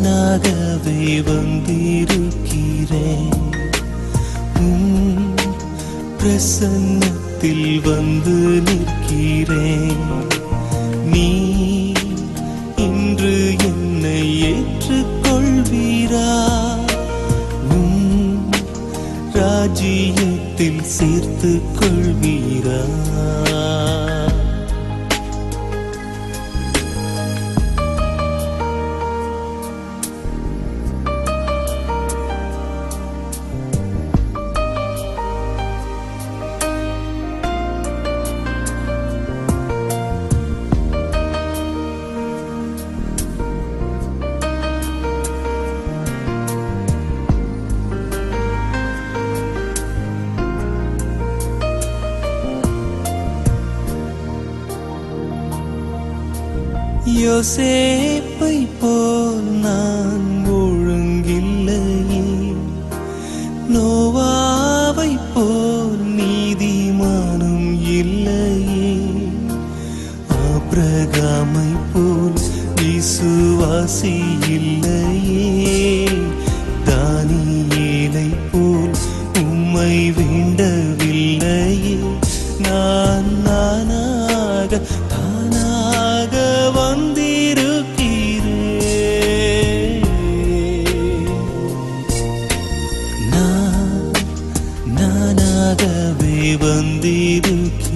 நானாகவே வந்திருக்கிறேன். பிரசன்னத்தில் வந்து நிற்கிறேன். நீ இன்று என்னை ஏற்றுக்கொள்வீரா? ராஜ்யத்தில் சேர்த்து கொள்வீரா? யோசேப்பை போல் நான் ஒழுங்கில்லையே, நோவாவை போல் நீதிமானும் இல்லையே, ஆபிரகாமை போல் விசுவாசி இல்லையே, தானியேலை போல் உம்மை வேண்டவில்லையே. நான் நானாக வந்திருக்கிறேன். நானாகவே வந்திருக்கிறேன்.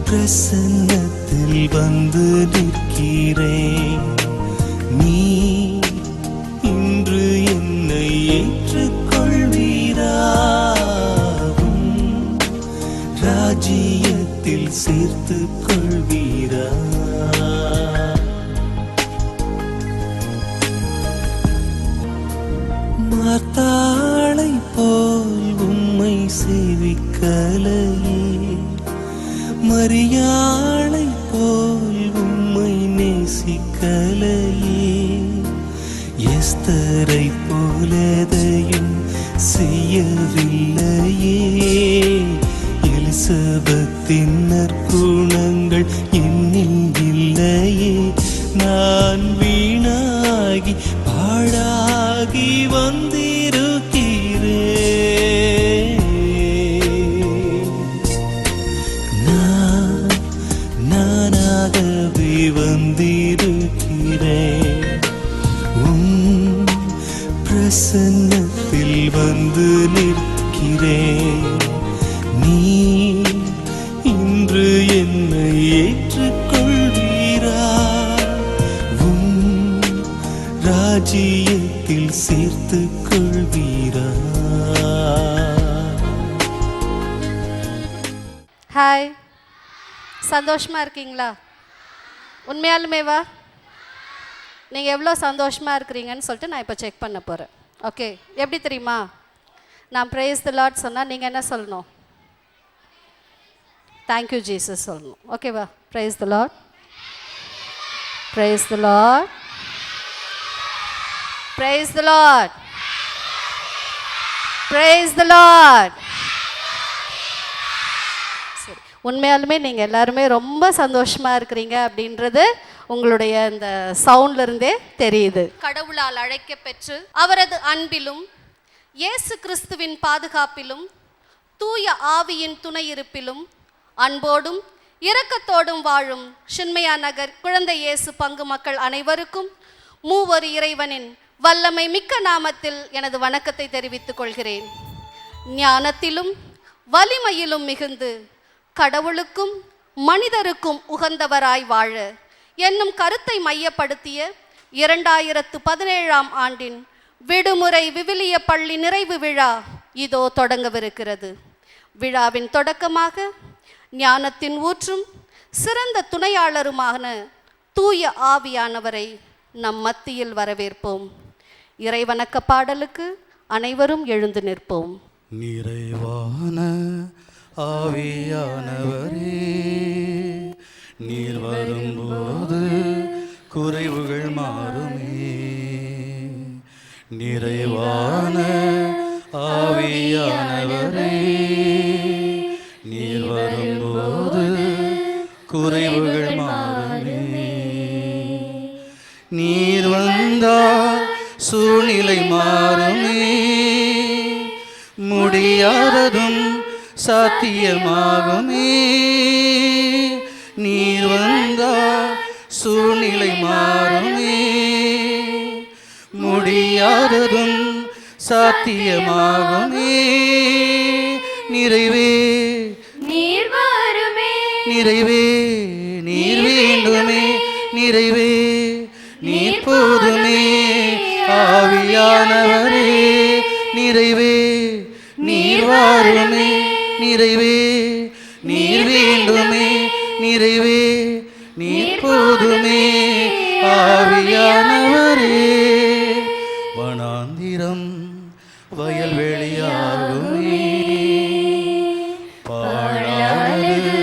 பிரசன்னத்தில் வந்து நிற்கிறேன். நீ இன்று என்னை ஏற்றுக்கொள்வீரா? ராஜ்யத்தில் சேர்த்து கொள்வீரா? மார்த்தாளை போல் உம்மை சேவிக்கலையே, மரியாளை போல் உம்மை நேசிக்கலையே, எஸ்தரை போலதையும் செய்யவில்லையே, எலிசபெத்தின் நற்குணங்கள் என்னில் இல்லையே. நான் வீணாகி பாழாகி வந்திருக்கிறேன். நானாகவே வந்திருக்கிறேன். பிரசன்னத்தில் வந்து நிற்கிறேன். நீ இன்று என்னை ஏற்றுக்கொள்வீரா? ராஜ்யத்தில் சேர்த்து கொள்வீரா? ஹாய், சந்தோஷமா இருக்கீங்களா? உண்மையாலுமேவா? நீங்கள் எவ்வளோ சந்தோஷமாக இருக்கிறீங்கன்னு சொல்லிட்டு நான் இப்போ செக் பண்ண போகிறேன். ஓகே, எப்படி தெரியுமா? நான் ப்ரைஸ் தி லார்ட் சொன்னால் நீங்கள் என்ன சொல்லணும்? தேங்க்யூ ஜீசஸ் சொல்லணும். ஓகேவா? ப்ரைஸ் தி லார்ட், ப்ரைஸ் தி லார்ட், ப்ரைஸ் தி லார்ட், ப்ரைஸ் தி லார்ட். சரி, உண்மையாலுமே நீங்கள் எல்லாருமே ரொம்ப சந்தோஷமாக இருக்கிறீங்க அப்படின்றது உங்களுடைய இந்த சவுண்ட்லேருந்தே தெரியுது. கடவுளால் அழைக்க பெற்று அவரது அன்பிலும் இயேசு கிறிஸ்துவின் பாதுகாப்பிலும் தூய ஆவியின் துணையிருப்பிலும் அன்போடும் இரக்கத்தோடும் வாழும் சின்மயா நகர் குழந்தை இயேசு பங்கு மக்கள் அனைவருக்கும் மூவொரு இறைவனின் வல்லமை மிக்க நாமத்தில் எனது வணக்கத்தை தெரிவித்துக் கொள்கிறேன். ஞானத்திலும் வலிமையிலும் மிகுந்து கடவுளுக்கும் மனிதருக்கும் உகந்தவராய் வாழ என்னும் கருத்தை மையப்படுத்திய 2017 ஆண்டின் விடுமுறை விவிலிய பள்ளி நிறைவு விழா இதோ தொடங்கவிருக்கிறது. விழாவின் தொடக்கமாக ஞானத்தின் ஊற்றும் சிறந்த துணையாளருமான தூய ஆவியானவரை நம் மத்தியில் வரவேற்போம். இறைவணக்க பாடலுக்கு அனைவரும் எழுந்து நிற்போம். நிறைவான ஆவியானவரே, நீர் வரும்போது குறைவுகள் மாறுமே. நிறைவான ஆவியானவரே, நீர் வரும்போது குறைவுகள் மாறுமே. நீர் வந்தால் சூழ்நிலை மாறுமே, முடியாததும் சாத்தியமாகுமே. நீர் வந்தால் சூழ்நிலை மாறுமே, முடியாததும் சாத்தியமாகுமே. நிறைவே நீர் வருமே, நிறைவே நீர் வேண்டுமே, நிறைவே நீர் போதுமே. ஆவியானவரே நிறைவே நீர் வாருமே, நிறைவே நீர் வேண்டுமே, நிறைவே நீர் போதுமே. ஆவியானவரே வனாந்திரம் வயல்வெளியாகுமே, பாழானது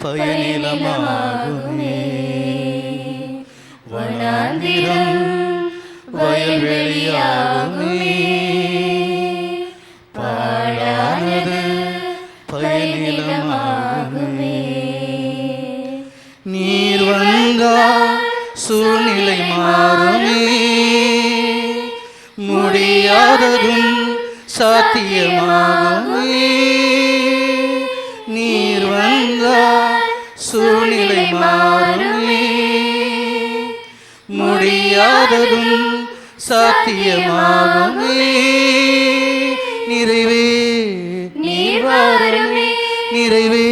பயனிலமாகுமே. வனாந்திரம் வயல்வெளியாகுமே, பாழானது பயனிலமாகுமே. நீர் வந்தால் சூழ்நிலை மாறுமே, முடியாததும் சாத்தியமாகுமே. நீர் வந்தால் சூழ்நிலை மாறுமே, முடியாததும் சாத்தியமாகுமே. நிறைவே நீர் வாருமே, நிறைவே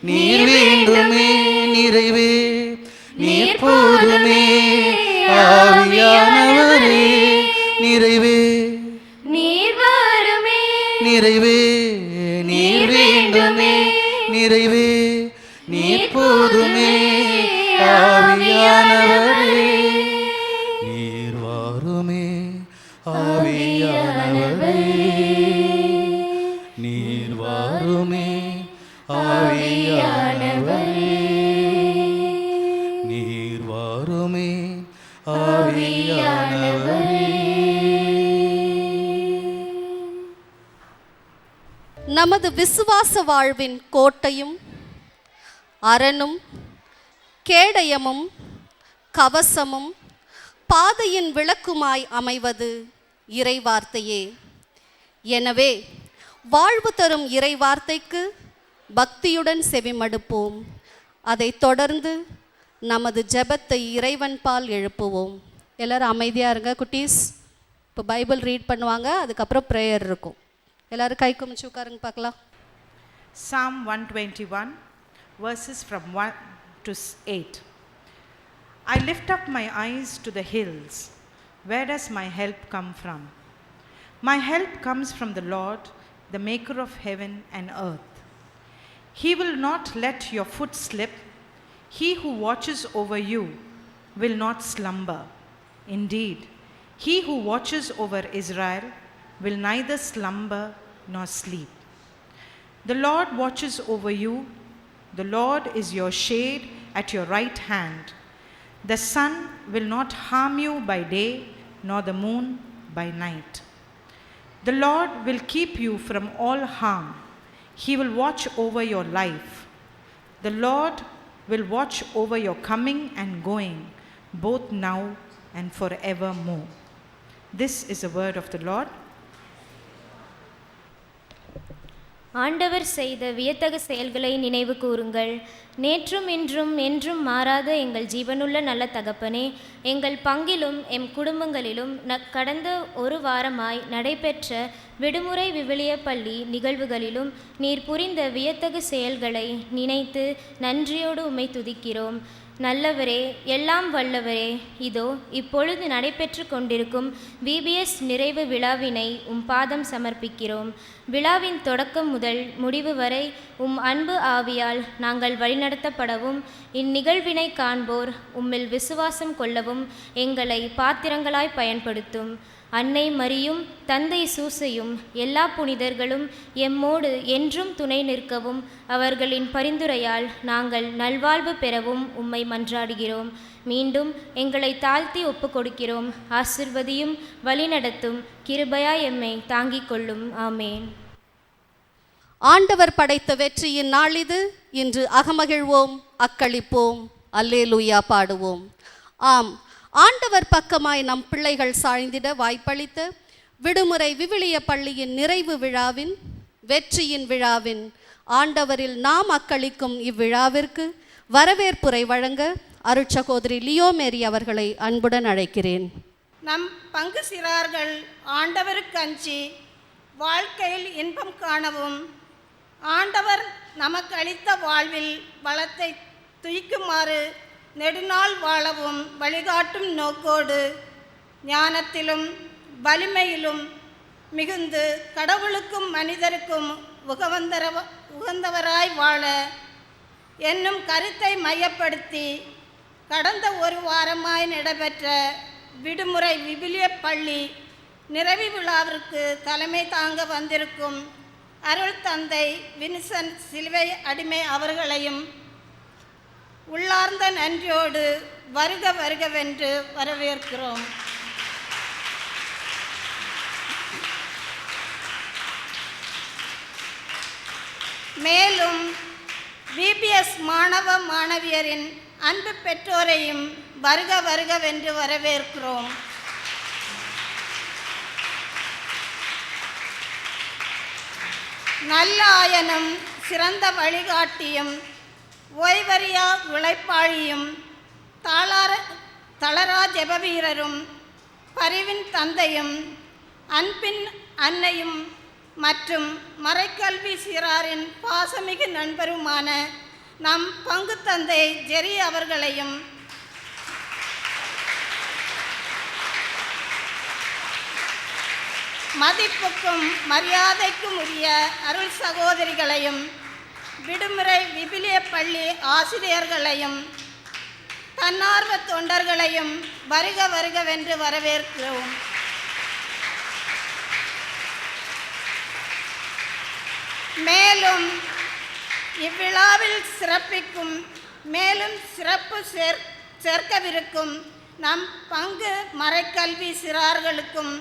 நீர் வேண்டுமே, நிறைவே நீர் போதுமே. ஆவியானவரே நிறைவே நீர் வருமே, நிறைவே நீர் வேண்டுமே, நிறைவே நீர் போதுமே. ஆவியானவரே நீர் வாருமே, ஆவியானவரே நீர் வாருமே, ஆவியானவரே நீர் வாருமே, ஆவியானவரே. நமது விசுவாச வாழ்வின் கோட்டையும் அரணும் கேடயமும் கவசமும் பாதையின் விளக்குமாய் அமைவது இறைவார்த்தையே. எனவே வாழ்வு தரும் இறைவார்த்தைக்கு பக்தியுடன் செவிமடுப்போம். அதைத் தொடர்ந்து நமது ஜெபத்தை இறைவன் பால் எழுப்புவோம். எல்லாரும் அமைதியாக இருங்க குட்டீஸ். இப்போ பைபிள் ரீட் பண்ணுவாங்க, அதுக்கப்புறம் ப்ரேயர் இருக்கும். எல்லாரும் கை குமிச்சு உட்காருங்க பார்க்கலாம். Psalm 121, verses from 1 to 8. I lift up my eyes to the hills. Where does my help come from? My help comes from the Lord, the maker of heaven and earth. He will not let your foot slip. He who watches over you will not slumber. Indeed, he who watches over Israel will neither slumber nor sleep. The Lord watches over you. The Lord is your shade at your right hand. The sun will not harm you by day, nor the moon by night. The Lord will keep you from all harm. He will watch over your life. The Lord will watch over your coming and going, both now and forevermore. This is the word of the Lord. ஆண்டவர் செய்த வியத்தகு செயல்களை நினைவு கூறுங்கள். நேற்றும் இன்றும் என்றும் மாறாத எங்கள் ஜீவனுள்ள நல்ல தகப்பனே, எங்கள் பங்கிலும் எம் குடும்பங்களிலும் கடந்த ஒரு வாரமாய் நடைபெற்ற விடுமுறை விவிலிய பள்ளி நிகழ்வுகளிலும் நீர் புரிந்த வியத்தகு செயல்களை நினைத்து நன்றியோடு உம்மை துதிக்கிறோம். நல்லவரே, எல்லாம் வல்லவரே, இதோ இப்பொழுது நடைபெற்று கொண்டிருக்கும் VBS நிறைவு விழாவினை உம் பாதம் சமர்ப்பிக்கிறோம். விழாவின் தொடக்கம் முதல் முடிவு வரை உம் அன்பு ஆவியால் நாங்கள் வழிநடத்தப்படவும், இந்நிகழ்வினை காண்போர் உம்மில் விசுவாசம் கொள்ளவும் எங்களை பாத்திரங்களாய் பயன்படுத்தும். அன்னை மரியும் தந்தை சூசையும் எல்லா புனிதர்களும் எம்மோடு என்றும் துணை நிற்கவும் அவர்களின் பரிந்துரையால் நாங்கள் நல்வாழ்வு பெறவும் உம்மை மன்றாடுகிறோம். மீண்டும் எங்களை தாழ்த்தி ஒப்பு கொடுக்கிறோம். ஆசிர்வதியும் வழிநடத்தும் கிருபையாய் எம்மை தாங்கிக் கொள்ளும். ஆமேன். ஆண்டவர் படைத்த வெற்றியின் நாள் இது. இன்று அகமகிழ்வோம், அக்களிப்போம், அல்லேலூயா பாடுவோம். ஆம், ஆண்டவர் பக்கமாய் நம் பிள்ளைகள் சாய்ந்திட வாய்ப்பளித்த விடுமுறை விவிலிய பள்ளியின் நிறைவு விழாவின் வெற்றியின் விழாவின் ஆண்டவரில் நாம் அக்களிக்கும் இவ்விழாவிற்கு வரவேற்புரை வழங்க அருட்சகோதரி லியோ மேரி அவர்களை அன்புடன் அழைக்கிறேன். நம் பங்கு சிறார்கள் ஆண்டவருக்கு அஞ்சி வாழ்க்கையில் இன்பம் காணவும் ஆண்டவர் நமக்கு அளித்த வாழ்வில் வளத்தை துய்க்குமாறு நெடுநாள் வாழவும் வழிகாட்டும் நோக்கோடு ஞானத்திலும் வலிமையிலும் மிகுந்து கடவுளுக்கும் மனிதருக்கும் உகந்தவராய் வாழ என்னும் கருத்தை மையப்படுத்தி கடந்த ஒரு வாரமாய் நடைபெற்ற விடுமுறை விவிலிய பள்ளி நிறைவு விழாவிற்கு தலைமை தாங்க வந்திருக்கும் அருள் தந்தை வின்சென்ட் சிலுவை அடிமை அவர்களையும் உள்ளார்ந்த நன்றியோடு வருக வருகவென்று வரவேற்கிறோம். மேலும் பிபிஎஸ் மாணவ மாணவியரின் அன்பு பெற்றோரையும் வருக வருகவென்று வரவேற்கிறோம். நல்ல ஆயனும் சிறந்த வழிகாட்டியும் ஓய்வறியா உழைப்பாளியும் தளரா ஜெபவீரரும் பரிவின் தந்தையும் அன்பின் அன்னையும் மற்றும் மறைக்கல்வி சிறாரின் பாசமிகு நண்பருமான நம் பங்கு தந்தை ஜெரி அவர்களையும் மதிப்புக்கும் மரியாதைக்கும் உரிய அருள் சகோதரிகளையும் விடுமுறை விவிலிய பள்ளி ஆசிரியர்களையும் தன்னார்வ தொண்டர்களையும் வருக வருகவென்று வரவேற்கிறோம். மேலும் இவ்விழாவில் சிறப்பிக்கும் மேலும் சிறப்பு சேர்க்கவிருக்கும் நம் பங்கு மறைக்கல்வி சிறார்களுக்கும்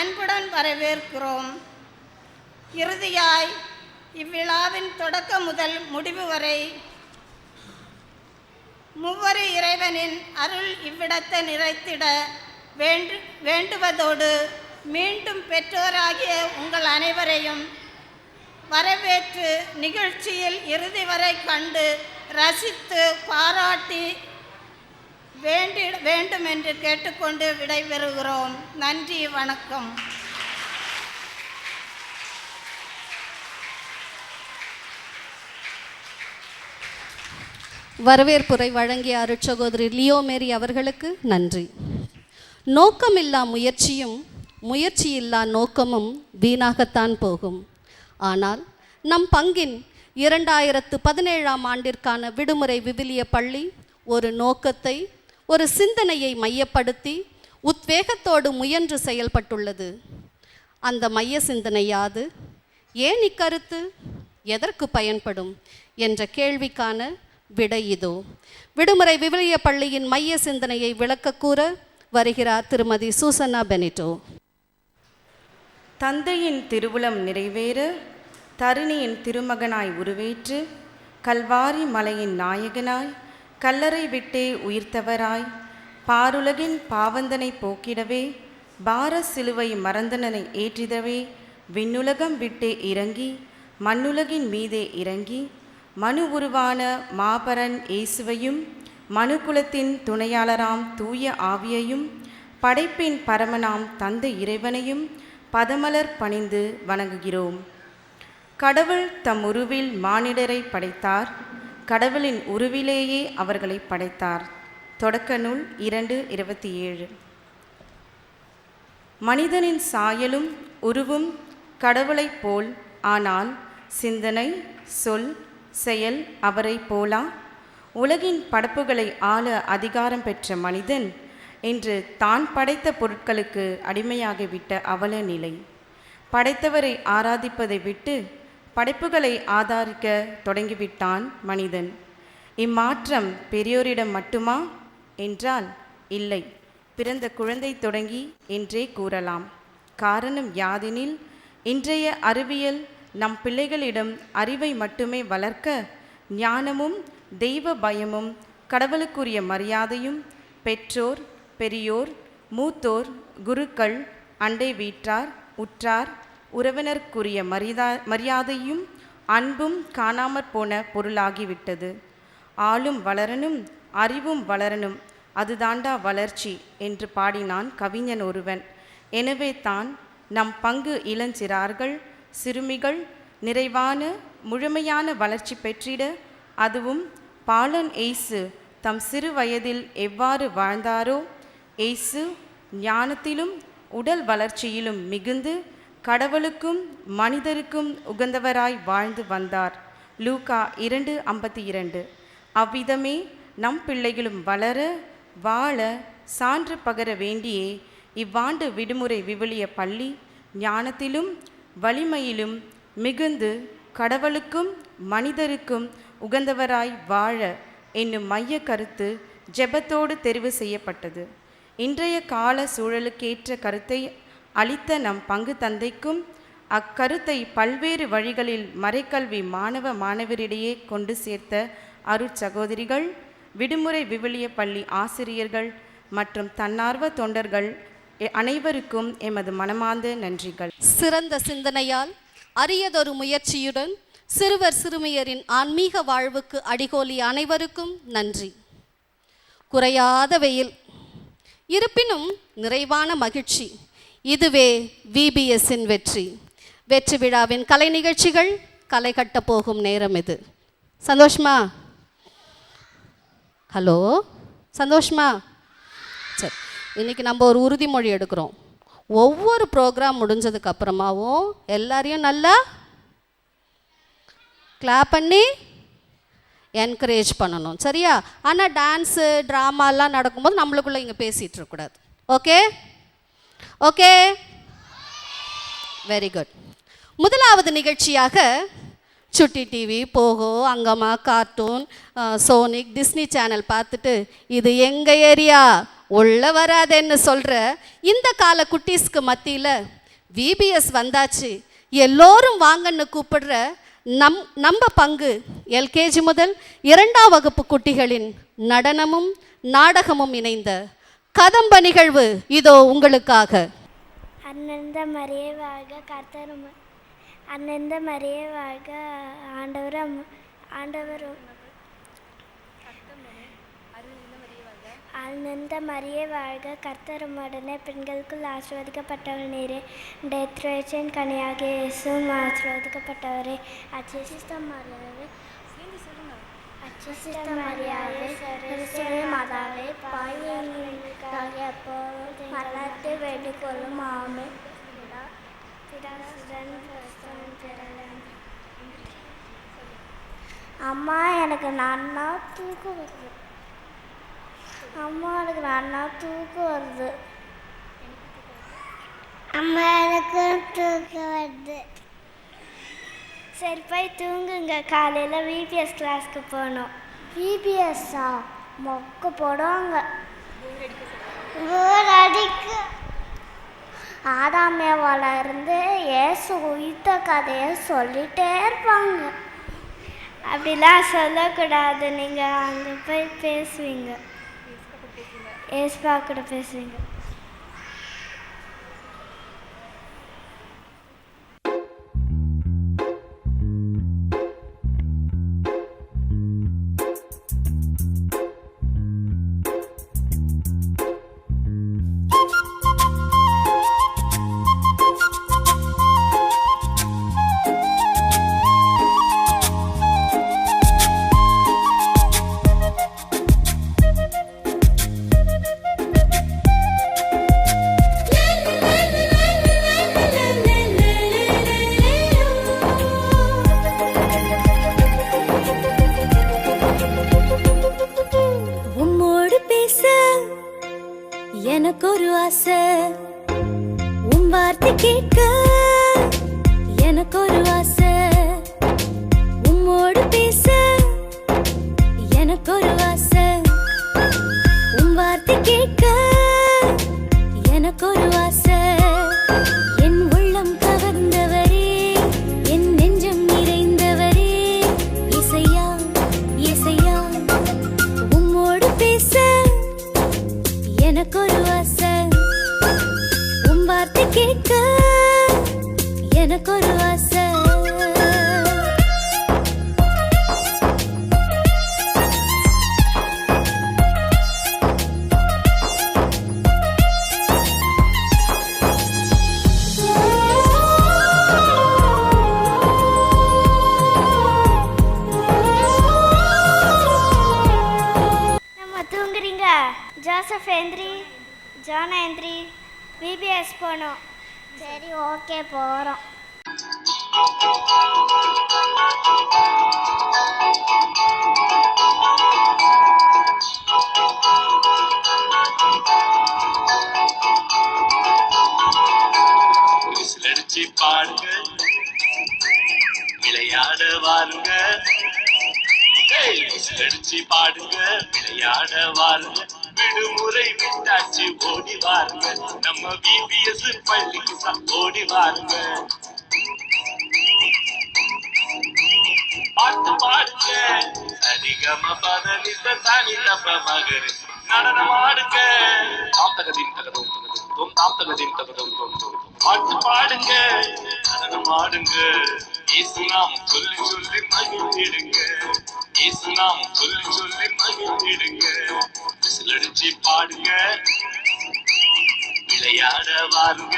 அன்புடன் வரவேற்கிறோம். இறுதியாய் இவ்விழாவின் தொடக்கம் முதல் முடிவு வரை மூவரு இறைவனின் அருள் இவ்விடத்தை நிறைத்திட வேண்டுவதோடு மீண்டும் பெற்றோராகிய உங்கள் அனைவரையும் வரவேற்று நிகழ்ச்சியில் இறுதி வரை கண்டு ரசித்து பாராட்டி வேண்டும் என்று கேட்டுக்கொண்டு விடைபெறுகிறோம். நன்றி, வணக்கம். வரவேற்புரை வழங்கிய அருட்சகோதரி லியோ மேரி அவர்களுக்கு நன்றி. நோக்கமில்லா முயற்சியும் முயற்சியில்லா நோக்கமும் வீணாகத்தான் போகும். ஆனால் நம் பங்கின் 2017ஆம் ஆண்டிற்கான விடுமுறை விவிலிய பள்ளி ஒரு நோக்கத்தை, ஒரு சிந்தனையை மையப்படுத்தி உத்வேகத்தோடு முயன்று செயல்பட்டுள்ளது. அந்த மைய சிந்தனை யாது? ஏன் இக்கருத்து? எதற்கு பயன்படும் என்ற கேள்விக்கான விடை இதோ. விடுமுறை விவிலிய பள்ளியின் மைய சிந்தனையை விளக்க கூற வருகிறார் திருமதி சூசன்னா பெனிட்டோ. தந்தையின் திருவுளம் நிறைவேற தருணியின் திருமகனாய் உருவேற்று கல்வாரி மலையின் நாயகனாய் கல்லறை விட்டே உயிர்த்தவராய் பாருலகின் பாவந்தனை போக்கிடவே பார சிலுவை மறந்தனனை ஏற்றிடவே விண்ணுலகம் விட்டே இறங்கி மண்ணுலகின் மீதே இறங்கி மனு உருவான மாபரன் இயேசுவையும் மனுக்குலத்தின் துணையாளராம் தூய ஆவியையும் படைப்பின் பரமனாம் தந்தை இறைவனையும் பதமலர் பணிந்து வணங்குகிறோம். கடவுள் தம் உருவில் மானிடரை படைத்தார். கடவுளின் உருவிலேயே அவர்களை படைத்தார். தொடக்க நூல் 2:27. மனிதனின் சாயலும் உருவும் கடவுளைப் போல், ஆனால் சிந்தனை, சொல், செயல் அவரை போலா? உலகின் படைப்புகளை ஆள அதிகாரம் பெற்ற மனிதன் இன்று தான் படைத்த பொருட்களுக்கு அடிமையாகிவிட்ட அவல நிலை. படைத்தவரை ஆராதிப்பதை விட்டு படைப்புகளை ஆதரிக்க தொடங்கிவிட்டான் மனிதன். இம்மாற்றம் பெரியோரிடம் மட்டுமா என்றால் இல்லை, பிறந்த குழந்தை தொடங்கி என்றே கூறலாம். காரணம் யாதெனில், இன்றைய அறிவியல் நம் பிள்ளைகளிடம் அறிவை மட்டுமே வளர்க்க ஞானமும் தெய்வ பயமும் கடவுளுக்குரிய மரியாதையும் பெற்றோர் பெரியோர், மூத்தோர், குருக்கள், அண்டை வீட்டார், உற்றார், உறவினருக்குரிய மரியாதையும் அன்பும் காணாமற் போன பொருளாகிவிட்டது. ஆளும் வளரணும், அறிவும் வளரணும், அதுதாண்டா வளர்ச்சி என்று பாடினான் கவிஞன் ஒருவன். எனவே தான் நம் பங்கு இளஞ்சிறார்கள், சிறுமிகள் நிறைவான முழுமையான வளர்ச்சி பெற்றிட, அதுவும் பாலன் இயேசு தம் சிறு வயதில் எவ்வாறு வாழ்ந்தாரோ, இயேசு ஞானத்திலும் உடல் வளர்ச்சியிலும் மிகுந்து கடவுளுக்கும் மனிதருக்கும் உகந்தவராய் வாழ்ந்து வந்தார். லூக்கா 2:52. அவ்விதமே நம் பிள்ளைகளும் வளர வாழ சான்று பகர வேண்டியே இவ்வாண்டு விடுமுறை விவிலிய பள்ளி ஞானத்திலும் வலிமையிலும் மிகுந்து கடவுளுக்கும் மனிதருக்கும் உகந்தவராய் வாழ என்னும் மைய கருத்து ஜெபத்தோடு தெரிவு செய்யப்பட்டது. இன்றைய கால சூழலுக்கேற்ற கருத்தை அளித்த நம் பங்கு தந்தைக்கும் அக்கருத்தை பல்வேறு வழிகளில் மறைக்கல்வி மாணவ மாணவரிடையே கொண்டு சேர்த்த அருட்சகோதரிகள், விடுமுறை விவிலிய பள்ளி ஆசிரியர்கள் மற்றும் தன்னார்வ தொண்டர்கள் அனைவருக்கும் எமது மனமார்ந்த நன்றிகள். சிறந்த சிந்தனையால் அரியதொரு முயற்சியுடன் சிறுவர் சிறுமியரின் ஆன்மீக வாழ்வுக்கு அடிகோலிய அனைவருக்கும் நன்றி. குறையாத வெயில், இருப்பினும் நிறைவான மகிழ்ச்சி, இதுவே விபிஎஸ்ஸின் வெற்றி. வெற்றி விழாவின் கலை நிகழ்ச்சிகள் களை கட்ட போகும் நேரம் இது. சந்தோஷமா? ஹலோ, சந்தோஷமா? சரி, இன்றைக்கி நம்ம ஒரு உறுதிமொழி எடுக்கிறோம். ஒவ்வொரு ப்ரோக்ராம் முடிஞ்சதுக்கு அப்புறமாவும் எல்லாரையும் நல்லா கிளாப் பண்ணி என்கரேஜ் பண்ணணும், சரியா? ஆனால் டான்ஸு ட்ராமாலாம் நடக்கும்போது நம்மளுக்குள்ளே இங்கே பேசிகிட்டு இருக்கக்கூடாது. Okay okay, very good. முதலாவது நிகழ்ச்சியாக சுட்டி டிவி, போகோ, அங்கமா, கார்ட்டூன், சோனிக், டிஸ்னி சேனல் பார்த்துட்டு இது எங்கள் ஏரியா உள்ள வராதேன்னு சொல்கிற இந்த கால குட்டீஸ்க்கு மத்தியில் விபிஎஸ் வந்தாச்சு, எல்லோரும் வாங்கன்னு கூப்பிடுற நம்ம பங்கு எல்கேஜி முதல் 2ஆம் வகுப்பு குட்டிகளின் நடனமும் நாடகமும் இணைந்த கதம்ப நிகழ்வு இதோ உங்களுக்காக. அன்னந்த மரியே வாழ்க, கர்த்தரும் அன்னந்த மரியே வாழ்க, ஆண்டவரும் அன்னந்த மரியே வாழ்க, கர்த்தருமுடனே பெண்களுக்குள் ஆசீர்வதிக்கப்பட்டவர் நீரே, டெத்ரேச்சின் கனியாகிய இயேசுவும் ஆசீர்வதிக்கப்பட்டவரே. அச்சிஷ்ட மரியாதை கிறிஸ்துவின் மாதாவே, பாவிகளுக்காக எப்போதும் மரணத்தை வேண்டிக் கொள்ளும். ஆமென். அம்மா எனக்கு நன்னா தூக்கம் வருது. அம்மா எனக்கு நன்னா தூக்கம் வருது. அம்மா எனக்கு தூக்கம் வருது. சரி போய் தூங்குங்க, காலையில் விபிஎஸ் கிளாஸ்க்கு போகணும். விபிஎஸ்ஸா மொக்க போடுவாங்க, போர் அடிக்க. ஆதாமேவால இருந்து ஏசு உயிர்த்த கதையை சொல்லிகிட்டே இருப்பாங்க. அப்படிலாம் சொல்லக்கூடாது, நீங்கள் அங்கே போய் பேசுவீங்க, ஏசுப்பா கூட பேசுவீங்க. எனக்கு ஒரு ஆசை, உன் வார்த்தை கேட்க எனக்கு ஒரு ஆசை, உம்மோடு பேச எனக்கு ஒரு ஆசை, உன் வார்த்தை கேட்க எனக்கு ஒரு ஆசை. என் உள்ளம் கவர்ந்தவரே, என் நெஞ்சம் நிறைந்தவரே, இசையா இசையா உம்மோடு பேச எனக்கு எனக்கு ஒரு ஆசை உன் வார்த்தை கேட்க எனக்கு ஒரு ஆசை ஜோசப் எந்திரி, ஜானா எந்திரி, விபிஎஸ் போகணும். சரி, ஓகே, போகிறோம். விசிலடிச்சு பாடுங்க, விளையாட வாருங்க. விசிலடிச்சு பாடுங்க, விளையாட வாருங்க. விடுமுறை விட்டாச்சு, ஓடி வாருங்க. நம்ம விபிஎஸ் பள்ளிக்கு ஓடி வாருங்க. பாட்டு பாடுங்க, சரிகம பதனித்த தனி தப்ப மகரு நடனம் ஆடுங்க. தாம் தகதின் தகதும் தகதும் தாம் தகதின் தகதும் தோம். பாட்டு பாடுங்க, நடனம் ஆடுங்க. இயேசு நாமம் சொல்லி சொல்லி மகிழ்ந்திடுங்க. இயேசு நாமம் சொல்லி சொல்லி மகிழ்ந்திடுங்க. விசிலடிச்சு பாடுங்க, விளையாட வாருங்க.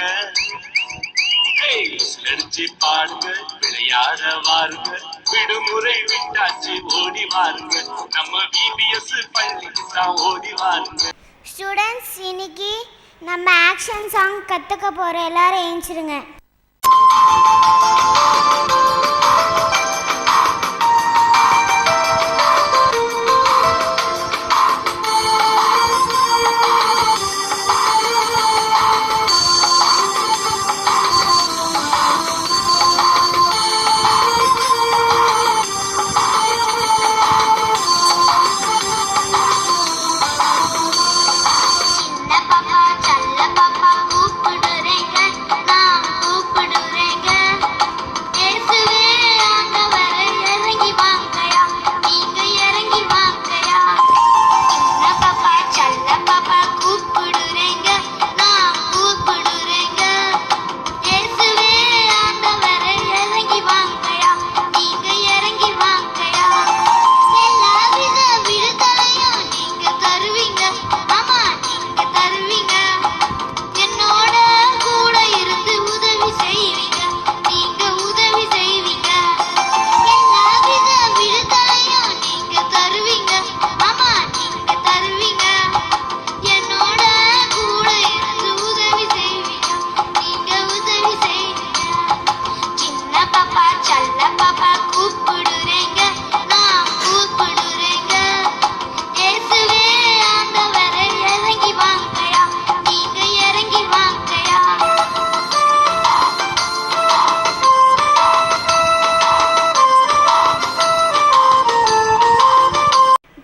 விசிலடிச்சு பாடுங்க, விளையாட வாருங்க. விடுமுறை விட்டாச்சு, ஓடி வாருங்க. நம்ம விபிஎஸ் பள்ளிக்கு தான் ஓடி வாருங்க. ஸ்டூடெண்ட்ஸ், இன்னைக்கு நம்ம ஆக்ஷன் சாங் கற்றுக்க போகிறோம். எல்லாரும் ஏஞ்சிருங்க.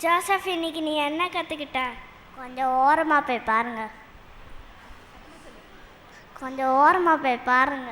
ஜோசப், இன்னைக்கு நீ என்ன கற்றுக்கிட்ட? கொஞ்சம் ஓரமாக போய் பாருங்க. கொஞ்சம் ஓரமாக போய் பாருங்க.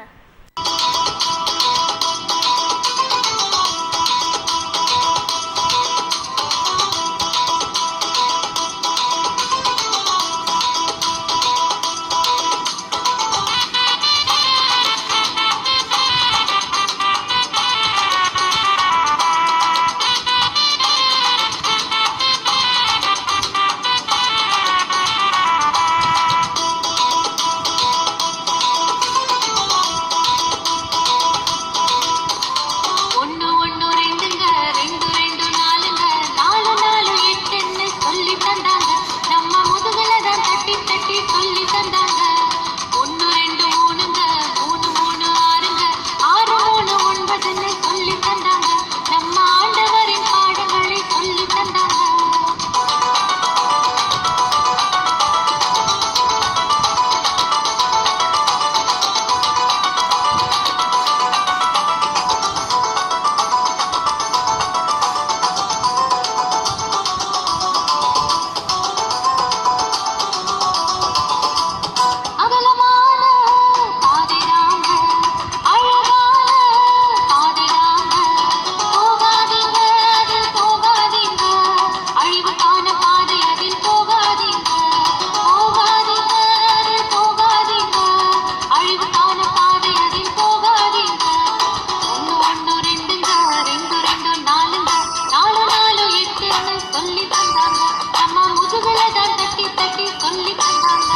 சொல்லி தந்தாங்க.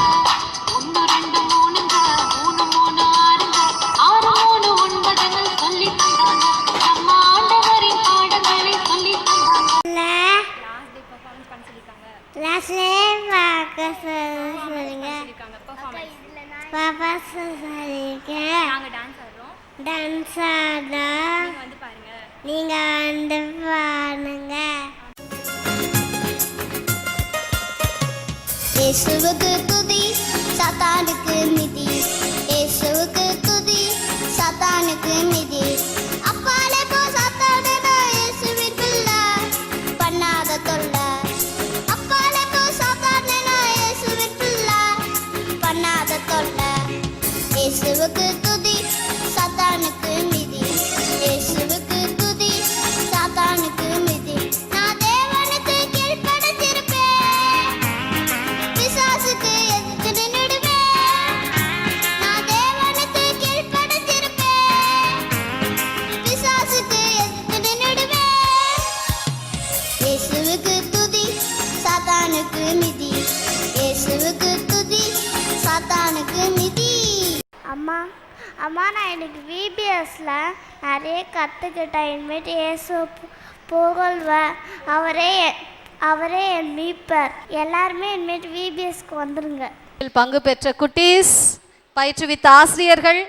1 2 3ங்க 3 3 6ங்க 6 3 9ங்க சொல்லி தந்தாங்க. நம்ம ஆண்டவரின் பாடங்களை சொல்லி தந்தாங்க. கிளாஸ்ல பார்க்க சொல்லுங்க. பாப்பா சொல்லிருக்கேன். டான்ஸ் ஆடுறோம். நீங்க வந்து பாருங்க. இயேசுவுக்கு துதி சாத்தானுக்கு மிதி. இயேசுவுக்கு துதி சாத்தானுக்கு மிதி. அப்பாலே போ சாத்தானே இயேசுவின் பிள்ளை பண்ணாத தொல்லை. அப்பாலே போ சாத்தானே இயேசுவின் பிள்ளை பண்ணாத தொல்லை. இயேசுவுக்கு துதி சாத்தானுக்கு மிதி. இயேசுவுக்கு துதி சாத்தானுக்கு மிதி. நான் தேவனுக்கு கீழ்ப்படிந்திருப்பேன். பிசாசுக்கு எதிர்த்து நின்னுடுவேன். நான் தேவனுக்கு கீழ்ப்படிந்திருப்பேன். பிசாசுக்கு எதிர்த்து நின்னுடுவேன். இயேசுவுக்கு துதி சாத்தானுக்கு மிதி. இயேசுவுக்கு துதி சாத்தானுக்கு மிதி. அம்மா அம்மா நான் எனக்கு விபிஎஸ்ல நிறைய கற்றுக்கிட்டேன். இனிமேட்டு இயேசு புகழ்வேன். அவரே என் மீட்பர். எல்லாருமே இனிமேட்டு விபிஎஸ்க்கு வந்துருங்க. பங்கு பெற்ற குட்டீஸ், பயிற்றுவித்த ஆசிரியர்கள்,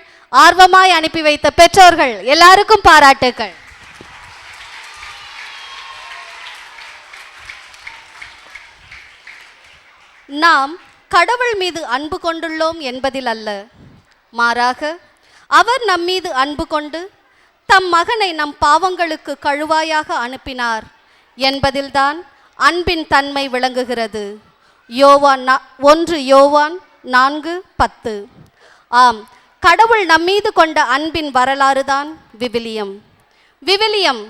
ஆர்வமாய் அனுப்பி வைத்த பெற்றோர்கள் எல்லாருக்கும் பாராட்டுக்கள். நாம் கடவுள் மீது அன்பு கொண்டுள்ளோம் என்பதில் அல்ல, மாறாக அவர் நம் மீது அன்பு கொண்டு தம் மகனை நம் பாவங்களுக்கு கழுவாயாக அனுப்பினார் என்பதில்தான் அன்பின் தன்மை விளங்குகிறது. 1 யோவான் 4:10. ஆம், கடவுள் நம்மீது கொண்ட அன்பின் வரலாறுதான் விவிலியம். விவிலியம்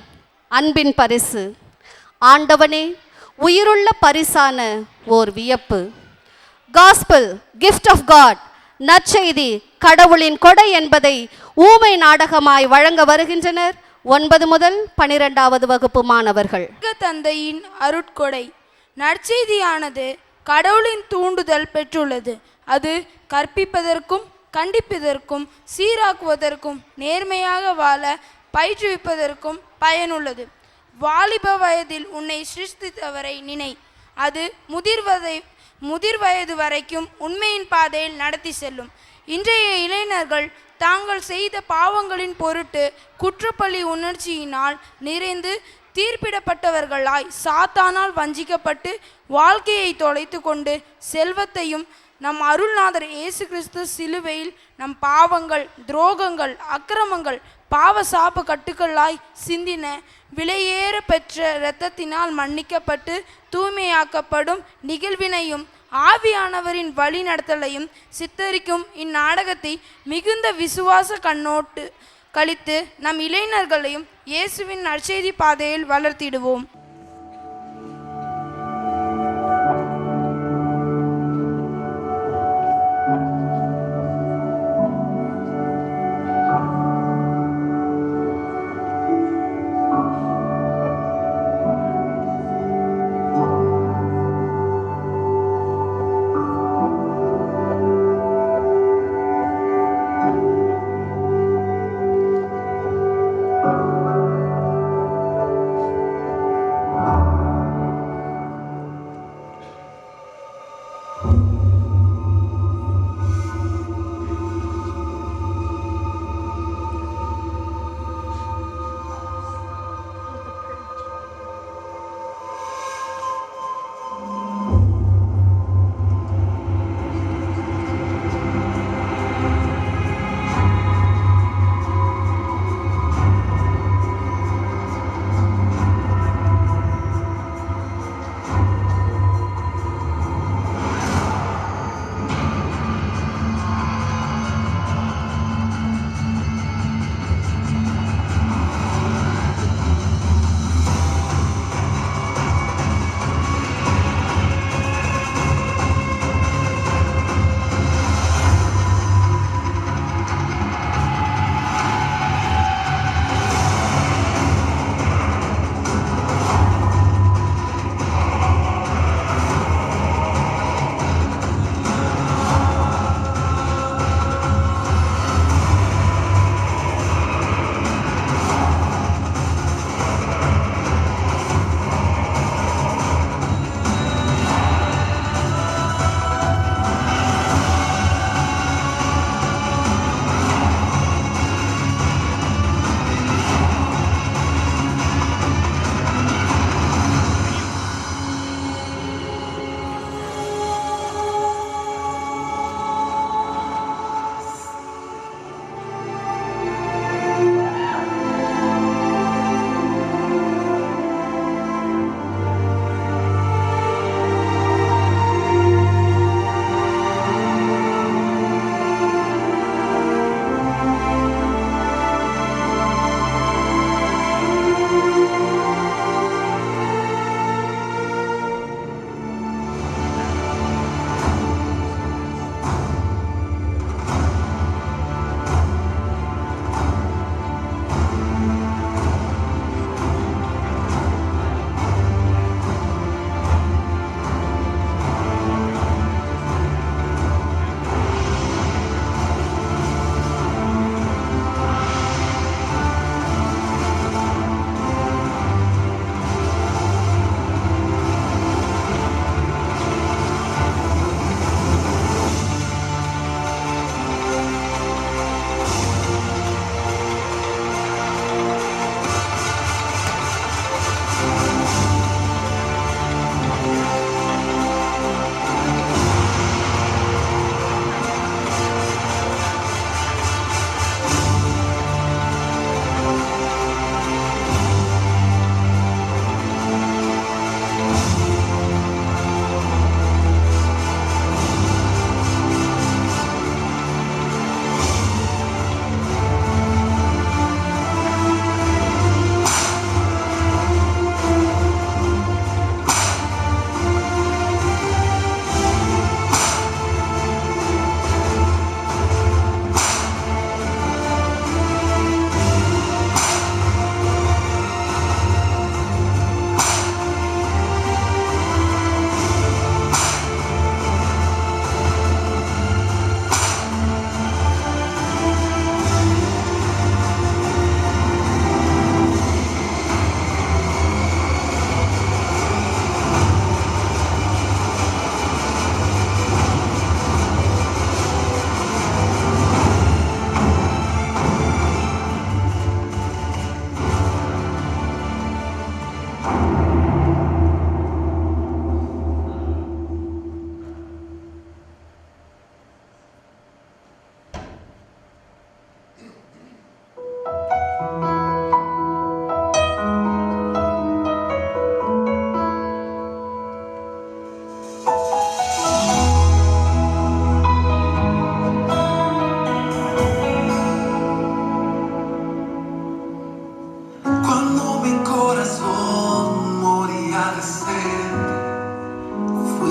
அன்பின் பரிசு. ஆண்டவனே உயிருள்ள பரிசான ஓர் வியப்பு. காஸ்பல், கிஃப்ட் ஆஃப் காட், நற்செய்தி கடவுளின் கொடை என்பதை ஊமை நாடகமாய் வழங்க வருகின்றனர் 9 முதல் 12வது வகுப்பு மாணவர்கள். தந்தையின் அருட்கொடை. நற்செய்தியானது கடவுளின் தூண்டுதல் பெற்றுள்ளது. அது கற்பிப்பதற்கும் கண்டிப்பதற்கும் சீராக்குவதற்கும் நேர்மையாக வாழ பயிற்றுவிப்பதற்கும் பயனுள்ளது. வாலிப வயதில் உன்னை சிருஷ்டித்தவரை நினை. அது முதிர் வயது வரைக்கும் உண்மையின் பாதையில் நடத்தி செல்லும். இன்றைய இளைஞர்கள் தாங்கள் செய்த பாவங்களின் பொருட்டு குற்றப்பழி உணர்ச்சியினால் நிறைந்து தீர்ப்பிடப்பட்டவர்களாய் சாத்தானால் வஞ்சிக்கப்பட்டு வாழ்க்கையை தொலைத்து கொண்டு செல்வத்தையும் நம் அருள்நாதர் இயேசு கிறிஸ்து சிலுவையில் நம் பாவங்கள், துரோகங்கள், அக்கிரமங்கள், பாவ சாப கட்டுக்களாய் சிந்தின விலையேற பெற்ற இரத்தத்தினால் மன்னிக்கப்பட்டு தூய்மையாக்கப்படும் நிகழ்வினையும் ஆவியானவரின் வழி நடத்தலையும் சித்தரிக்கும் இந்நாடகத்தை மிகுந்த விசுவாச கண்ணோட்டு கழித்து நம் இளைஞர்களையும் இயேசுவின் நற்செய்தி பாதையில் வளர்த்திடுவோம்.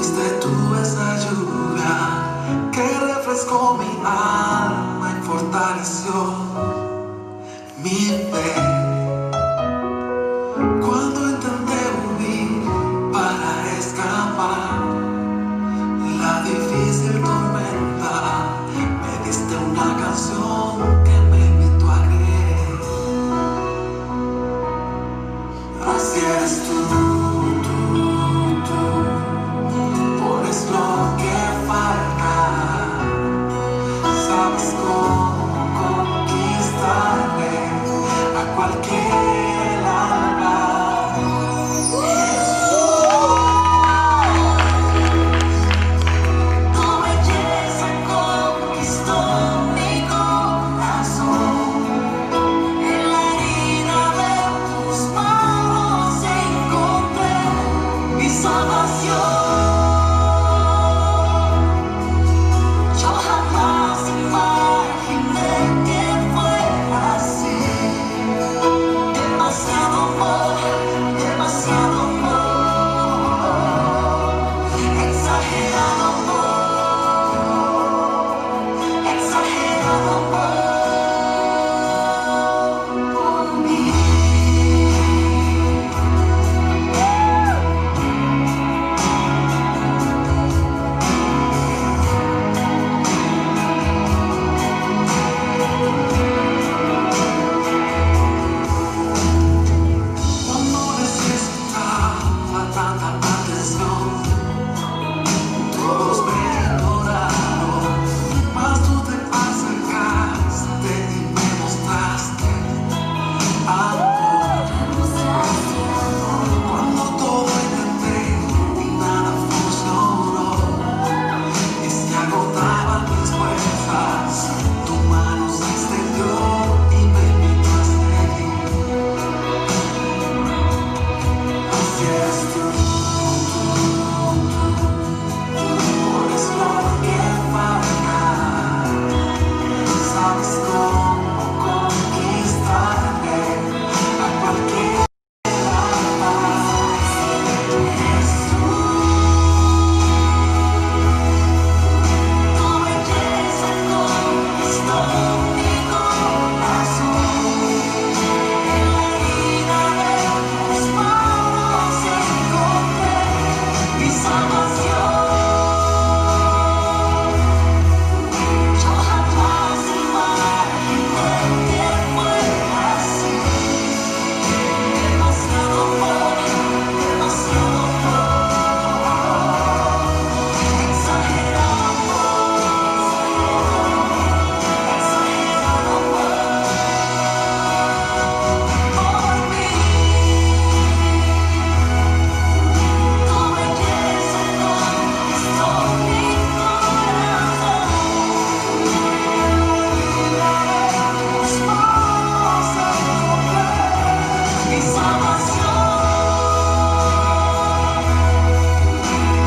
Fuiste tú esa lluvia que refrescó mi alma y fortaleció mi fe. Cuando intenté huir para escapar la difícil tormenta, me diste una canción que me invitó a creer. Así eres tú, pones lo que falta, sabes cómo conquistarme a cualquier alma. Tu belleza conquistó mi corazón, en la herida de tus manos encontré mi salvación. Yo jamás imaginé que fuera así. Demasiado amor, exagerado amor por mí. Cuando necesitaba tanta atención, todos me ignoraron, mas tú te acercaste y me mostraste amor. Cuando todo intenté y nada funcionó, y se agotaban mis fuerzas, tu mano se extendió y me invitó a seguir. Así eres tú, pones lo que falta, sabes cómo conquistarme a cualquier alma. Eres tú, tu belleza conquistó mi corazón, en la herida de tus manos encontré mi salvación. Yo jamás imaginé que fuera así. Demasiado amor, exagerado amor por mí. Tu belleza conquistó mi corazón, tus manos encontré mi salvación.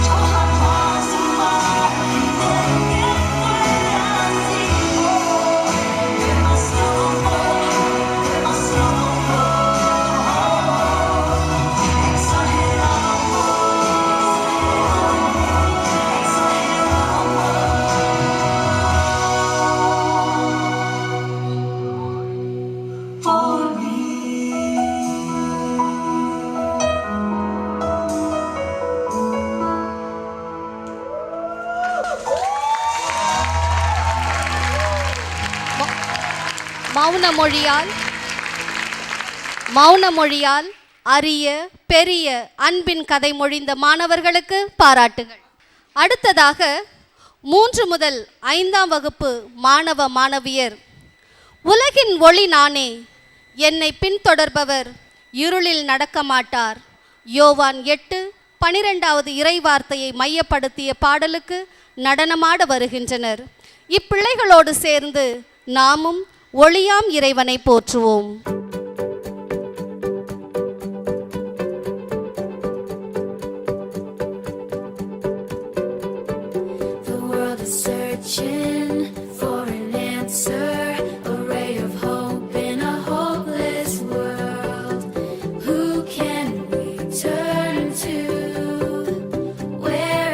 Yo jamás imaginé que fuera así. Demasiado amor, exagerado amor por mí. மௌன மொழியால் அரிய பெரிய அன்பின் கதை மொழிந்த மாணவர்களுக்கு பாராட்டுகள். அடுத்ததாக 3 முதல் 5ஆம் வகுப்பு மாணவ மாணவியர், உலகின் ஒளி நானே, என்னை பின்தொடர்பவர் இருளில் நடக்க மாட்டார், யோவான் 8:12 இறைவார்த்தையை மையப்படுத்திய பாடலுக்கு நடனமாட வருகின்றனர். இப்பிள்ளைகளோடு சேர்ந்து நாமும் ஒளியாம் இறைவனை போற்றுவோம். The world is searching for an answer, a ray of hope in a hopeless world. Who can we turn to? Where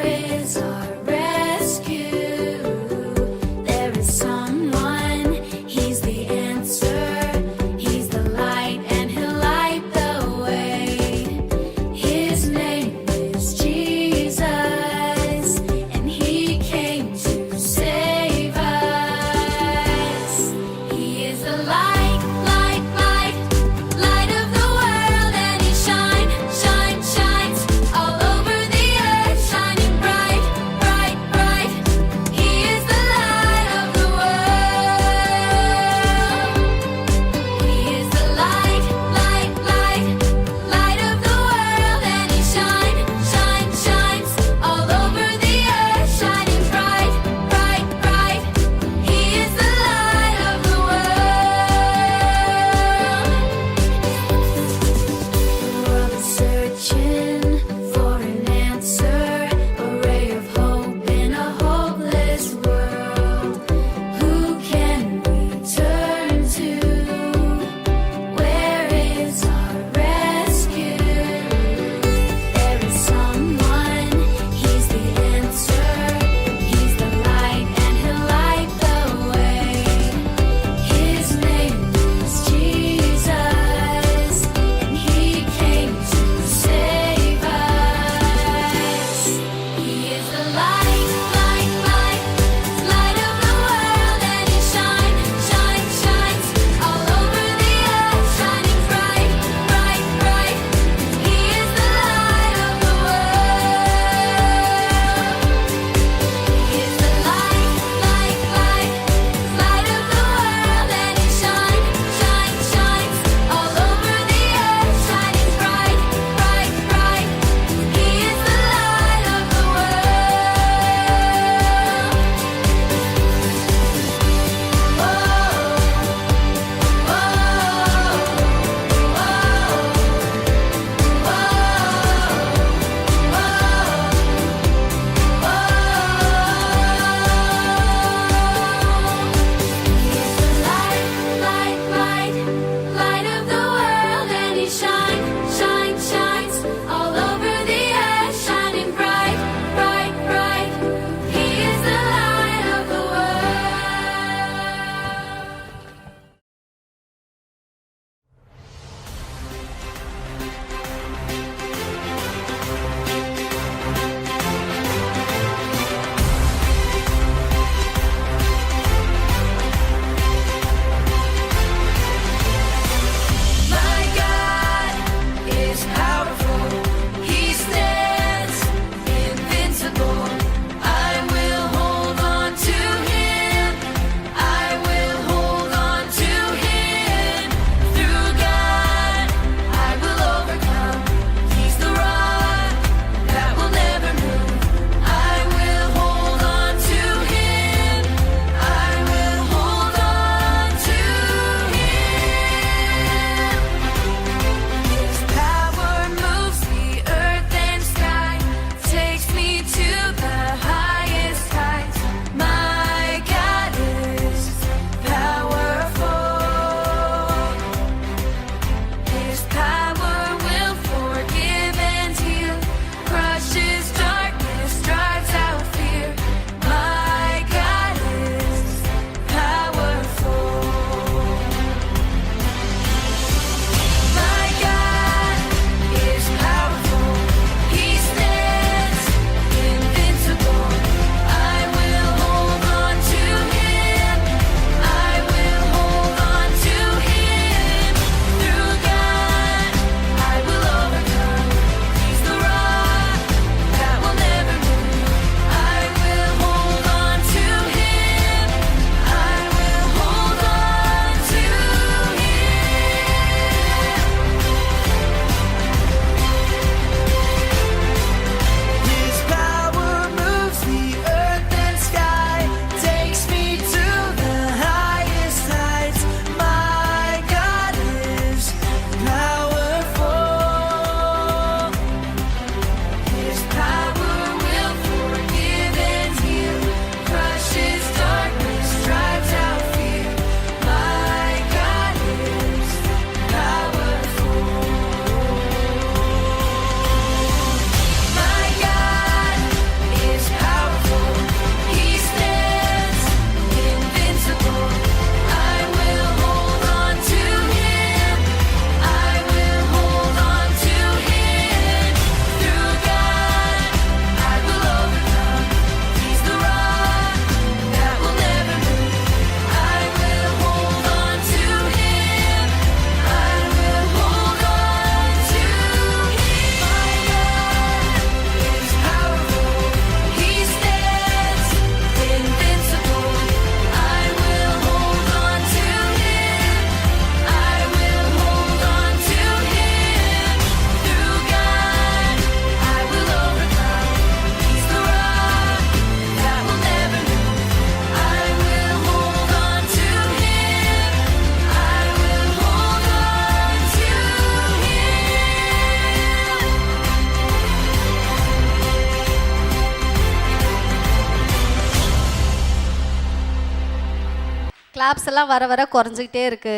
claps எல்லாம் வர வர குறைஞ்சிக்கிட்டே இருக்கு.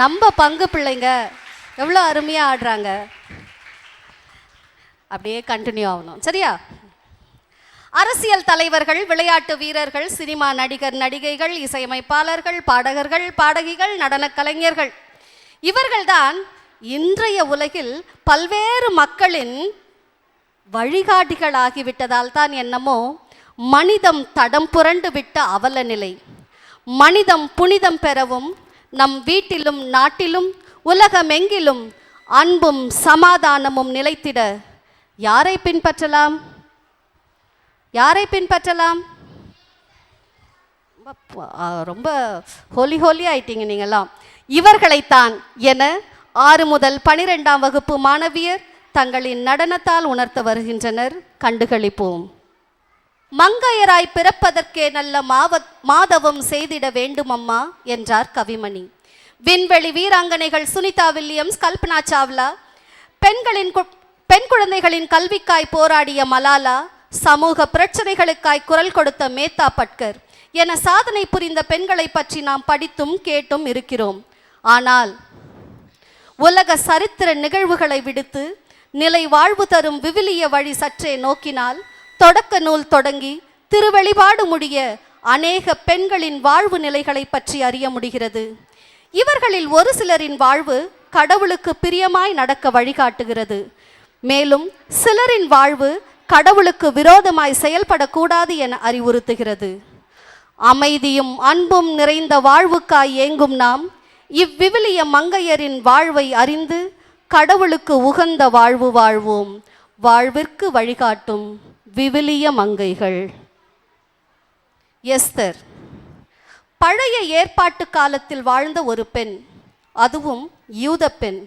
நம்ம பங்கு பிள்ளைங்க எவ்வளோ அருமையாக ஆடுறாங்க. அப்படியே கண்டினியூ ஆகணும், சரியா? அரசியல் தலைவர்கள், விளையாட்டு வீரர்கள், சினிமா நடிகர் நடிகைகள், இசையமைப்பாளர்கள், பாடகர்கள், பாடகிகள், நடன கலைஞர்கள், இவர்கள்தான் இன்றைய உலகில் பல்வேறு மக்களின் வழிகாட்டிகளாகிவிட்டதால் தான் என்னமோ மனிதம் தடம் புரண்டு விட்ட அவல நிலை. மனிதம் புனிதம் பெறவும் நம் வீட்டிலும் நாட்டிலும் உலகமெங்கிலும் அன்பும் சமாதானமும் நிலைத்திட யாரை பின்பற்றலாம்? யாரை பின்பற்றலாம்? ரொம்ப ஹோலி ஆயிட்டீங்க நீங்களாம். இவர்களைத்தான் என 6 முதல் 12ஆம் வகுப்பு மாணவியர் தங்களின் நடனத்தால் உணர்த்த வருகின்றனர். கண்டுகளிப்போம். மங்கையராய் பிறப்பதற்கே நல்ல மாதவம் செய்திட வேண்டும் அம்மா என்றார் கவிமணி. விண்வெளி வீராங்கனைகள் சுனிதா வில்லியம்ஸ், கல்பனா சாவ்லா, பெண் குழந்தைகளின் கல்விக்காய் போராடிய மலாலா, சமூக பிரச்சனைகளுக்காய் குரல் கொடுத்த மேத்தா பட்கர் என சாதனை புரிந்த பெண்களை பற்றி நாம் படித்தும் கேட்டும் இருக்கிறோம். ஆனால் உலக சரித்திர நிகழ்வுகளை விடுத்து நிலை வாழ்வு தரும் விவிலிய வழி சற்றே நோக்கினால் தொடக்க நூல் தொடங்கி திருவெளிபாடு முடிய அநேக பெண்களின் வாழ்வு நிலைகளை பற்றி அறிய முடிகிறது. இவர்களில் ஒரு சிலரின் வாழ்வு கடவுளுக்கு பிரியமாய் நடக்க வழிகாட்டுகிறது. மேலும் சிலரின் வாழ்வு கடவுளுக்கு விரோதமாய் செயல்படக்கூடாது என அறிவுறுத்துகிறது. அமைதியும் அன்பும் நிறைந்த வாழ்வுக்காய் ஏங்கும் நாம் இவ்விவிலிய மங்கையரின் வாழ்வை அறிந்து கடவுளுக்கு உகந்த வாழ்வு வாழ்வோம். வாழ்விற்கு வழிகாட்டும் விவிலிய மங்கைகள். எஸ்தர் பழைய ஏற்பாட்டு காலத்தில் வாழ்ந்த ஒரு பெண், அதுவும் யூத பெண்.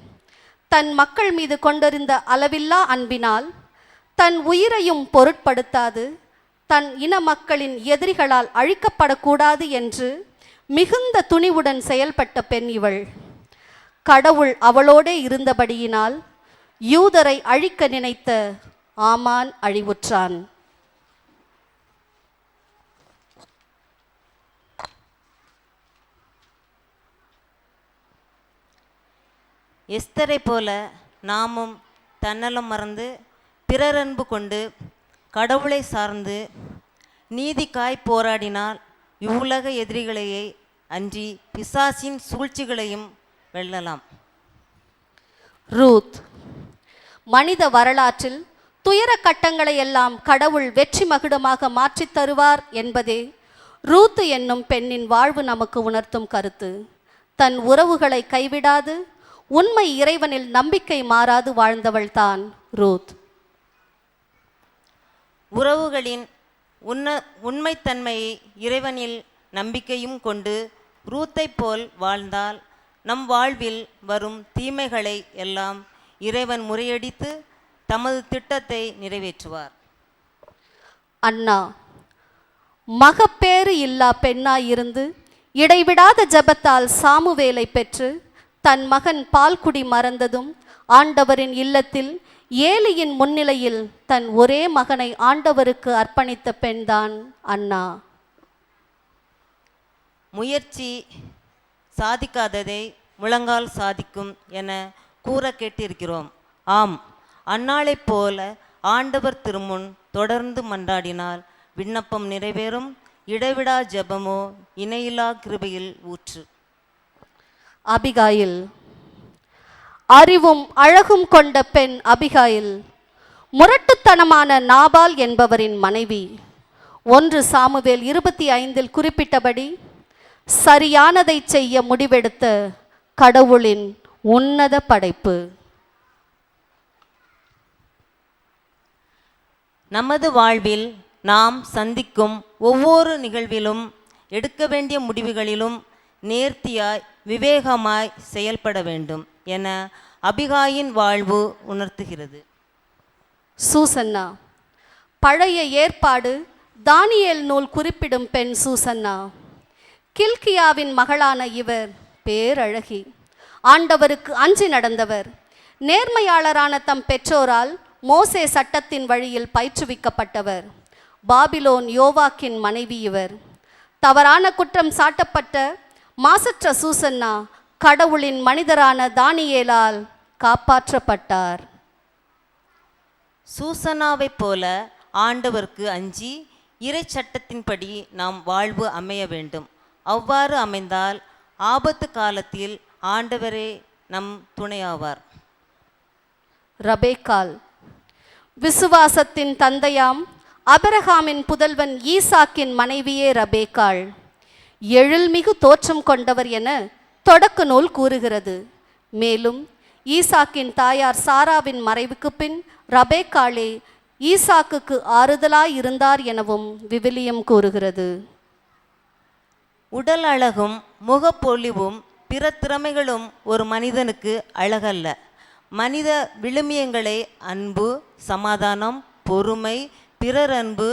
தன் மக்கள் மீது கொண்டிருந்த அளவில்லா அன்பினால் தன் உயிரையும் பொருட்படுத்தாது தன் இன மக்களின் எதிரிகளால் அழிக்கப்படக்கூடாது என்று மிகுந்த துணிவுடன் செயல்பட்ட பெண் இவள். கடவுள் அவளோடே இருந்தபடியினால் யூதரை அழிக்க நினைத்த ஆமான் அழிவுற்றான். எஸ்தரை போல நாமும் தன்னலம் மறந்து பிறரன்பு கொண்டு கடவுளை சார்ந்து நீதிக்காய் போராடினால் இவ்வுலக எதிரிகளையே அன்றி பிசாசின் சூழ்ச்சிகளையும் வெல்லலாம். ரூத் மனித வரலாற்றில் துயர கட்டங்களை எல்லாம் கடவுள் வெற்றி மகுடமாக மாற்றித் தருவார் என்பதே ரூத் என்னும் பெண்ணின் வாழ்வு நமக்கு உணர்த்தும் கருத்து. தன் உறவுகளை கைவிடாது உண்மை இறைவனில் நம்பிக்கை மாறாது வாழ்ந்தவள்தான் ரூத். உறவுகளின் உண்மைத்தன்மையை இறைவனில் நம்பிக்கையும் கொண்டு ரூத்தை போல் வாழ்ந்தால் நம் வாழ்வில் வரும் தீமைகளை எல்லாம் இறைவன் முறியடித்து தமது திட்டத்தை நிறைவேற்றுவார். அண்ணா மகப்பேறு இல்லா பெண்ணாயிருந்து இடைவிடாத ஜபத்தால் சாமுவேலை பெற்று தன் மகன் பால்குடி மறந்ததும் ஆண்டவரின் இல்லத்தில் ஏலியின் முன்னிலையில் தன் ஒரே மகனை ஆண்டவருக்கு அர்ப்பணித்த பெண்தான் அண்ணா. முயற்சி சாதிக்காததை முழங்கால் சாதிக்கும் என கூற கேட்டிருக்கிறோம். ஆம், அன்னாளைப் போல ஆண்டவர் திருமுன் தொடர்ந்து மன்றாடினால் விண்ணப்பம் நிறைவேறும். இடைவிடா ஜெபமோ இணையில்லா கிருபையில் ஊற்று. அபிகாயில் அறிவும் அழகும் கொண்ட பெண் அபிகாயில் முரட்டுத்தனமான நாபால் என்பவரின் மனைவி. 1 சாமுவேல் 25 குறிப்பிட்டபடி சரியானதை செய்ய முடிவெடுத்த கடவுளின் உன்னத படைப்பு. நமது வாழ்வில் நாம் சந்திக்கும் ஒவ்வொரு நிகழ்விலும் எடுக்க வேண்டிய முடிவுகளிலும் நேர்த்தியாய் விவேகமாய் செயல்பட வேண்டும் என அபிகாயின் வாழ்வு உணர்த்துகிறது. சூசன்னா பழைய ஏற்பாடு தானியேல் நூல் குறிப்பிடும் பெண் சூசன்னா. கில்கியாவின் மகளான இவர் பேரழகி, ஆண்டவருக்கு அஞ்சி நடந்தவர், நேர்மையாளரான தம் பெற்றோரால் மோசே சட்டத்தின் வழியில் பயிற்றுவிக்கப்பட்டவர், பாபிலோன் யோவாக்கின் மனைவி இவர். தவறான குற்றம் சாட்டப்பட்ட மாசற்ற சூசன்னா கடவுளின் மனிதரான தானியேலால் காப்பாற்றப்பட்டார். சூசனாவைப் போல ஆண்டவருக்கு அஞ்சி இறை சட்டத்தின்படி நாம் வாழ்வு அமைய வேண்டும். அவ்வாறு அமைந்தால் ஆபத்து காலத்தில் ஆண்டவரே நம் துணையாவார். ரபேக்காள் விசுவாசத்தின் தந்தையாம் அபிரகாமின் புதல்வன் ஈசாக்கின் மனைவியே ரபேக்காள். எழில்மிகு தோற்றம் கொண்டவர் என தொடக்க நூல் கூறுகிறது. மேலும் ஈசாக்கின் தாயார் சாராவின் மறைவுக்கு பின் ரபேக்காளே ஈசாக்குக்கு ஆறுதலாய் இருந்தார் எனவும் விவிலியம் கூறுகிறது. உடல் அழகும் முகப்பொலிவும் பிற திறமைகளும் ஒரு மனிதனுக்கு அழகல்ல. மனித விழுமியங்களே அன்பு, சமாதானம், பொறுமை, பிறர் அன்பு,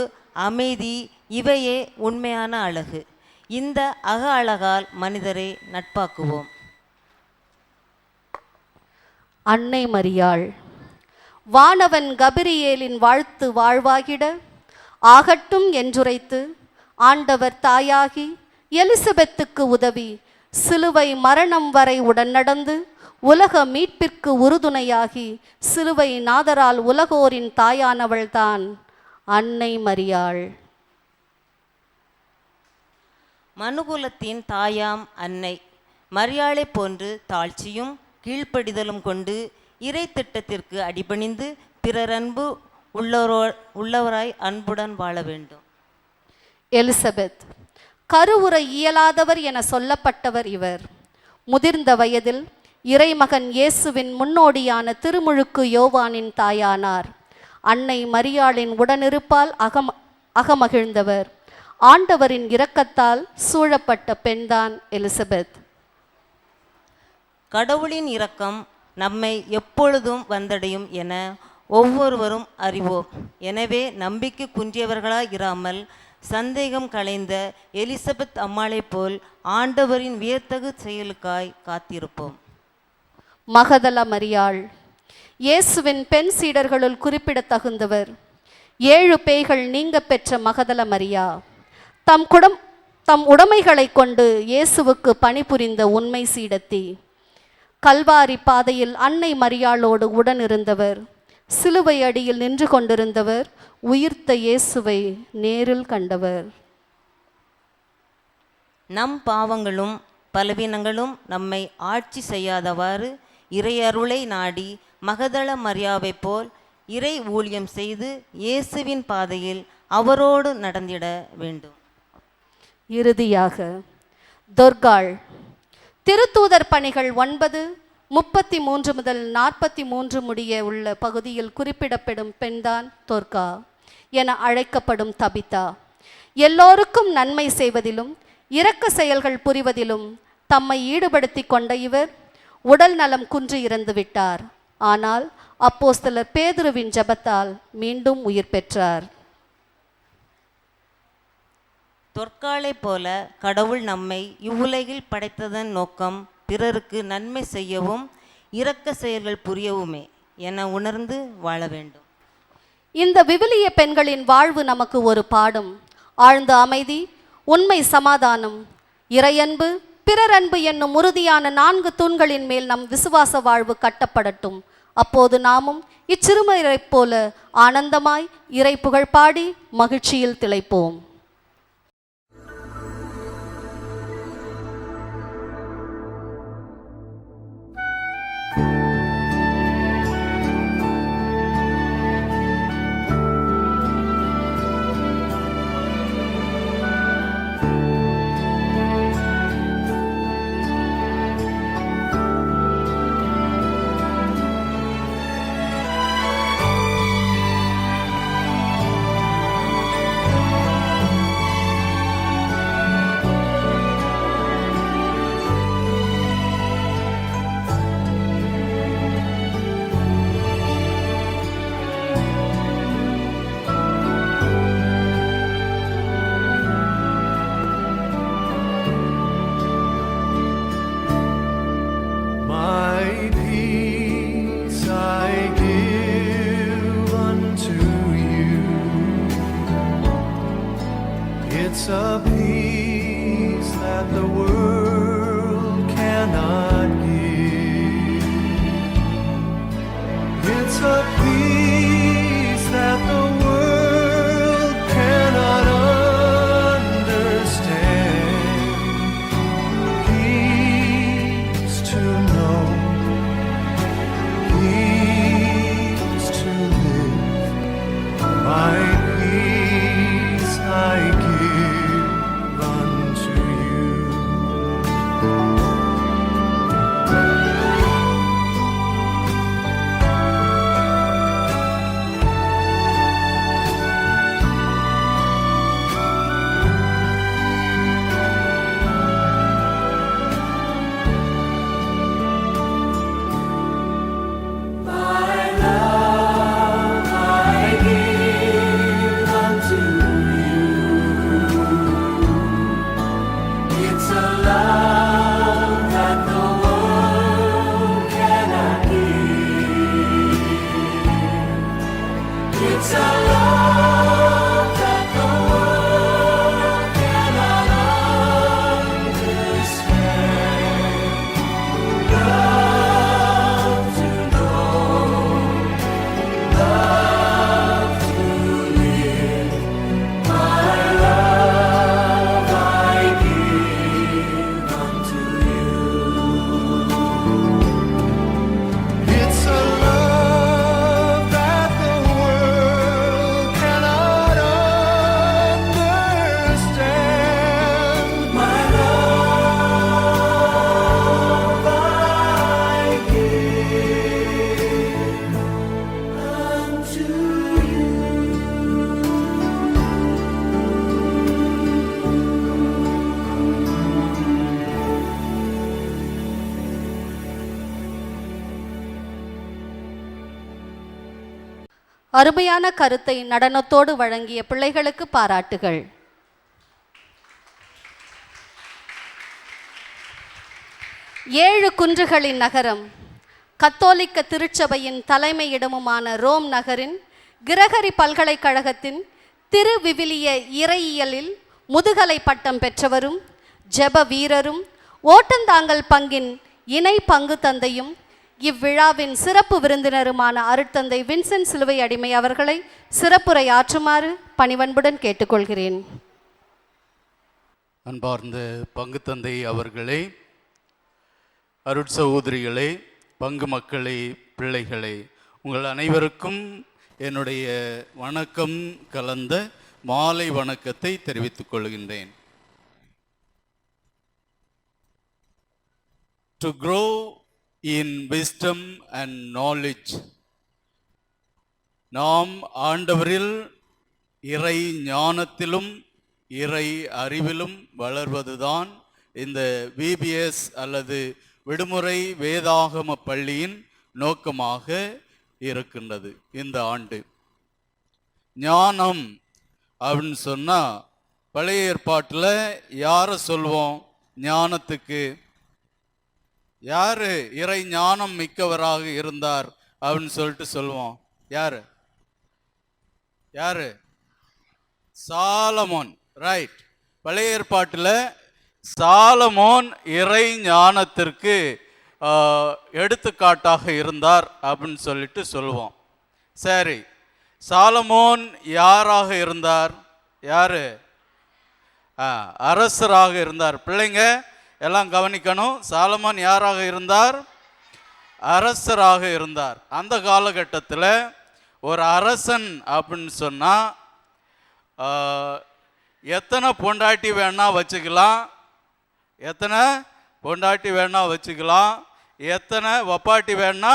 அமைதி இவையே உண்மையான அழகு. இந்த அக அழகால் மனிதரை நட்பாக்குவோம். அன்னை மரியாள் வானவன் கபிரியேலின் வாழ்த்து வாழ்வாகிட ஆகட்டும் என்றுரைத்து ஆண்டவர் தாயாகி எலிசபெத்துக்கு உதவி சிலுவை மரணம் வரை உடன் நடந்து உலக மீட்பிற்கு உறுதுணையாகி சிலுவை நாதரால் உலகோரின் தாயானவள்தான் அன்னை மரியாள். மனுகுலத்தின் தாயாம் அன்னை மரியாளை போன்று தாழ்ச்சியும் கீழ்ப்படிதலும் கொண்டு இறை திட்டத்திற்கு அடிபணிந்து பிறர் அன்பு உள்ளவராய் அன்புடன் வாழ வேண்டும். எலிசபெத் கருவுற இயலாதவர் என சொல்லப்பட்டவர் இவர். முதிர்ந்த வயதில் இறைமகன் இயேசுவின் முன்னோடியான திருமுழுக்கு யோவானின் தாயானார். அன்னை மரியாளின் உடனிருப்பால் அகமகிழ்ந்தவர். ஆண்டவரின் இரக்கத்தால் சூழப்பட்ட பெண்தான் எலிசபெத். கடவுளின் இரக்கம் நம்மை எப்பொழுதும் வந்தடையும் என ஒவ்வொருவரும் அறிவோம். எனவே நம்பிக்கை குன்றியவர்களாய் இராமல் சந்தேகம் களைந்த எலிசபெத் அம்மாளை போல் ஆண்டவரின் வியத்தகு செயலுக்காய் காத்திருப்போம். மகதல மரியாள் இயேசுவின் பெண் சீடர்களுள் குறிப்பிடத்தகுந்தவர். 7 பேய்கள் நீங்க பெற்ற மகதல மரியா தம் உடைமைகளை கொண்டு இயேசுவுக்கு பணிபுரிந்த உண்மை சீடத்தி. கல்வாரி பாதையில் அன்னை மரியாளோடு உடன் இருந்தவர். சிலுவை அடியில் நின்று கொண்டிருந்தவர். உயிர்த்த இயேசுவை நேரில் கண்டவர். நம் பாவங்களும் பலவீனங்களும் நம்மை ஆட்சி செய்யாதவாறு இறையருளை நாடி மகதல மரியாவை போல் இறை ஊழியம் செய்து இயேசுவின் பாதையில் அவரோடு நடந்திட வேண்டும். இறுதியாக தொர்காள் திருத்தூதர் பணிகள் 9:33 முதல் 43 முடிய உள்ள பகுதியில் குறிப்பிடப்படும் பெண்தான் தொர்கா என அழைக்கப்படும் தபிதா. எல்லோருக்கும் நன்மை செய்வதிலும் இரக்க செயல்கள் புரிவதிலும் தம்மை ஈடுபடுத்தி கொண்ட இவர் உடல் நலம் குன்றி இறந்து விட்டார். ஆனால் அப்போஸ்தலர் பேதுருவின் ஜெபத்தால் மீண்டும் உயிர் பெற்றார். தொற்காலை போல கடவுள் நம்மை இவ்வுலகில் படைத்ததன் நோக்கம் பிறருக்கு நன்மை செய்யவும் இரக்க செயல்கள் புரியவுமே என உணர்ந்து வாழ வேண்டும். இந்த விவிலிய பெண்களின் வாழ்வு நமக்கு ஒரு பாடம். ஆழ்ந்த அமைதி, உண்மை, சமாதானம், இறையன்பு, பிறரன்பு என்னும் உறுதியான 4 தூண்களின் மேல் நம் விசுவாச வாழ்வு கட்டப்படட்டும். அப்போது நாமும் இச்சிறுமையரைப் போல ஆனந்தமாய் இறை புகழ் பாடி மகிழ்ச்சியில் திளைப்போம். It's a peace that the world cannot give. It's a peace that the world cannot understand. Peace to know, peace to live. My peace I give unto you. My love I give unto you. It's a love that the world cannot give. It's a love that the world cannot understand. Love to know, love to live. My love I give unto you. It's a love that the world cannot understand. My love I give unto you. அருமையான கருத்தை நடனத்தோடு வழங்கிய பிள்ளைகளுக்கு பாராட்டுகள். ஏழு குன்றுகளின் நகரம், கத்தோலிக்க திருச்சபையின் தலைமையிடமுமான Rome நகரின் கிரகரி பல்கலைக்கழகத்தின் திருவிவிலிய இறையியலில் முதுகலை பட்டம் பெற்றவரும் ஜெப வீரரும் ஓட்டந்தாங்கல் பங்கின் இணை பங்கு தந்தையும் இவ்விழாவின் சிறப்பு விருந்தினருமான அருட்தந்தை வின்சென்ட் சிலுவை அடிமை அவர்களை சிறப்புரை ஆற்றுமாறு பணிவன்புடன் கேட்டுக்கொள்கிறேன். அன்பார்ந்த பங்கு தந்தை அவர்களே, அருட்சகோதரிகளே, பங்கு மக்களே, பிள்ளைகளே, உங்கள் அனைவருக்கும் என்னுடைய வணக்கம் கலந்த மாலை வணக்கத்தை தெரிவித்துக் கொள்கின்றேன். To grow in wisdom and knowledge, நாம் ஆண்டவரில் இறை ஞானத்திலும் இறை அறிவிலும் வளர்வதுதான் இந்த விபிஎஸ் அல்லது விடுமுறை வேதாகம பள்ளியின் நோக்கமாக இருக்கின்றது. இந்த ஆண்டு ஞானம் அப்படின்னு சொன்னால் பழைய ஏற்பாட்டில் யாரை சொல்வோம் ஞானத்துக்கு? யாரு இறை ஞானம் மிக்கவராக இருந்தார் அப்படின்னு சொல்லிட்டு சொல்லுவோம்? யாரு யாரு? சாலமோன். ரைட். பழைய ஏற்பாட்டில் சாலமோன் இறை ஞானத்திற்கு எடுத்துக்காட்டாக இருந்தார் அப்படின்னு சொல்லிட்டு சொல்லுவோம். சரி, சாலமோன் யாராக இருந்தார்? யாரு? அரசராக இருந்தார். பிள்ளைங்க எல்லாம் கவனிக்கணும். சாலமோன் யாராக இருந்தார்? அரசராக இருந்தார். அந்த காலகட்டத்தில் ஒரு அரசன் அப்படின்னு சொன்னால் எத்தனை பொண்டாட்டி வேணா வச்சுக்கலாம், எத்தனை பொண்டாட்டி வேணா வச்சுக்கலாம், எத்தனை வப்பாட்டி வேணா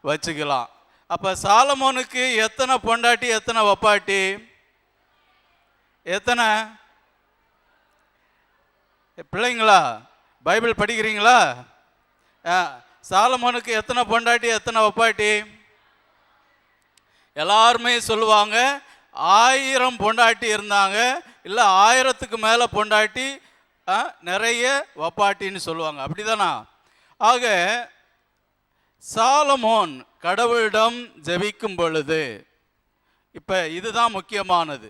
வச்சுக்கலாம். அப்போ சாலமோனுக்கு எத்தனை பொண்டாட்டி எத்தனை வப்பாட்டி? எத்தனை? பிள்ளைங்களா பைபிள் படிக்கிறீங்களா? சாலமோனுக்கு எத்தனை பொண்டாட்டி எத்தனை வப்பாட்டி? எல்லாருமே சொல்லுவாங்க 1000 பொண்டாட்டி இருந்தாங்க, இல்லை 1000க்கு மேலே பொண்டாட்டி, நிறைய வப்பாட்டின்னு சொல்லுவாங்க. அப்படிதானா? ஆக சாலமோன் கடவுளிடம் ஜெபிக்கும் பொழுது, இப்போ இதுதான் முக்கியமானது,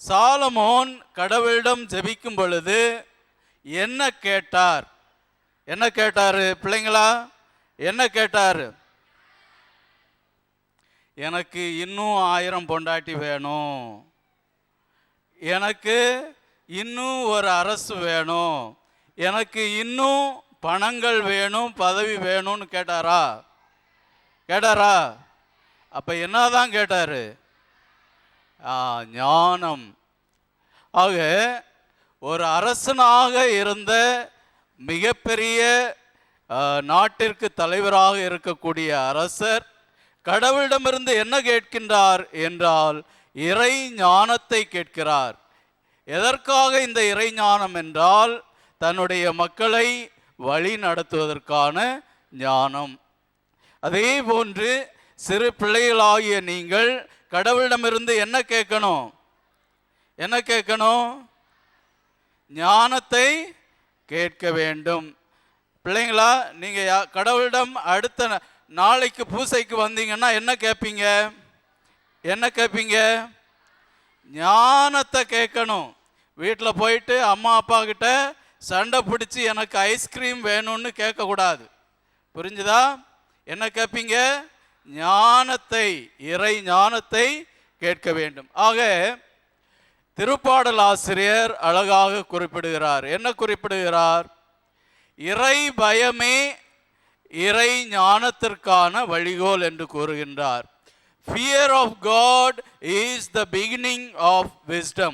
சாலமோன் கடவுளிடம் ஜெபிக்கும் பொழுது என்ன கேட்டார்? என்ன கேட்டாரு பிள்ளைங்களா? என்ன கேட்டாரு? எனக்கு இன்னும் 1000 பொண்டாட்டி வேணும், எனக்கு இன்னும் ஒரு அரசு வேணும், எனக்கு இன்னும் பணங்கள் வேணும், பதவி வேணும்னு கேட்டாரா? கேட்டாரா? அப்ப என்னதான் கேட்டாரு? ஞானம். ஆக ஒரு அரசனாக இருந்த மிகப்பெரிய நாட்டிற்கு தலைவராக இருக்கக்கூடிய அரசர் கடவுளிடமிருந்து என்ன கேட்கின்றார் என்றால் இறை ஞானத்தை கேட்கிறார். எதற்காக இந்த இறை ஞானம் என்றால் தன்னுடைய மக்களை வழி நடத்துவதற்கான ஞானம். அதே போன்று சிறு பிள்ளைகளாகிய நீங்கள் கடவுளிடமிருந்து என்ன கேட்கணும்? என்ன கேட்கணும்? ஞானத்தை கேட்க வேண்டும். பிள்ளைங்களா, நீங்கள் கடவுளிடம் அடுத்த நாளைக்கு பூசைக்கு வந்தீங்கன்னா என்ன கேட்பீங்க? என்ன கேட்பீங்க? ஞானத்தை கேட்கணும். வீட்டில் போயிட்டு அம்மா அப்பா கிட்ட சண்டை பிடிச்சி எனக்கு ஐஸ்கிரீம் வேணும்னு கேட்கக்கூடாது. புரிஞ்சுதா? என்ன கேட்பீங்க? ஞானத்தை, இறை ஞானத்தை கேட்க வேண்டும். ஆக திருப்பாடல் ஆசிரியர் அழகாக குறிப்பிடுகிறார். என்ன குறிப்பிடுகிறார்? இறை பயமே இறை ஞானத்திற்கான வழிகோல் என்று கூறுகின்றார். Fear of God is the beginning of wisdom.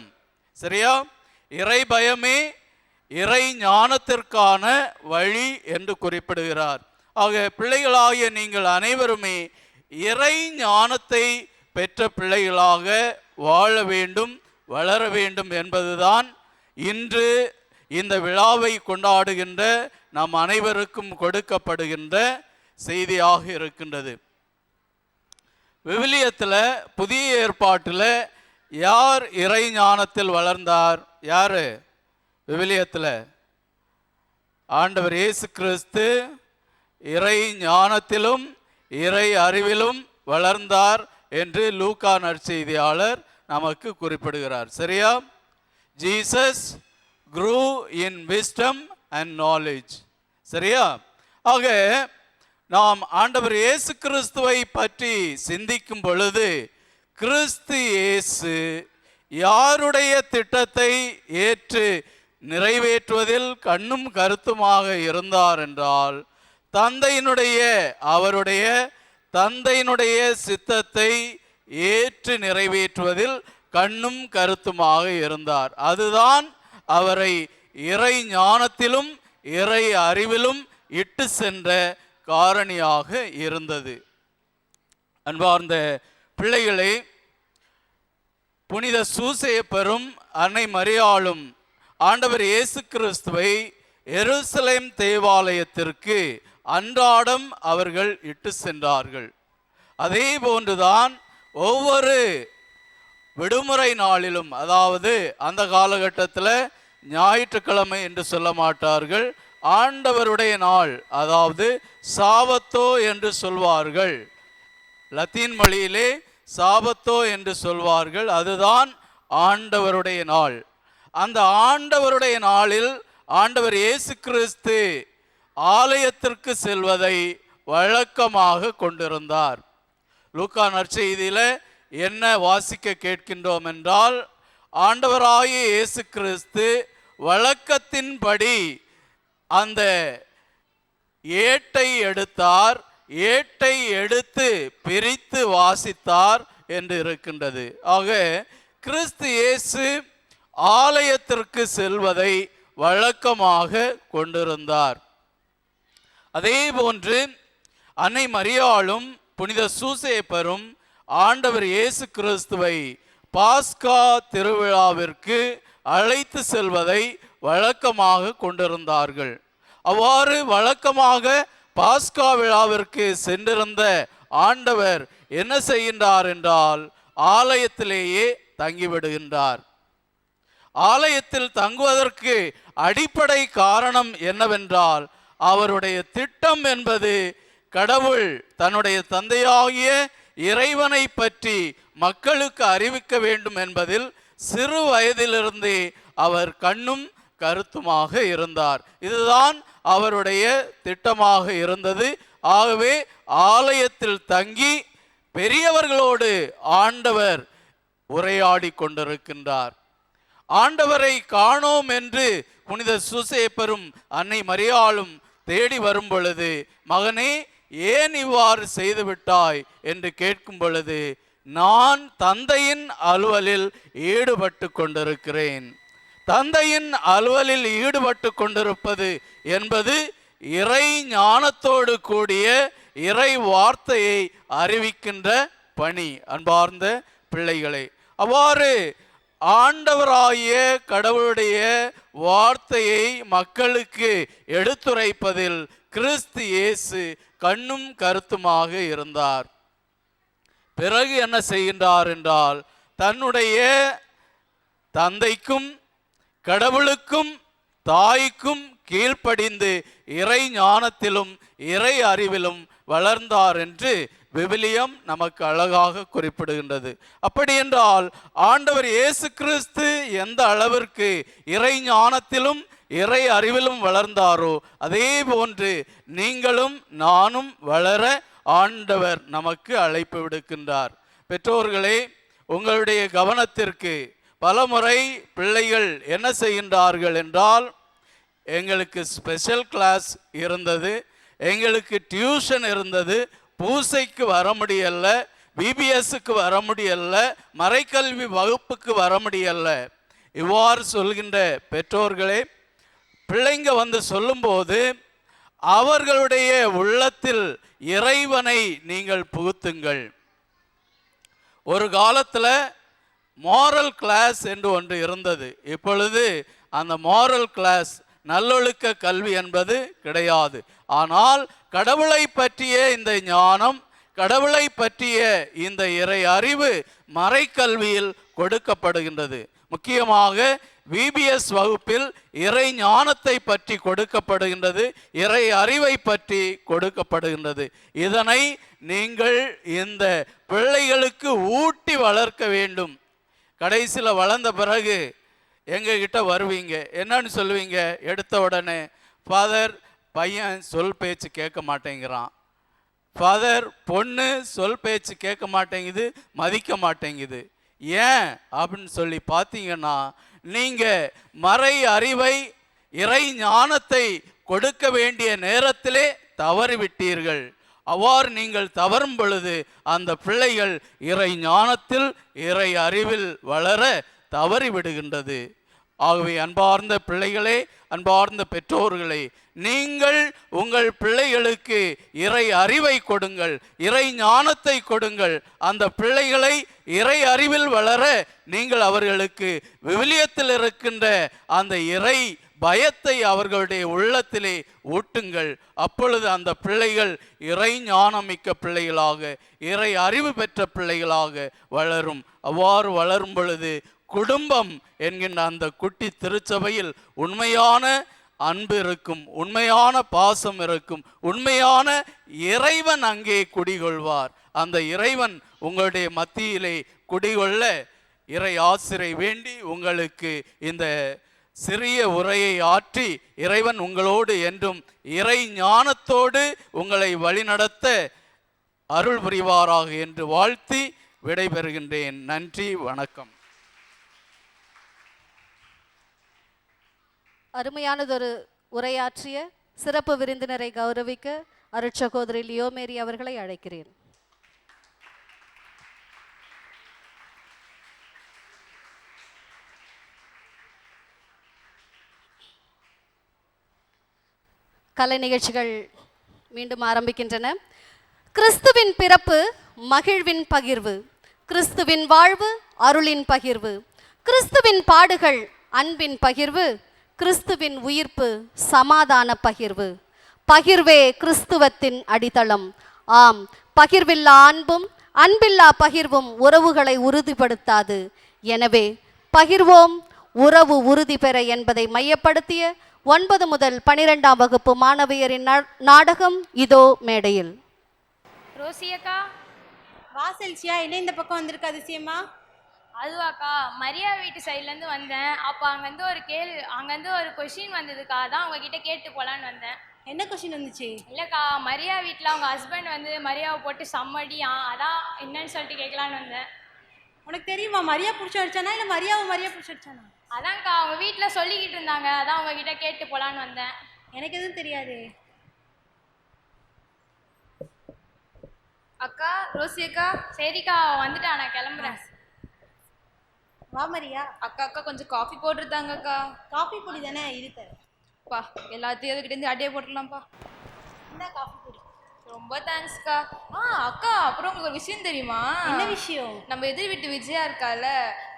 சரியா? இறை பயமே இறை ஞானத்திற்கான வழி என்று குறிப்பிடுகிறார். ஆக பிள்ளைகளாகிய நீங்கள் அனைவருமே இறை ஞானத்தை பெற்ற பிள்ளைகளாக வாழ வேண்டும், வளர வேண்டும் என்பதுதான் இன்று இந்த விழாவை கொண்டாடுகின்ற நாம் அனைவருக்கும் கொடுக்கப்படுகின்ற செய்தியாக இருக்கின்றது. விவிலியத்தில், புதிய ஏற்பாட்டில் யார் இறை ஞானத்தில் வளர்ந்தார்? யாரு விவிலியத்தில்? ஆண்டவர் இயேசு கிறிஸ்து இறை ஞானத்திலும் இறை அறிவிலும் வளர்ந்தார் என்று லூக்கா நற்செய்தியாளர் நமக்கு குறிப்பிடுகிறார். சரியா? Jesus grew in wisdom and knowledge. சரியா? ஆக நாம் ஆண்டவர் இயேசு கிறிஸ்துவை பற்றி சிந்திக்கும் பொழுது கிறிஸ்து இயேசு யாருடைய திட்டத்தை ஏற்று நிறைவேற்றுவதில் கண்ணும் கருத்துமாக இருந்தார் என்றால் அவருடைய தந்தையினுடைய சித்தத்தை ஏற்று நிறைவேற்றுவதில் கண்ணும் கருத்துமாக இருந்தார். அதுதான் அவரை இறை ஞானத்திலும் இறை அறிவிலும் இட்டு சென்ற காரணியாக இருந்தது. அன்பார்ந்த பிள்ளைகளே, புனித சூசையப்பரும் அன்னை மரியாளும் ஆண்டவர் இயேசு கிறிஸ்துவை எருசலேம் தேவாலயத்திற்கு அன்றாடம் அவர்கள் இட்டு சென்றார்கள். அதே போன்றுதான் ஒவ்வொரு விடுமுறை நாளிலும், அதாவது அந்த காலகட்டத்தில் ஞாயிற்றுக்கிழமை என்று சொல்ல மாட்டார்கள், ஆண்டவருடைய நாள், அதாவது சாபத்தோ என்று சொல்வார்கள். லத்தீன் மொழியிலே சாபத்தோ என்று சொல்வார்கள். அதுதான் ஆண்டவருடைய நாள். அந்த ஆண்டவருடைய நாளில் ஆண்டவர் இயேசு கிறிஸ்து ஆலயத்திற்கு செல்வதை வழக்கமாக கொண்டிருந்தார். லூக்கா நற்செய்தியில் என்ன வாசிக்க கேட்கின்றோம் என்றால், ஆண்டவராகிய இயேசு கிறிஸ்து வழக்கத்தின்படி அந்த ஏட்டை எடுத்தார், ஏட்டை எடுத்து பிரித்து வாசித்தார் என்று இருக்கின்றது. ஆக கிறிஸ்து இயேசு ஆலயத்திற்கு செல்வதை வழக்கமாக கொண்டிருந்தார். அதே போன்று அன்னை மரியாளும் புனித சூசேப்பரும் ஆண்டவர் இயேசு கிறிஸ்துவை பாஸ்கா திருவிழாவிற்கு அழைத்து செல்வதை வழக்கமாக கொண்டிருந்தார்கள். அவ்வாறு வழக்கமாக பாஸ்கா விழாவிற்கு சென்றிருந்த ஆண்டவர் என்ன செய்கின்றார் என்றால், ஆலயத்திலேயே தங்கிவிடுகின்றார். ஆலயத்தில் தங்குவதற்கு அடிப்படை காரணம் என்னவென்றால், அவருடைய திட்டம் என்பது கடவுள் தன்னுடைய தந்தையாகிய இறைவனை பற்றி மக்களுக்கு அறிவிக்க வேண்டும் என்பதில் சிறு வயதிலிருந்து அவர் கண்ணும் கருத்துமாக இருந்தார். இதுதான் அவருடைய திட்டமாக இருந்தது. ஆகவே ஆலயத்தில் தங்கி பெரியவர்களோடு ஆண்டவர் உரையாடி கொண்டிருக்கின்றார். ஆண்டவரை காணோம் என்று புனித சூசேப்பரும் அன்னை மரியாளும் தேடி வரும் பொழுது, மகனே ஏன் இவ்வாறு செய்துவிட்டாய் என்று கேட்கும் பொழுது, நான் தந்தையின் அலுவலில் ஈடுபட்டு கொண்டிருக்கிறேன். தந்தையின் அலுவலில் ஈடுபட்டு கொண்டிருப்பது என்பது இறை ஞானத்தோடு கூடிய இறை வார்த்தையை அறிவிக்கின்ற பணி. அன்பார்ந்த பிள்ளைகளே, அவ்வாறு ஆண்டவராகிய கடவுளுடைய வார்த்தையை மக்களுக்கு எடுத்துரைப்பதில் கிறிஸ்து இயேசு கண்ணும் கருத்துமாக இருந்தார். பிறகு என்ன செய்கின்றார் என்றால், தன்னுடைய தந்தைக்கும் கடவுளுக்கும் தாய்க்கும் கீழ்ப்படிந்து இறை ஞானத்திலும் இறை அறிவிலும் வளர்ந்தார் என்று விவிலியம் நமக்கு அழகாக குறிப்பிடுகின்றது. அப்படி என்றால் ஆண்டவர் இயேசு கிறிஸ்து எந்த அளவிற்கு இறை ஞானத்திலும் இறை அறிவிலும் வளர்ந்தாரோ, அதே போன்று நீங்களும் நானும் வளர ஆண்டவர் நமக்கு அழைப்பு விடுக்கின்றார். பெற்றோர்களே, உங்களுடைய கவனத்திற்கு பலமுறை பிள்ளைகள் என்ன செய்கின்றார்கள் என்றால், எங்களுக்கு ஸ்பெஷல் கிளாஸ் இருந்தது, எங்களுக்கு டியூஷன் இருந்தது, பூசைக்கு வர முடியல, பிபிஎஸ்க்கு வர முடியல, மறைக்கல்வி வகுப்புக்கு வர முடியல. இவ்வாறு சொல்கின்ற பெற்றோர்களே, பிள்ளைங்க வந்து சொல்லும்போது அவர்களுடைய உள்ளத்தில் இறைவனை நீங்கள் புகுத்துங்கள். ஒரு காலத்தில் மாரல் கிளாஸ் என்று ஒன்று இருந்தது. இப்பொழுது அந்த மாரல் கிளாஸ், நல்லொழுக்க கல்வி என்பது கிடையாது. ஆனால் கடவுளை பற்றிய இந்த ஞானம், கடவுளை பற்றிய இந்த இறை அறிவு மறைக்கல்வியில் கொடுக்கப்படுகின்றது. முக்கியமாக விபிஎஸ் வகுப்பில் இறை ஞானத்தை பற்றி கொடுக்கப்படுகின்றது, இறை அறிவை பற்றி கொடுக்கப்படுகின்றது. இதனை நீங்கள் இந்த பிள்ளைகளுக்கு ஊட்டி வளர்க்க வேண்டும். கடைசியில் வளர்ந்த பிறகு எங்ககிட்ட வருவீங்க, என்னன்னு சொல்லுவீங்க? எடுத்த உடனே, ஃபாதர் பையன் சொல் பேச்சு கேட்க மாட்டேங்கிறான், ஃபாதர் பொண்ணு சொல் பேச்சு கேட்க மாட்டேங்குது, மதிக்க மாட்டேங்குது. ஏன் அப்படின்னு சொல்லி பார்த்தீங்கன்னா, நீங்கள் மறை அறிவை இறை ஞானத்தை கொடுக்க வேண்டிய நேரத்திலே தவறிவிட்டீர்கள். அவ்வாறு நீங்கள் தவறும் பொழுது அந்த பிள்ளைகள் இறை ஞானத்தில் இறை அறிவில் வளர தவறிவிடுகின்றது. ஆகவே அன்பார்ந்த பிள்ளைகளே, அன்பார்ந்த பெற்றோர்களே, நீங்கள் உங்கள் பிள்ளைகளுக்கு இறை அறிவை கொடுங்கள், இறை ஞானத்தை கொடுங்கள். அந்த பிள்ளைகளை இறை அறிவில் வளர நீங்கள் அவர்களுக்கு விவிலியத்தில் இருக்கின்ற அந்த இறை பயத்தை அவர்களுடைய உள்ளத்திலே ஊட்டுங்கள். அப்பொழுது அந்த பிள்ளைகள் இறை ஞானமிக்க பிள்ளைகளாக, இறை அறிவு பெற்ற பிள்ளைகளாக வளரும். அவ்வாறு வளரும் பொழுது குடும்பம் என்கின்ற அந்த குட்டி திருச்சபையில் உண்மையான அன்பு இருக்கும், உண்மையான பாசம் இருக்கும், உண்மையான இறைவன் அங்கே குடிகொள்வார். அந்த இறைவன் உங்களுடைய மத்தியிலே குடிகொள்ள இறை ஆசிரை வேண்டி உங்களுக்கு இந்த சிறிய உரையை ஆற்றி இறைவன் உங்களோடு என்றும் இறை ஞானத்தோடு உங்களை வழிநடத்த அருள் புரிவாராக என்று வாழ்த்தி விடைபெறுகின்றேன். நன்றி, வணக்கம். அருமையானதொரு உரையாற்றிய சிறப்பு விருந்தினரை கௌரவிக்க அருட்சகோதரி லியோமேரி அவர்களை அழைக்கிறேன். கலை நிகழ்ச்சிகள் மீண்டும் ஆரம்பிக்கின்றன. கிறிஸ்துவின் பிறப்பு மகிழ்வின் பகிர்வு, கிறிஸ்துவின் வாழ்வு அருளின் பகிர்வு, கிறிஸ்துவின் பாடுகள் அன்பின் பகிர்வு, கிறிஸ்துவின் உயிர்ப்பு சமாதான பகிர்வு. பகிர்வே கிறிஸ்துவத்தின் அடித்தளம். ஆம், பகிர்வில்லா அன்பும் அன்பில்லா பகிர்வும் உறவுகளை உறுதிப்படுத்தாது. எனவே பகிர்வோம் உறவு உறுதி பெற என்பதை மையப்படுத்திய 9 முதல் 12ஆம் வகுப்பு மாணவியரின் நாடகம் இதோ மேடையில். ரோசியக்கா, வாசல்ச்சியா என்ன இந்த பக்கம் வந்திருக்கு அதிசயமா? அதுவாக்கா மரியா வீட்டு சைட்லேருந்து வந்தேன். அப்போ அங்கேருந்து ஒரு கொஷின் வந்ததுக்கா, அதான் உங்ககிட்ட கேட்டு போகலான்னு வந்தேன். என்ன கொஷின் வந்துச்சு? இல்லைக்கா, மரியா வீட்டில் அவங்க ஹஸ்பண்ட் வந்து மரியாவை போட்டு சம்மடியா, அதான் என்னன்னு சொல்லிட்டு கேட்கலான்னு வந்தேன். உனக்கு தெரியுமா மரியா பிடிச்சி அடிச்சானா இல்லை மரியாவை மரியா பிடிச்சி அடிச்சானா? அதான்க்கா அவங்க வீட்டில் சொல்லிக்கிட்டு இருந்தாங்க, அதான் உங்ககிட்ட கேட்டு போகலான்னு வந்தேன். எனக்கு எதுவும் தெரியாது. அக்கா ரோசி அக்கா. சரிக்கா வந்துட்டா, நான் கிளம்புறேன். வா மரியா. அக்கா கொஞ்சம் காஃபி போட்டுருந்தாங்க அக்கா. காஃபி பொடி தானே இருக்க. பா எல்லாத்தையும் அதுக்கிட்டேருந்து அடியே போட்டுடலாம்ப்பா. என்ன காஃபி பொடி? ரொம்ப தேங்க்ஸ்க்கா. அக்கா அப்புறம் உங்களுக்கு ஒரு விஷயம் தெரியுமா? என்ன விஷயம்? நம்ம எதிர் வீட்டு விஜயா இருக்கால,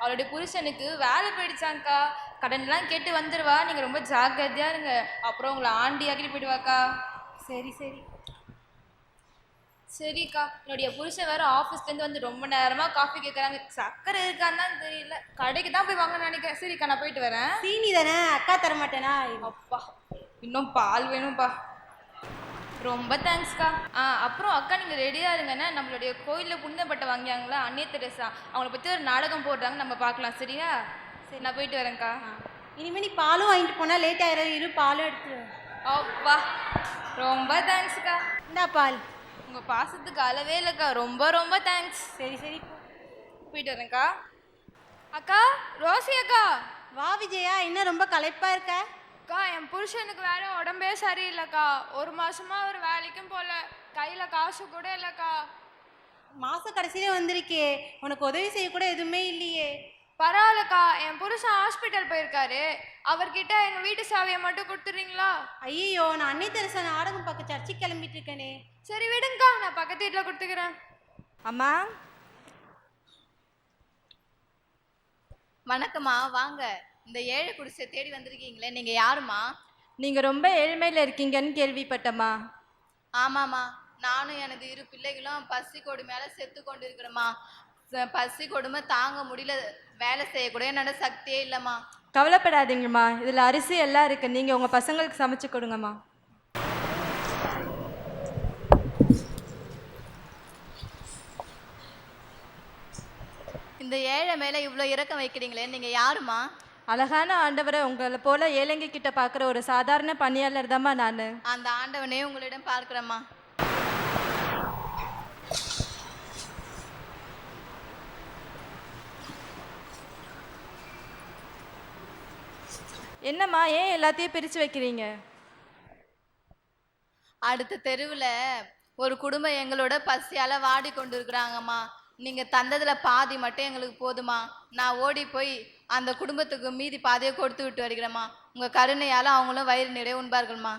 அவளுடைய புருஷனுக்கு வேலை போயிடுச்சாங்க்கா. கடன்லாம் கேட்டு வந்துடுவா, நீங்கள் ரொம்ப ஜாக்கிரதையா இருங்க, அப்புறம் உங்களை ஆண்டி ஆக்கிட்டு போயிடுவாக்கா. சரி சரி சரிக்கா. என்னுடைய புருஷன் வேற ஆஃபீஸ்லேருந்து வந்து ரொம்ப நேரமாக காஃபி கேட்குறாங்க. சக்கரை இருக்கான்னு தான் தெரியல, கடைக்கு தான் போய் வாங்க நினைக்கிறேன். சரிக்கா நான் போயிட்டு வரேன். சீனி தானே, அக்கா தர மாட்டேனா? அப்பா இன்னும் பால் வேணும்ப்பா. ரொம்ப தேங்க்ஸ்க்கா. அப்புறம் அக்கா நீங்கள் ரெடியாக இருங்கண்ணே, நம்மளுடைய கோயிலில் புண்ணியப்பட்ட வாங்கியாங்களா அன்னை தெரசா, அவங்கள பற்றி ஒரு நாடகம் போடுறாங்க, நம்ம பார்க்கலாம். சரியா? சரி நான் போயிட்டு வரேன்க்கா. இனிமேல் நீ பாலும் வாங்கிட்டு போனால் லேட் ஆயிரும், இரு பாலும் எடுத்து. அப்பா ரொம்ப தேங்க்ஸ்க்கா. இந்தா பால். உங்கள் பாசத்துக்கு அளவே இல்லைக்கா, ரொம்ப ரொம்ப தேங்க்ஸ். சரி சரி போயிட்டு வரேன்க்கா. அக்கா ரோசி அக்கா. வா விஜயா, என்ன ரொம்ப களைப்பாக இருக்க? அக்கா என் புருஷனுக்கு வேற உடம்பே சரியில்லைக்கா, ஒரு மாசமா ஒரு வேலைக்கும் போல, கையில் காசு கூட இல்லைக்கா. மாத கடைசியிலே வந்திருக்கே, உனக்கு உதவி செய்ய கூட எதுவுமே இல்லையே. பரவாயில்லக்கா, என் புருஷன் ஹாஸ்பிட்டல் போயிருக்காரு, அவர்கிட்ட எங்கள் வீட்டு சாவியை மட்டும் கொடுத்துட்றீங்களா? ஐயோ, நான் அன்னை தெரசா நாடகம் பார்க்க சர்ச்சைக்கு கிளம்பிட்டு இருக்கேனே. சரி விடுங்கக்கா, நான் பக்கத்து வீட்டில் கொடுத்துக்கிறேன். அம்மா வணக்கம்மா, வாங்க. இந்த ஏழை குடிசை தேடி வந்திருக்கீங்களே, நீங்கள் யாருமா? நீங்கள் ரொம்ப ஏழ்மையில் இருக்கீங்கன்னு கேள்விப்பட்டம்மா. ஆமாம்மா, நானும் எனது 2 பிள்ளைகளும் பசி கொடு மேலே செத்து கொண்டு இருக்கிறேம்மா. பசி கொடுமை தாங்க முடியல, வேலை செய்யக்கூட என்னோட சக்தியே இல்லைம்மா. கவலைப்படாதீங்கம்மா, இதில் அரிசி எல்லாம் இருக்குது, நீங்கள் உங்கள் பசங்களுக்கு சமைச்சு கொடுங்கம்மா. இந்த ஏழை மேலே இவ்வளோ இறக்கம் வைக்கிறீங்களே, நீங்கள் யாருமா? அழகான ஆண்டவரை உங்களை போல ஏழைங்க கிட்ட பார்க்குற ஒரு சாதாரண பணியாளர் தாம்மா நான். அந்த ஆண்டவனே உங்களிடம் பார்க்குறேம்மா. என்னம்மா, ஏன் எல்லாத்தையும் பிரித்து வைக்கிறீங்க? அடுத்த தெருவில் ஒரு குடும்பம் எங்களோட பசியால் வாடி கொண்டு இருக்கிறாங்கம்மா. நீங்கள் தந்ததில் பாதி மட்டும் எங்களுக்கு போதுமா. நான் ஓடி போய் அந்த குடும்பத்துக்கு மீதி பாதியை கொடுத்து விட்டு வருகிறேம்மா. உங்கள் கருணையால் அவங்களும் வயிறு நிறைய உண்பார்கள்மா.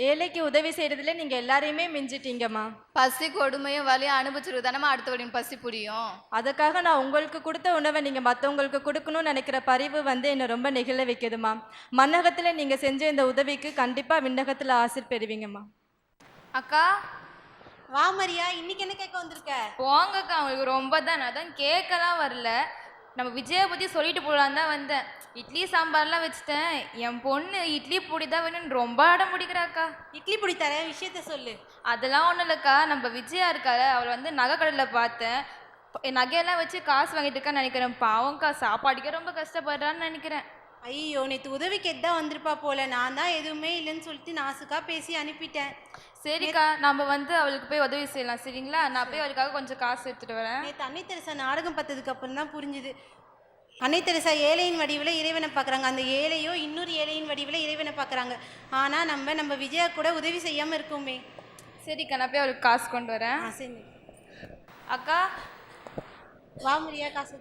ஏழைக்கு உதவி செய்கிறதுல நீங்கள் எல்லாரையுமே மிஞ்சிட்டீங்கம்மா. பசி கொடுமையும் வலியும் அனுபவிச்சிருக்கு தானம்மா அடுத்தவரின் பசி புரியும். அதுக்காக நான் உங்களுக்கு கொடுத்த உணவை நீங்கள் மற்றவங்களுக்கு கொடுக்கணும்னு நினைக்கிற பரிவு என்னை ரொம்ப நெகிழ வைக்குதுமா. மன்னகத்தில் நீங்கள் செஞ்ச இந்த உதவிக்கு கண்டிப்பாக விண்ணகத்தில் ஆசிர் பெறுவீங்கம்மா. அக்கா வா மரியா, இன்னைக்கு என்ன கேட்க வந்திருக்க? போங்கக்கா, அவங்களுக்கு ரொம்ப தான், அதான் கேட்கலாம் வரல, நம்ம விஜயை பற்றி சொல்லிட்டு போகலான்னு தான் வந்தேன். இட்லி சாம்பார்லாம் வச்சுட்டேன், என் பொண்ணு இட்லி பொடி தான் வேணும்னு ரொம்ப அடம் பிடிக்கிறாக்கா. இட்லி பொடி தர விஷயத்த சொல்லு. அதெல்லாம் ஒன்றும் இல்லைக்கா, நம்ம விஜயா இருக்காரு, அவளை நகை கடையில் பார்த்தேன், நகையெல்லாம் வச்சு காசு வாங்கிட்டு இருக்கான்னு நினைக்கிறேன். பாவம்க்கா, சாப்பாடுக்கே ரொம்ப கஷ்டப்படுறான்னு நினைக்கிறேன். ஐயோ, நேற்று உதவி கேட்டு தான் வந்திருப்பா போல, நான் தான் எதுவுமே இல்லைன்னு சொல்லிட்டு நாசுக்கா பேசி அனுப்பிட்டேன். சரிக்கா, நம்ம அவளுக்கு போய் உதவி செய்யலாம். சரிங்களா? நான் போய் அவளுக்காக கொஞ்சம் காசு எடுத்துகிட்டு வரேன். நேற்று அன்னை தெரசா நாடகம் பார்த்ததுக்கு அப்புறம் தான் புரிஞ்சுது. அன்னை தெரசா ஏழையின் வடிவில் இறைவனை பார்க்குறாங்க, அந்த ஏழையோ இன்னொரு ஏழையின் வடிவில் இறைவனை பார்க்குறாங்க. ஆனால் நம்ம விஜயா கூட உதவி செய்யாமல் இருக்கோமே. சரிக்கா, நான் போய் அவளுக்கு காசு கொண்டு வரேன். சரி அக்கா வா மரியா, காசு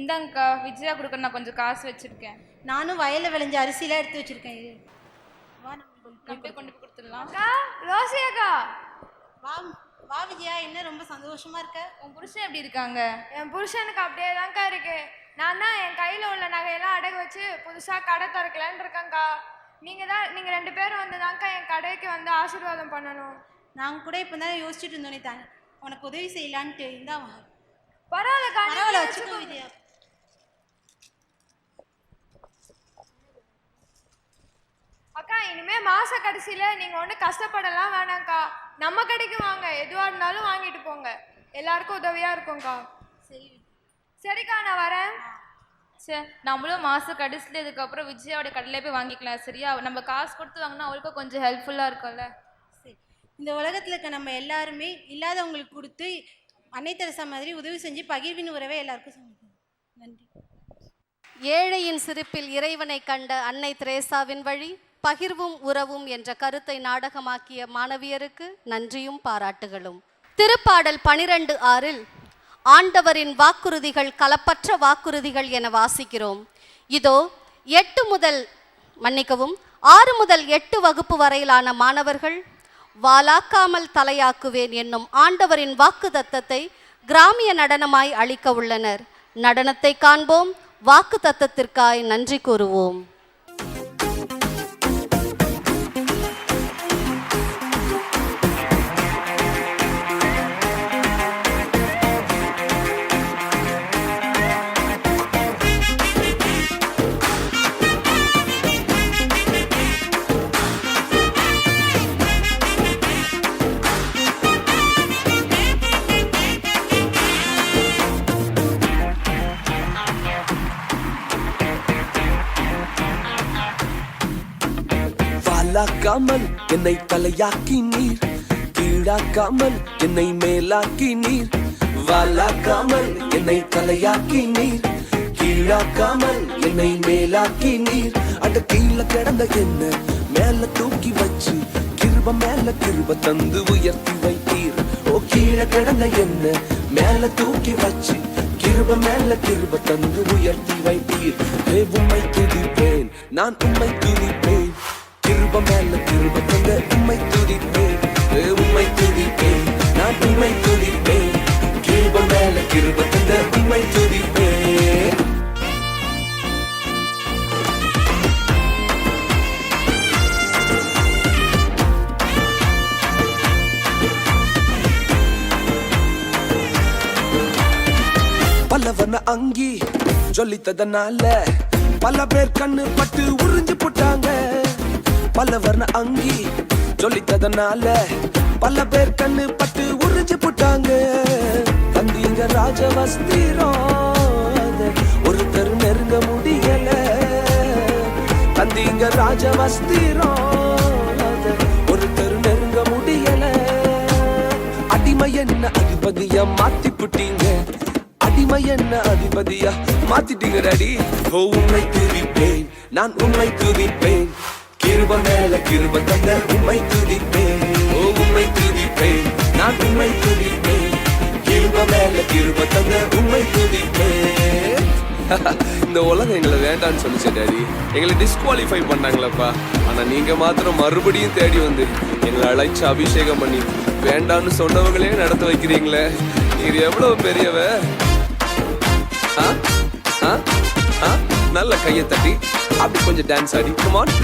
இந்தாங்கக்கா, விஜயா கொடுக்க நான் கொஞ்சம் காசு வச்சுருக்கேன். நானும் வயலில் விளைஞ்ச அரிசிலாம் எடுத்து வச்சுருக்கேன். வா, நம்ம போய் கொண்டு போய் கொடுத்துடலாம். அக்கா ரோசி அக்கா. வா வா விஜயா, என்ன ரொம்ப சந்தோஷமா இருக்க? உன் புருஷன் எப்படி இருக்காங்க? என் புருஷனுக்கு அப்படியே தான்க்கா இருக்கு. நான் தான் என் கையில் உள்ள நகையெல்லாம் அடகு வச்சு புதுசாக கடை திறக்கலான்னு இருக்கேங்க்கா. நீங்கள் 2 பேரும் வந்து தான்க்கா என் கடைக்கு வந்து ஆசீர்வாதம் பண்ணணும். நாங்கள் கூட இப்போ தான் யோசிச்சுட்டு இருந்தோன்னே தாங்க உனக்கு உதவி செய்யலான்ட்டு. இருந்தா பரவாயில்லக்கா, பரவாயில்ல, வச்சுக்கோ விஜயா. அக்கா, இனிமே மாச கடைசியில் நீங்கள் ஒன்றும் கஷ்டப்படலாம் வேணாம்க்கா. நம்ம கடைக்கு வாங்க, எதுவாக இருந்தாலும் வாங்கிட்டு போங்க, எல்லாருக்கும் உதவியாக இருக்கும்க்கா. சரி சரிக்கா நான் வரேன். சரி, நம்மளும் மாச கடைசியில் இதுக்கப்புறம் விஜயாவோட கடையிலே போய் வாங்கிக்கலாம். சரியா? நம்ம காசு கொடுத்து வாங்கினா அவருக்கும் கொஞ்சம் ஹெல்ப்ஃபுல்லாக இருக்கும்ல. சரி, இந்த உலகத்தில் இருக்க நம்ம எல்லாருமே இல்லாதவங்களுக்கு கொடுத்து அன்னை தெரசா மாதிரி உதவி செஞ்சு பகிர்வின் உறவை எல்லாருக்கும் சமைக்கணும். நன்றி. ஏழையின் சிரிப்பில் இறைவனை கண்ட அன்னை தெரேசாவின் வழி பகிர்வும் உறவும் என்ற கருத்தை நாடகமாக்கிய மாணவியருக்கு நன்றியும் பாராட்டுகளும். திருப்பாடல் 12:6 ஆண்டவரின் வாக்குறுதிகள் கலப்பற்ற வாக்குறுதிகள் என வாசிக்கிறோம். இதோ 6 முதல் 8 வகுப்பு வரையிலான மாணவர்கள் வாலாக்காமல் தலையாக்குவேன் என்னும் ஆண்டவரின் வாக்கு தத்தத்தை கிராமிய நடனமாய் அளிக்க உள்ளனர். நடனத்தை காண்போம், வாக்கு தத்தத்திற்காய் நன்றி கூறுவோம். வாலாக்காமல் என்னை தலையாக்கி நீர், கீழாக்காமல் என்னை மேலாக்கி நீர். வாலாக்காமல் என்னை தலையாக்கி நீர், கீழாக்காமல் என்னை மேலாக்கி நீர். அட கீழே கிடந்த என்ன மேல தூக்கி வச்சு கிருப மேல கிருப தந்து உயர்த்தி வைத்தீர். ஓ கீழே கிடந்த என்ன மேல தூக்கி வச்சு கிருப மேல கிருப தந்து உயர்த்தி வைத்தீர். உம்மை துதிப்பேன், நான் உம்மை துதிப்பேன். கிருப மேல கிருப தந்த உம்மை துதிப்பேன், உம்மை துதிப்பேன், நான் உம்மை துதிப்பேன். கிருப மேல கிருப தந்த உம்மை துதிப்பேன். பலவன அங்கி சொல்லித்ததனால பல பேர் கண்ணு பட்டு உறிஞ்சு போட்டாங்க. பலவர்ண அங்கி சொல்லித்ததனால பல பேர் கண்ணு பட்டு உறிஞ்சு போட்டாங்க. தந்தீங்க ராஜவஸ்திரம் ஒருத்தர் நெருங்க முடியல. தந்தீங்க ராஜவஸ்திரம் ஒருத்தர் நெருங்க முடியல. அடிமை என்ன அதிபதியா மாத்தி புட்டீங்க, அடிமை என்ன அதிபதியா மாத்திட்டீங்க டாடி. ஓ உம்மை துதிப்பேன், நான் உம்மை துதிப்பேன். கிருப மேல கிருப தந்த உம்மை துதிப்பேன், ஓ உம்மை துதிப்பேன், நான் உம்மை துதிப்பேன். கிருப மேல கிருப தந்த உம்மை துதிப்பேன். இந்த உலகம் எங்களை வேண்டான்னு சொல்லிச்சு டாடி, எங்களை டிஸ்குவாலிஃபை பண்ணாங்களப்பா. ஆனா நீங்க மாத்திரம் மறுபடியும் தேடி வந்து எங்களை அழைச்சு அபிஷேகம் பண்ணி வேண்டான்னு சொன்னவங்களே நடத்த வைக்கிறீங்களே. நீர் எவ்வளவு பெரியவ. நல்ல கையை தட்டி அப்படி கொஞ்சம் டான்ஸ் ஆடி. Come on.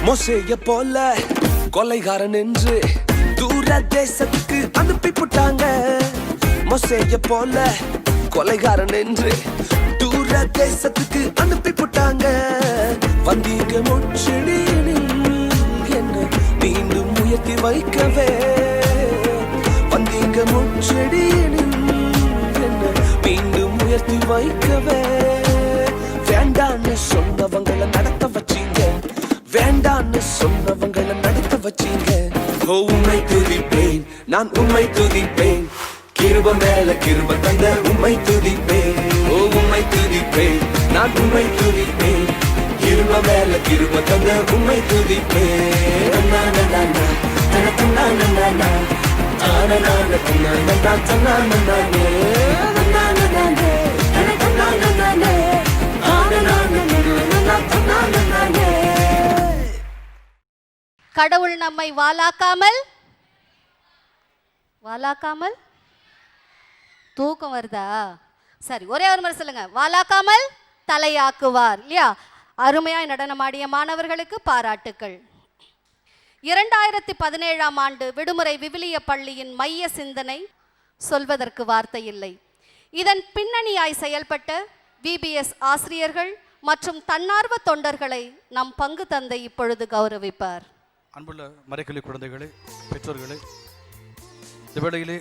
மோசேய போல கொலைகாரன் என்று தூர தேசத்துக்கு அனுப்பி போட்டாங்க. மோசேய போல கொலைகாரன் என்று தூர தேசத்துக்கு அனுப்பி போட்டாங்க. வந்தீங்க முச்செடியில் என்ன மீண்டும் உயர்த்தி வைக்கவே. வந்தீங்க முச்செடியில் என்ன மீண்டும் உயர்த்தி வைக்கவே. வேண்டான்னு சொன்னவங்களை நடத்த வச்சீங்க, வேண்டான்னு சொன்னவங்களை நடத்த வச்சீங்க. ஓ உம்மை துதிப்பேன், நான் உம்மை துதிப்பேன். கிருப மேல கிருப தந்த உம்மை துதிப்பேன், ஓ உம்மை துதிப்பேன், நான் உம்மை துதிப்பேன். கிருப மேல கிருப தந்த உம்மை துதிப்பேன். கடவுள் நம்மை வாலாக்காமல் வாலாக்காமல் தூக்கம் வருதா? சரி, ஒரே ஒரு முறை சொல்லுங்க. வாலாக்காமல் தலையாக்குவார். இல்லையா? அருமையாய் நடனமாடிய மாணவர்களுக்கு பாராட்டுக்கள். 2017ஆம் ஆண்டு விடுமுறை விவிலிய பள்ளியின் மைய சிந்தனை சொல்வதற்கு வார்த்தை இல்லை. இதன் பின்னணியாய் செயல்பட்ட விபிஎஸ் ஆசிரியர்கள் மற்றும் தன்னார்வ தொண்டர்களை நம் பங்கு தந்தை இப்பொழுது கௌரவிப்பார். அன்புள்ள மறைக்கல்வி குழந்தைகளே, பெற்றோர்களே, இந்த வேளையிலே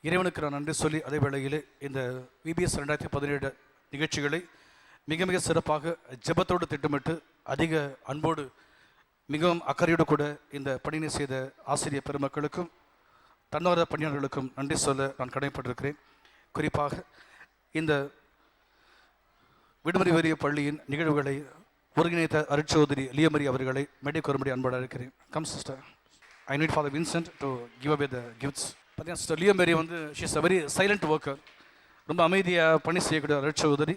இறைவனுக்கு நான் நன்றி சொல்லி அதே வேளையிலே இந்த விபிஎஸ் 2017 நிகழ்ச்சிகளை மிக மிக சிறப்பாக ஜெபத்தோடு திட்டமிட்டு அதிக அன்போடு மிகவும் அக்கறையோடு கூட இந்த பணியை செய்த ஆசிரியர் பெருமக்களுக்கும் தன்னார்வ பணியாளர்களுக்கும் நன்றி சொல்ல நான் கடமைப்பட்டிருக்கிறேன். குறிப்பாக இந்த விடுமுறை வரிய பள்ளியின் நிகழ்வுகளை ஒருங்கிணைத்த அருட்சோதரி லியோமரி அவர்களை மேடை கோரும்படி அன்போடு இருக்கிறேன். Come sister, I need father Vincent to give away the gifts. பார்த்தீங்கன்னா சிஸ்டர் லியோமரி வந்து she is a very silent worker. ரொம்ப அமைதியாக பணி செய்யக்கூடிய அருட்சோதரி.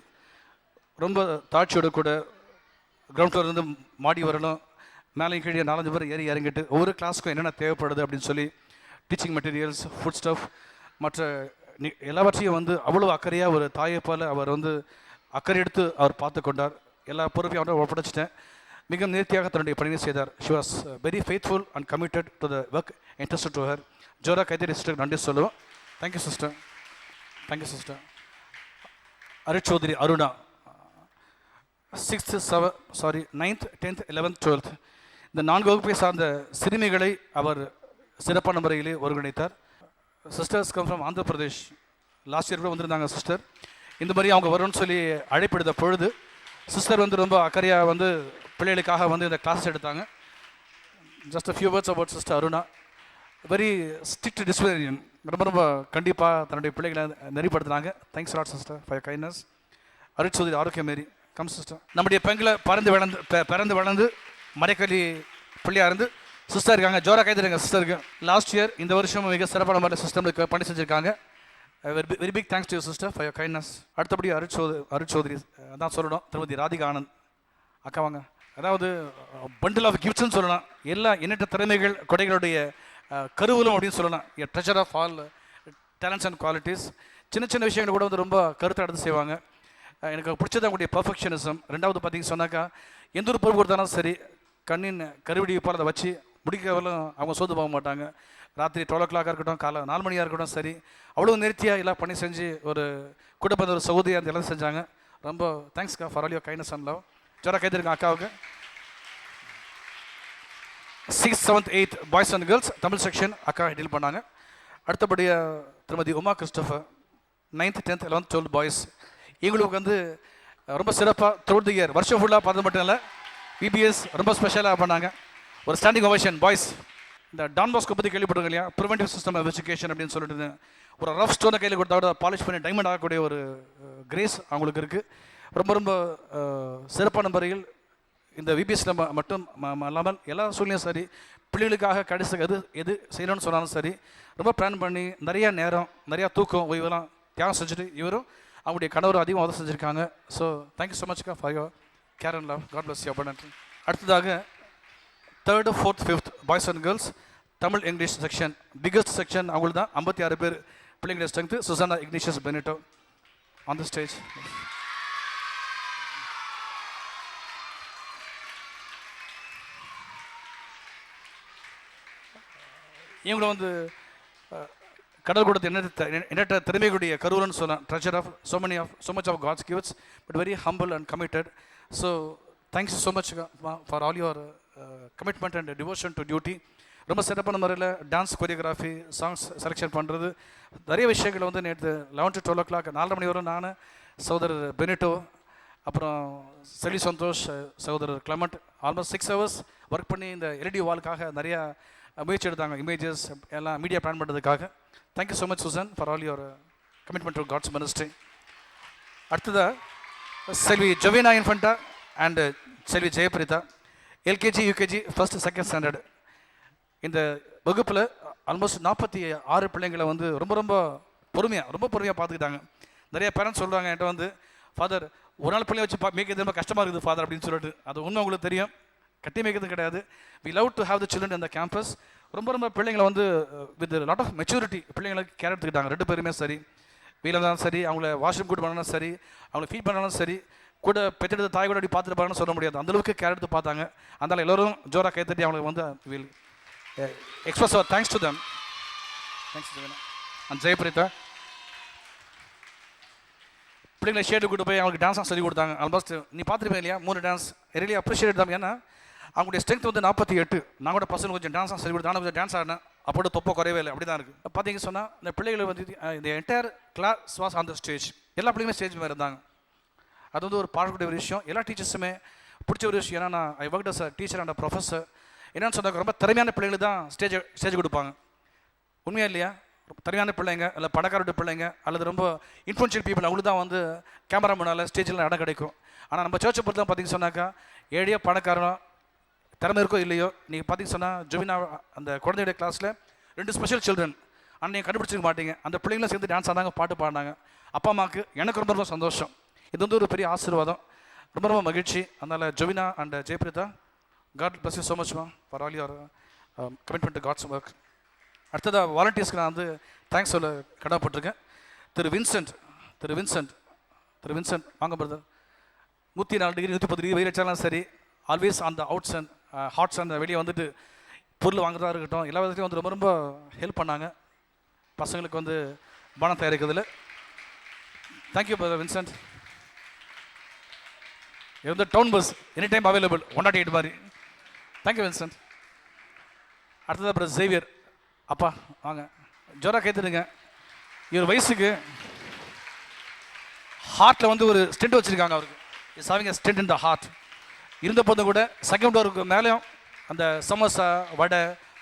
ரொம்ப தாட்சியோடு கூட கிரவுண்ட் ஃப்ளோர் இருந்து மாடி வரணும், மேலே கீழே 4-5 பேர் ஏறி இறங்கிட்டு ஒவ்வொரு கிளாஸுக்கும் என்னென்ன தேவைப்படுது அப்படின்னு சொல்லி டீச்சிங் மெட்டீரியல்ஸ், ஃபுட் ஸ்டஃப் மற்ற எல்லாவற்றையும் வந்து அவ்வளோ அக்கறையாக ஒரு தாயை போல் அவர் வந்து அக்கறை எடுத்து அவர் பார்த்து கொண்டார். எல்லா பொறுப்பையும் அவரை ஒப்படைச்சிட்டேன். மிக நேர்த்தியாக தன்னுடைய பணியை செய்தார். She was very faithful and committed to the work interested to her. ஜோரா கைத்தறி சிஸ்டருக்கு நன்றி சொல்லுவோம். Thank you sister, thank you sister. அருட்சோதரி Aruna 9th, 10th, 11th, 12th இந்த 4 வகுப்பை சார்ந்த சிறுமிகளை அவர் சிறப்பான முறையிலே ஒருங்கிணைத்தார். Sisters come from Andhra Pradesh. Last year கூட வந்திருந்தாங்க சிஸ்டர். இந்த மாதிரி அவங்க வரும்னு சொல்லி அழைப்பிடுத்த பொழுது சிஸ்டர் வந்து ரொம்ப அக்கறையாக வந்து பிள்ளைகளுக்காக வந்து இந்த கிளாஸ் எடுத்தாங்க. Just a few words about sister Aruna. Very strict disciplinarian. ரொம்ப ரொம்ப கண்டிப்பாக தன்னுடைய பிள்ளைகளை நெறிப்படுத்தினாங்க. Thanks lot sister for your kindness. அருட்சோதரி ஆரோக்கியமேரி கம் சிஸ்டர். நம்முடைய பெண்களை பிறந்து வளர்ந்து மறைக்கல்வி பிள்ளையாக இருந்து சிஸ்டர் இருக்காங்க. ஜோரா கைதருங்க சிஸ்டருக்கு. லாஸ்ட் இயர் இந்த வருஷம் மிக சிறப்பான மாதிரி சிஸ்டருக்கு பணி செஞ்சுருக்காங்க. Very big thanks to you sister for your kindness. அடுத்தபடி அருட்சோதரி தான் சொல்லணும், திருமதி ராதிகா ஆனந்த் அக்கா வாங்க. அதாவது பண்டில் ஆஃப் கிஃப்ட்ஸ்ன்னு சொல்லலாம். எல்லா எண்ணற்ற திறமைகள் கொடைகளுடைய கருவூலம் அப்படின்னு சொல்லலாம். Treasure of all talents and qualities. சின்ன சின்ன விஷயங்கள் கூட வந்து ரொம்ப கருத்தை எடுத்து செய்வாங்க. எனக்கு பிடிச்சது அவங்களுடைய பர்ஃபெக்ஷனிசம். ரெண்டாவது பார்த்தீங்க சொன்னாக்கா எந்த ஒரு பொருள் கொடுத்தாலும் சரி கண்ணின் கருவிடி போல் அதை வச்சு முடிக்கவர்களும் அவங்க சோது போக மாட்டாங்க. ராத்திரி 12 o'clock இருக்கட்டும், காலை 4 மணியாக இருக்கட்டும், சரி அவ்வளோ நேர்த்தியாக எல்லாம் பண்ணி செஞ்சு ஒரு கூட பிறந்த ஒரு சகோதரியாக அந்த எல்லாம் செஞ்சாங்க. ரொம்ப தேங்க்ஸ்க்கா for all your kindness and love. ஜோரா கைதிருங்க அக்காவுக்கு. 6th, 7th, 8th boys and girls Tamil section அக்கா டீல் பண்ணாங்க. அடுத்தபடியாக திருமதி Uma Christopher 9th, 10th, 11th, 12th boys. இவங்களுக்கு வந்து ரொம்ப சிறப்பாக த்ரூட் தி இயர் வருஷம் ஃபுல்லாக பார்த்தது மட்டும் இல்லை, விபிஎஸ் ரொம்ப ஸ்பெஷலாக பண்ணாங்க. ஒரு ஸ்டாண்டிங் ஓவேஷன் பாய்ஸ். இந்த டான் பாஸ்கோ பற்றி கேள்விப்படுங்க இல்லையா, ப்ரிவென்டிவ் சிஸ்டம் ஆஃப் எஜுகேஷன் அப்படின்னு சொல்லிட்டு ஒரு ரஃப் ஸ்டோனை கையில் கொடுத்தா கூட பாலிஷ் பண்ணி டைமண்ட் ஆகக்கூடிய ஒரு கிரேஸ் அவங்களுக்கு இருக்குது. ரொம்ப ரொம்ப சிறப்பான முறையில் இந்த விபிஎஸ்சில் மட்டும் இல்லாமல் எல்லா சூழ்நிலையும் சரி பிள்ளைகளுக்காக கடைசி எது செய்யணும்னு சொன்னாலும் சரி ரொம்ப பிளான் பண்ணி நிறையா நேரம் நிறையா தூக்கம் ஓய்வெல்லாம் தியாகம் செஞ்சுட்டு இவரும் அவங்களுடைய கணவரும் அதிகம் உதவி செஞ்சுருக்காங்க. ஸோ தேங்க்யூ ஸோ மச்க்கா for your care and love. God bless you abundantly. அடுத்ததாக 3rd, 4th, 5th boys and girls Tamil English section. Biggest section அவங்களுக்கு தான். 56 பேர் பிள்ளைங்களுடைய strength. Susana Ignatius Benito on the stage. இவங்களை வந்து கடல் கொடுத்த எண்ணற்ற திறமைகளுடைய கருவூலன்னு சொல்லலாம். Treasure of so much of God's gifts, but very humble and committed. So thanks so much for all your commitment and devotion to duty. ரொம்ப சிறப்பான முறையில் டான்ஸ் கொரியோகிராஃபி, சாங்ஸ் செலெக்ஷன் பண்ணுறது, நிறைய விஷயங்கள் வந்து நேற்று 11 to 12 o'clock 4:30 மணி வரும் நான், சகோதரர் பெனிட்டோ, அப்புறம் செலி சந்தோஷ், சகோதரர் கிளமண்ட் ஆல்மோஸ்ட் 6 hours ஒர்க் பண்ணி இந்த எல்இடி வாலுக்காக நிறையா முயற்சி எடுத்தாங்க. இமேஜஸ் எல்லாம் மீடியா பிளான் பண்ணுறதுக்காக. Thank you so much Susan for all your commitment to God's ministry. அடுத்ததாக செல்வி ஜொவேனா இன்ஃபண்டா அண்ட் செல்வி Jayapritha LKG UKG 1st, 2nd standard. இந்த வகுப்பில் ஆல்மோஸ்ட் 46 பிள்ளைங்களை வந்து ரொம்ப ரொம்ப பொறுமையாக பார்த்துக்கிட்டாங்க. நிறைய பேரண்ட்ஸ் சொல்கிறாங்க என்கிட்ட வந்து, ஃபாதர் ஒரு நாள் பிள்ளைய வச்சு மேய்க்கிறது ரொம்ப கஷ்டமாக இருக்குது ஃபாதர் அப்படின்னு சொல்லிட்டு. அது உண்மை உங்களுக்கு தெரியும், கட்டி மேய்க்கிறது கிடையாது. We love to have the children in the campus. ரொம்ப பிள்ளைங்களை வந்து வித் லாட் ஆஃப் மெச்சூரிட்டி பிள்ளைங்களுக்கு கேர் எடுத்துக்கிட்டாங்க. 2 பேருமே சரி, வீட்டில் இருந்தாலும் சரி, அவங்கள வாஷ்ரூம் கூட்டு பண்ணாலும் சரி, அவங்கள ஃபீட் பண்ணாலும் சரி, கூட பெற்றெடுத்த தாய் கூட அப்படி பார்த்துட்டு பாருன்னு சொல்ல முடியாது, அந்தளவுக்கு கேர் எடுத்து பார்த்தாங்க. அதனால் எல்லோரும் ஜோரா கைத்தட்டி அவங்களுக்கு வந்து will express our thanks to them. Thanks to and Jayapritha. பிள்ளைங்களை ஷேட்டு கூட்டு போய் அவங்களுக்கு டான்ஸாக சொல்லி கொடுத்தாங்க. ஆல்மோஸ்ட் நீ பார்த்துருப்பேன் இல்லையா 3 டான்ஸ் ரியலி அப்ரிஷியேட் தான். ஏன்னா அவங்களுடைய ஸ்ட்ரென்த் வந்து 48. நான் கூட பசங்க கொஞ்சம் டான்ஸாக சொல்லி கொடுத்தேன், ஆனால் கொஞ்சம் டான்ஸ் ஆடினேன், அப்போது தொப்பை குறையவே இல்லை, அப்படி தான் இருக்குது. பார்த்தீங்க சொன்னால் இந்த பிள்ளைகளை வந்து இந்த entire class was on the stage. எல்லா பிள்ளைங்களுமே ஸ்டேஜ் மேலே இருந்தாங்க. அது வந்து ஒரு பாடக்கூடிய ஒரு விஷயம். எல்லா டீச்சர்ஸுமே பிடிச்ச ஒரு விஷயம். ஏன்னா நான் I work as a teacher and a professor. என்னென்னு சொன்னாக்க ரொம்ப திறமையான பிள்ளைங்களுக்கு தான் ஸ்டேஜ் கொடுப்பாங்க. உண்மையா இல்லையா? திறமையான பிள்ளைங்க இல்லை பணக்காரோட பிள்ளைங்க அல்லது ரொம்ப இன்ஃப்ளூன்ஷியல் பீப்புள் அவங்களுக்கு தான் வந்து கேமரா முன்னால் ஸ்டேஜில் இடம் கிடைக்கும். ஆனால் நம்ம சர்ச்சை பொறுத்த பார்த்தீங்கன்னு சொன்னாக்கா ஏழையோ பணக்காரனோ திறமை இருக்கோ இல்லையோ, நீங்கள் பார்த்தீங்கன்னு சொன்னால் ஜொவினா அந்த குழந்தையுடைய கிளாஸில் 2 ஸ்பெஷல் சில்ட்ரன் ஆனால் நீங்கள் கண்டுபிடிச்சிக்க மாட்டீங்க. அந்த பிள்ளைங்களும் சேர்ந்து டான்ஸ் ஆனாங்க, பாட்டு பாடினாங்க. அப்பா அம்மாவுக்கு எனக்கு ரொம்ப ரொம்ப சந்தோஷம். இது வந்து ஒரு பெரிய ஆசீர்வாதம், ரொம்ப ரொம்ப மகிழ்ச்சி. அதனால் Jovina and Jayapritha, God bless you so much மா for all your commitment to God's work. அடுத்ததாக வாலண்டியர்ஸ்க்கு நான் வந்து தேங்க்ஸ் சொல்ல கடமைப்பட்டிருக்கேன். திரு வின்சென்ட் வாங்க பிரதர். 104 டிகிரி 110 டிகிரி வெயில் அடிச்சாலும் சரி, ஆல்வேஸ் அந்த அவுட்ஸ் அண்ட் ஹாட்ஸ் அந்த வெளியே வந்துட்டு பொருள் வாங்குறதா இருக்கட்டும், எல்லா விதத்துலையும் வந்து ரொம்ப ரொம்ப ஹெல்ப் பண்ணாங்க பசங்களுக்கு வந்து பானம் தயாரிக்கிறதுல. Thank you brother Vincent. இது வந்து town bus any time available 108 மாதிரி. Thank you Vincent. அடுத்ததாக பிரதர் சேவியர். அப்பா வாங்க, ஜோரா கேத்துடுங்க. இவர் வயசுக்கு ஹார்ட்டில் வந்து ஒரு ஸ்டெண்ட் வச்சுருக்காங்க. அவருக்கு is having a stent in the heart. இருந்த போதும் கூட செகண்ட் டோருக்கு மேலேயும் அந்த சமோசா, வடை,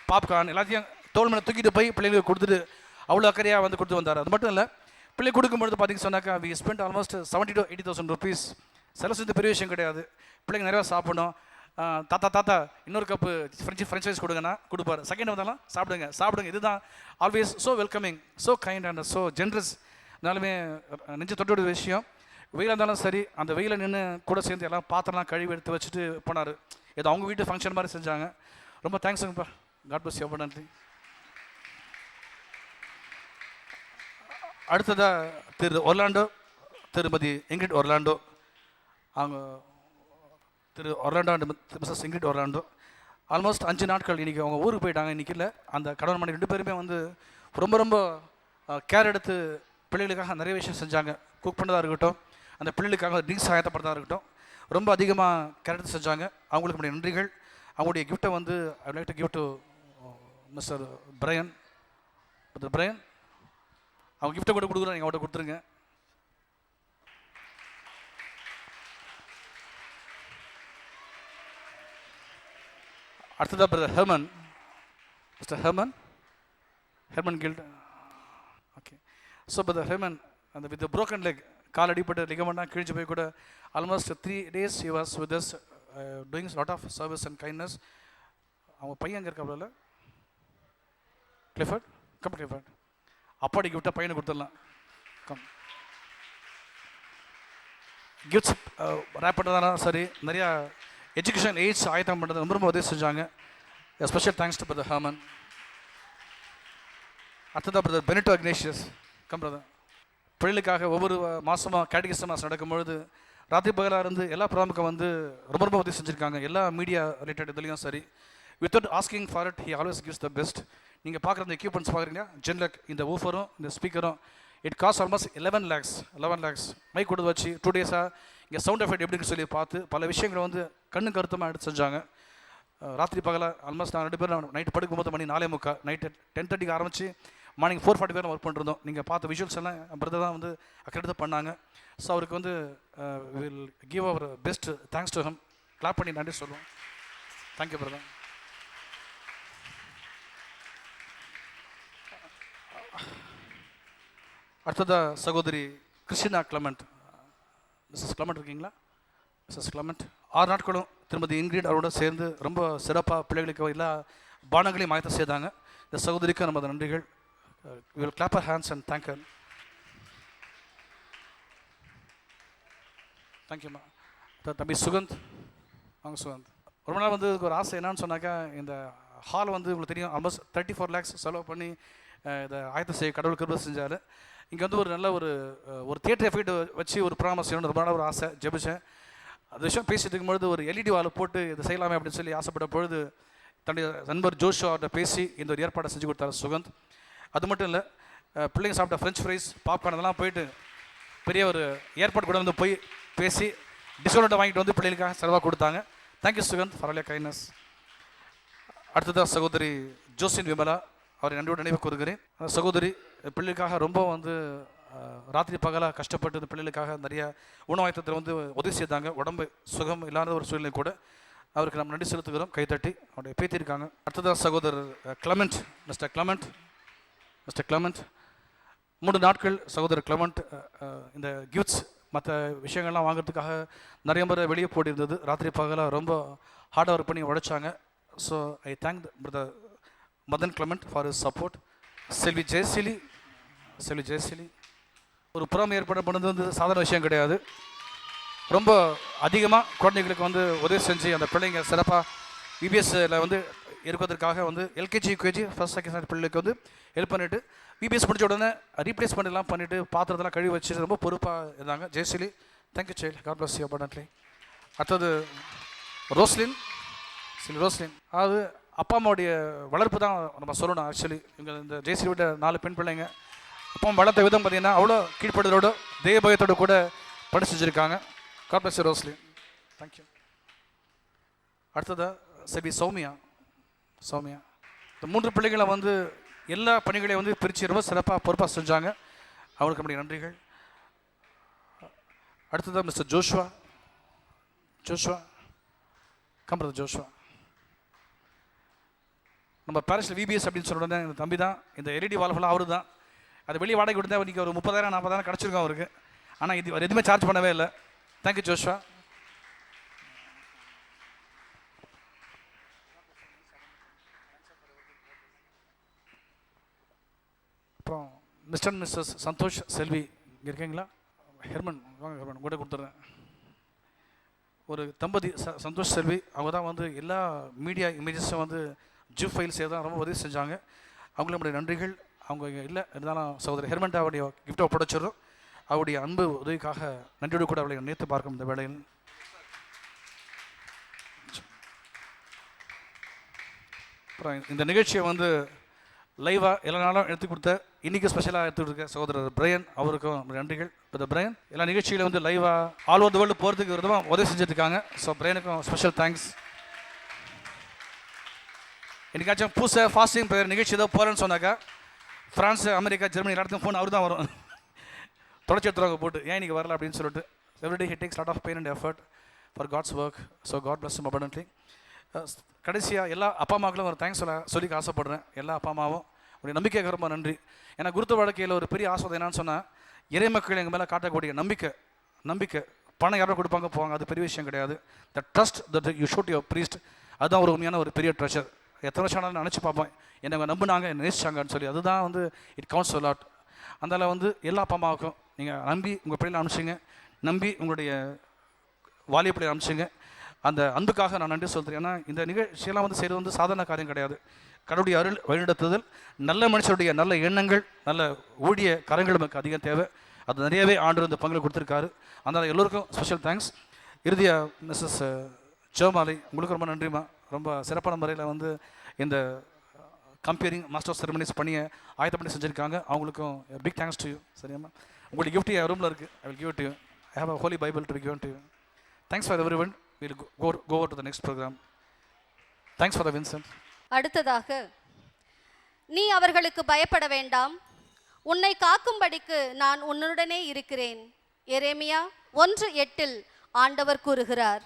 பாப்கார்ன் எல்லாத்தையும் தோல் மேலே தூக்கிட்டு போய் பிள்ளைங்களுக்கு கொடுத்துட்டு அவ்வளோ அக்கறையாக வந்து கொடுத்து வந்தார். அது மட்டும் இல்லை, பிள்ளை கொடுக்கும்பொழுது பார்த்தீங்கன்னு சொன்னாக்கா we spend almost 70,000 to 80,000 rupees. செலவு செஞ்சு பெரிய விஷயம் கிடையாது. பிள்ளைங்க நிறையா சாப்பிடணும். தாத்தா இன்னொரு கப்பு ஃப்ரெஞ்ச் ஃப்ரைஸ் கொடுங்கன்னா கொடுப்பாரு. செகண்ட் வந்தாலும் சாப்பிடுங்க. இதுதான் always so welcoming, so kind and so generous. அதனாலுமே நெஞ்சு தொட்டோட விஷயம். வெயிலாக இருந்தாலும் சரி, அந்த வெயில நின்று கூட சேர்ந்து எல்லாம் பாத்திரம்லாம் கழுவி எடுத்து வச்சுட்டு போனார். ஏதோ அவங்க வீட்டு ஃபங்க்ஷன் மாதிரி செஞ்சாங்க. ரொம்ப தேங்க்ஸுங்கப்பா. God bless you. ரொம்ப நன்றி. அடுத்ததாக திரு ஒர்லாண்டோ, திருமதி இங்கிரிட் ஒர்லாண்டோ. அவங்க திரு Orlando and Mrs Ingrid Orlando almost 5 நாட்கள் இன்றைக்கி அவங்க ஊருக்கு போயிட்டாங்க. இன்றைக்கி இல்லை, அந்த கணவன் மனைவி 2 பேருமே வந்து ரொம்ப ரொம்ப கேர் எடுத்து பிள்ளைகளுக்காக நிறைய விஷயம் செஞ்சாங்க. குக் பண்ணதாக இருக்கட்டும், அந்த பிள்ளைகளுக்காக ட்ரிங்க்ஸ் ஆயத்தப்படுறதா இருக்கட்டும், ரொம்ப அதிகமாக கேர் எடுத்து செஞ்சாங்க. அவங்களுக்கு நம்முடைய நன்றிகள். அவங்களுடைய கிஃப்ட்டை வந்து I like to give to Mr Brian. அவங்க கிஃப்ட்டை கூட கொடுக்குறோம், நீங்கள் அவர்கிட்ட கொடுத்துருங்க. அடுத்ததாக brother Herman, Mr Herman Gilt. Okay, so brother Herman அந்த வித் ப்ரோக்கன் லெக், கால் அடிப்பட்டு லிகமெண்ட்டாக கிழிச்சு போய் கூட almost 3 days he was with us doing lot of service and kindness. அவங்க பையன் அங்கே இருக்காப்ல கிளிஃபர்ட் அப்பாடி கிஃப்டாக பையனை கொடுத்துடலாம். கிஃப்ட்ஸ் ரேப் பண்ணுறதாலும் சரி, நிறையா எஜுகேஷன் எய்ட்ஸ் ஆயத்தம் பண்ணுறது ரொம்ப ரொம்ப உதவி செஞ்சாங்க. Special thanks to brother Harman. அடுத்ததாக பிரதர் பெனிட்டோ இக்னேஷியஸ். பிரதர் பிள்ளைகளுக்காக ஒவ்வொரு மாதமாக கேட்டகிசம் மாதம் நடக்கும்பொழுது ராத்திரி பகலாக இருந்து எல்லா ப்ரோக்ராமுக்கும் வந்து ரொம்ப ரொம்ப உதவி செஞ்சுருக்காங்க. எல்லா மீடியா ரிலேட்டட் இதுலேயும் சரி, without asking for it he always gives the best. நீங்கள் பார்க்குற இந்த எக்யூப்மெண்ட்ஸ் பார்க்குறீங்க, ஜென்லக் இந்த ஊஃபரும் இந்த ஸ்பீக்கரும், it cost almost 11 lakhs. Mic கொடுத்து வச்சு 2 days இங்கே சவுண்ட் எஃபெக்ட் எப்படின்னு சொல்லி பார்த்து பல விஷயங்களை வந்து கண்ணு கருத்தமாக எடுத்து செஞ்சாங்க. ராத்திரி பகலாக ஆல்மோஸ்ட் நான் 2 பேரும் நைட்டு படுக்கும்போது மணி 4:45, நைட்டு 10:30 ஆரம்பித்து மார்னிங் 4:45 வரை ஒர்க் பண்ணிருந்தோம். நீங்கள் பார்த்த விஷுவல்ஸ் எல்லாம் பிரதர் தான் வந்து அக்கறை பண்ணாங்க. ஸோ அவருக்கு வந்து will give our best thanks to him. Clap பண்ணி நன்றி சொல்லுவோம். Thank you brother. அடுத்ததாக சகோதரி கிறிஸ்டினா கிளமெண்ட். மிஸ்ஸஸ் கிளமெண்ட் இருக்கீங்களா? மிஸ்ஸஸ் கிளமெண்ட் 6 நாட்களும் திருமதி இன்கிரிட் அவரோட சேர்ந்து ரொம்ப சிறப்பாக பிள்ளைகளுக்கு எல்லா பானங்களையும் ஆயத்தம் செய்தாங்க. இந்த சகோதரிக்கு நமது நன்றிகள். We will clap our hands and thank her. Thank you, ma. தம்பி சுகந்த், வாங்க சுகந்த். ரொம்ப நாள் வந்து ஒரு ஆசை என்னன்னு சொன்னாக்கா, இந்த ஹால் வந்து உங்களுக்கு தெரியும் ஆல்மோஸ்ட் 34 lakhs செலவு பண்ணி இதை ஆயத்தம் செய்ய கடவுள் கிருபை செஞ்சார். இங்கே வந்து ஒரு நல்ல ஒரு தியேட்டர் எஃபெக்ட் வச்சு ஒரு ப்ரோக்ராம் செய்யணும்னு ரொம்ப நாள் ஒரு ஆசை ஜெபிச்சேன். அது விஷயம் பேசிட்டு இருக்கும்பொழுது ஒரு LED வால் போட்டு இதை செய்யலாமே அப்படின்னு சொல்லி ஆசைப்பட்ட பொழுது தன்னுடைய நண்பர் ஜோஷோ அவர்கிட்ட பேசி இந்த ஒரு ஏற்பாடை செஞ்சு கொடுத்தாரு சுகந்த். அது மட்டும் இல்லை, பிள்ளைங்க சாப்பிட்ட ஃப்ரெஞ்ச் ஃப்ரைஸ், பாப்கார்ன் அதெல்லாம் போயிட்டு பெரிய ஒரு ஏற்பாடு கூட வந்து போய் பேசி டிஸ்கவுண்ட்டை வாங்கிட்டு வந்து பிள்ளைகளுக்காக செலவாக கொடுத்தாங்க. Thank you Sukanth for all kindness. அடுத்ததாக சகோதரி ஜோசின் விமலா, அவரை நன்றியோடு நினைவு கூறுகிறேன். சகோதரி பிள்ளைகளுக்காக ரொம்ப வந்து ராத்திரி பகலாக கஷ்டப்பட்டு இந்த பிள்ளைகளுக்காக நிறைய உணவாயத்தத்தில் வந்து உதவி செய்தாங்க. உடம்பு சுகம் இல்லாத ஒரு சூழ்நிலை கூட அவருக்கு நம்ம நன்றி செலுத்துகிறோம். கைத்தட்டி அவருடைய பேத்திருக்காங்க. அடுத்ததாக சகோதரர் கிளமெண்ட், மிஸ்டர் கிளமெண்ட் 3 நாட்கள் சகோதரர் கிளமெண்ட் இந்த கிஃப்ட்ஸ் மற்ற விஷயங்கள்லாம் வாங்குறதுக்காக நிறைய முறை வெளியே போட்டிருந்தது. ராத்திரி பகலாக ரொம்ப ஹார்ட் ஒர்க் பண்ணி உழைச்சாங்க. So I thank brother Madan Clement for is support. செல்வி ஜெயசிலி ஒரு புறம் ஏற்பாடு பண்ணது வந்து சாதாரண விஷயம் கிடையாது. ரொம்ப அதிகமாக குழந்தைங்களுக்கு வந்து உதவி செஞ்சு அந்த பிள்ளைங்க சிறப்பாக விபிஎஸ்ல வந்து இருக்கிறதுக்காக வந்து LKG UKG first second standard பிள்ளைகளுக்கு வந்து ஹெல்ப் பண்ணிவிட்டு விபிஎஸ் முடிச்ச உடனே ரீப்ளேஸ்மெண்ட்லாம் பண்ணிவிட்டு பாத்திரத்தெல்லாம் கழுவி வச்சு ரொம்ப பொறுப்பாக இருந்தாங்க. Jayaseeli, thank you child, God bless you abundantly. அடுத்தது ரோஸ்லின். அதாவது அப்பா அம்மாவுடைய வளர்ப்பு தான் நம்ம சொல்லணும். ஆக்சுவலி இங்கே இந்த ஜெயசிலி விட 4 பெண் பிள்ளைங்க. அப்பா வளர்த்த விதம் பார்த்தீங்கன்னா அவ்வளோ கீழ்ப்படுதலோட தெய்வபயத்தோடு கூட படிச்சு வச்சுருக்காங்க. God bless you Roslin, thank you. அடுத்ததாக செல்வி சௌமியா. இந்த 3 பிள்ளைகளை வந்து எல்லா பணிகளையும் வந்து பிரித்து ரொம்ப சிறப்பாக பொறுப்பாக செஞ்சாங்க. அவங்களுக்கு நம்முடைய நன்றிகள். அடுத்ததாக மிஸ்டர் ஜோஷ்வா. கம்பரது ஜோஷ்வா நம்ம பாரிஸில் விபிஎஸ் அப்படின்னு சொல்ல உடனே இந்த தம்பி தான். இந்த எல்இடி வால்ஃபெல்லாம் அவரு தான். அது வெளியே வாடகை கொடுத்தா இன்றைக்கி ஒரு 30,000-40,000 கிடச்சிருக்கோம் அவருக்கு. ஆனால் இது அவர் எதுவுமே சார்ஜ் பண்ணவே இல்லை. Thank you Joshua. அப்புறம் மிஸ்டர் மிஸ்ஸஸ் சந்தோஷ் செல்வி இங்கே இருக்கீங்களா? ஹெர்மன் வாங்க, ஹெர்மன் கூட கொடுத்துட்றேன். ஒரு தம்பதி சந்தோஷ் செல்வி, அவங்க தான் வந்து எல்லா மீடியா இமேஜஸும் வந்து ஜிப் ஃபைல்ஸ் தான் ரொம்ப உதவி செஞ்சாங்க. அவங்களுக்கு நம்முடைய நன்றிகள். அவங்க இங்கே இல்லை இருந்தாலும் சகோதரி ஹெர்மன் அவருடைய கிஃப்ட்டை ஒப்படைச்சிடும். அவருடைய அன்பு உதவிக்காக நன்றியோடு கூட அவளை நினைத்து பார்க்கும் இந்த வேளையில். அப்புறம் இந்த நிகழ்ச்சியை வந்து லைவாக எல்லா நாளும் எடுத்து கொடுத்த இன்றைக்கி ஸ்பெஷலாக எடுத்து கொடுக்க சகோதரர் பிரையன், அவருக்கும் நன்றிகள். இப்போ பிரையன் எல்லா நிகழ்ச்சியிலும் வந்து லைவாக ஆல் ஓவர் த வேர்ல்டு போகிறதுக்கு விதமாக உதவி செஞ்சுருக்காங்க. ஸோ பிரையனுக்கும் ஸ்பெஷல் தேங்க்ஸ். என்னைக்காச்சும் பூசை ஃபாஸ்டிங் ப்ரேயர் நிகழ்ச்சி ஏதோ போகிறேன்னு சொன்னாக்கா ஃப்ரான்ஸ், அமெரிக்கா, ஜெர்மனி எல்லாத்துக்கும் ஃபோன் அவர் தான் வரும். தொடச்சி எடுத்துருவாங்க போட்டு, ஏன் இன்றைக்கி வரல அப்படின்னு சொல்லிட்டு. Everyday he takes lot of pain and effort for God's work. So God bless him abundantly. கடைசியாக எல்லா அப்பா அம்மாக்களும் ஒரு தேங்க்ஸ் சொல்லிக்க ஆசைப்படுறேன். எல்லா அப்பா அம்மாவும் உடைய நம்பிக்கைக்கு ரொம்ப நன்றி. ஏன்னா குருத்துவ வாழ்க்கையில் ஒரு பெரிய ஆசை என்னன்னு சொன்னால், இறை மக்கள் எங்கள் மேலே காட்டக்கூடிய நம்பிக்கை. பணம் யாரோ கொடுப்பாங்க போவாங்க, அது பெரிய விஷயம் கிடையாது. The trust that you shoot your priest, அதுதான் ஒரு உண்மையான ஒரு பெரிய ட்ரெஷர். எத்தனை வருஷம் ஆனாலும் நினச்சி பார்ப்போம், என்னை நம்பினாங்க, என்னை நேசிச்சாங்கன்னு சொல்லி. அதுதான் வந்து இட் கவுண்ட்ஸ் அ லாட். அதனால் வந்து எல்லா அப்பா அம்மாவுக்கும் நீங்கள் நம்பி உங்கள் பிள்ளைகளை அனுப்பிச்சிங்க, நம்பி உங்களுடைய வாலிய பிள்ளைகளை அனுப்பிச்சிங்க. அந்த அன்புக்காக நான் நன்றி சொல்கிறேன். ஏன்னா இந்த நிகழ்ச்சியெல்லாம் வந்து செய்கிறது வந்து சாதாரண காரியம் கிடையாது. கடவுளுடைய அருள், வழிநடத்துதல், நல்ல மனுஷருடைய நல்ல எண்ணங்கள், நல்ல ஊழிய கரங்கள் நமக்கு அதிகம் தேவை. அது நிறையவே ஆண்டு இந்த பங்கில் கொடுத்துருக்காரு. அதனால் எல்லோருக்கும் ஸ்பெஷல் தேங்க்ஸ். இறுதியாக மிஸ்ஸஸ் ஜெயமாலி, உங்களுக்கு ரொம்ப நன்றிமா. ரொம்ப சிறப்பான முறையில் வந்து இந்த கம்பேரிங் மாஸ்டர் செரமனிஸ் பணியை ஆயத்த பண்ணி செஞ்சுருக்காங்க. அவங்களுக்கும் பிக் தேங்க்ஸ் டு யூ. சரியாம்மா, உங்களுடைய கிஃப்ட் என் ரூமில் இருக்குது. I will give to you. I have a holy Bible to give to you. Thanks for every one. We'll go over to the next program. Thanks for the Vincent. அடுத்ததாக, நீ அவர்களுக்கு பயப்பட வேண்டாம், உன்னை காக்கும்படிக்கு நான் உன்னுடனே இருக்கிறேன். எரேமியா 1:8 ஆண்டவர் கூறுகிறார்.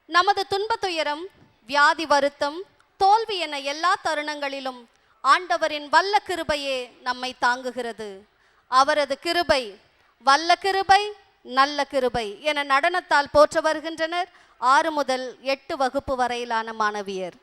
நமது துன்ப துயரம், வியாதி வருத்தம், தோல்வி என எல்லா தருணங்களிலும் ஆண்டவரின் வல்ல கிருபையே நம்மை தாங்குகிறது. அவரது கிருபை, வல்ல கிருபை, நல்ல கிருபை என நடனத்தால் போற்ற வருகின்றனர் 6 முதல் 8 வகுப்பு வரையிலான மாணவியர்.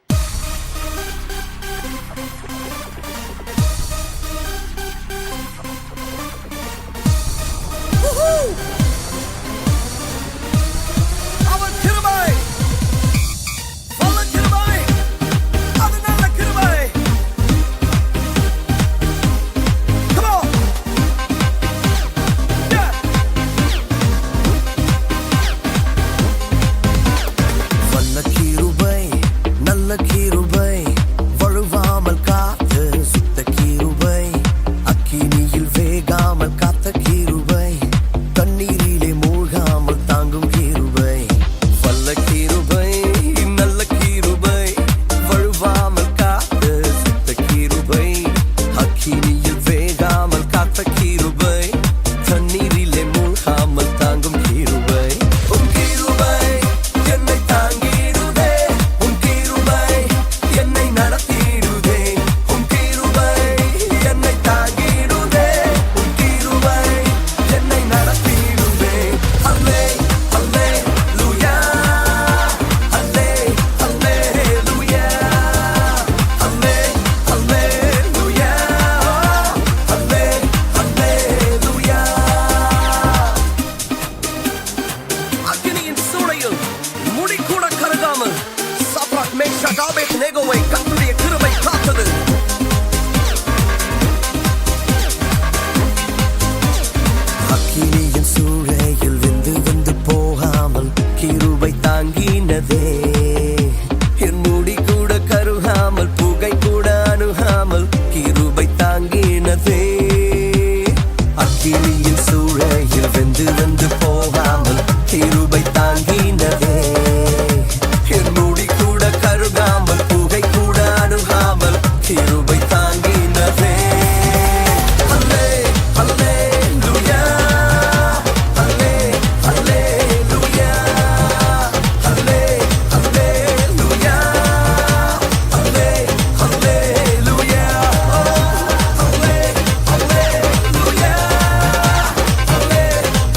கிருபை வழுவாமல் காத்து சுத்த கிருபை, அக்கினியில் வேகாமல் காத்த கிருபை, முடி கூட கருகாமல் சாப்ராக் மேஷாக் ஆபேத்நேகோவை கர்த்தருடைய கிருபை காத்தது. அக்கினியின் சூளையில் வெந்து வந்து போகாமல் கிருபை தாங்கினதே. என் முடி கூட கருகாமல் புகை கூட அணுகாமல் கிருபை தாங்கினதே. அக்கினியின் சூளையில் வெந்து வந்து போகாமல் கிருபை தாங்கினதே. என் முடி கூட கருகாமல் புகை கூட அணுகாமல் கிருபை தாங்கினதே. அல்லே அல்லேலூயா அல்லே அல்லேலூயா அல்லே அல்லேலூயா அல்லே அல்லேலூயா அல்லே அல்லேலூயா அல்லே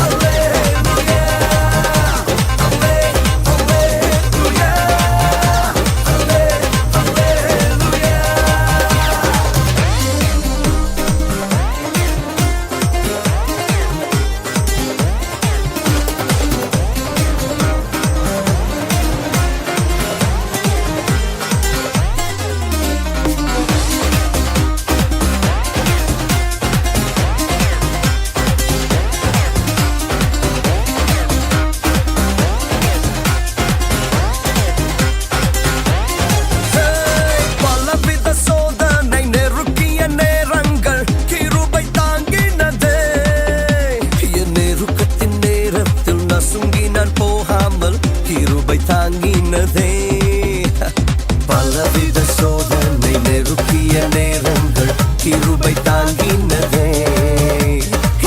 அல்லேலூயா பலவித சோதனை நெருக்கிய நேரங்கள் கிருபை தாங்கினதே. என் நெருக்கத்தின் நேரத்தில் நசுங்கி நான் போகாமல் கிருபை தாங்கினதே. பலவித சோதனை நெருக்கிய நேரங்கள் கிருபை தாங்கினதே.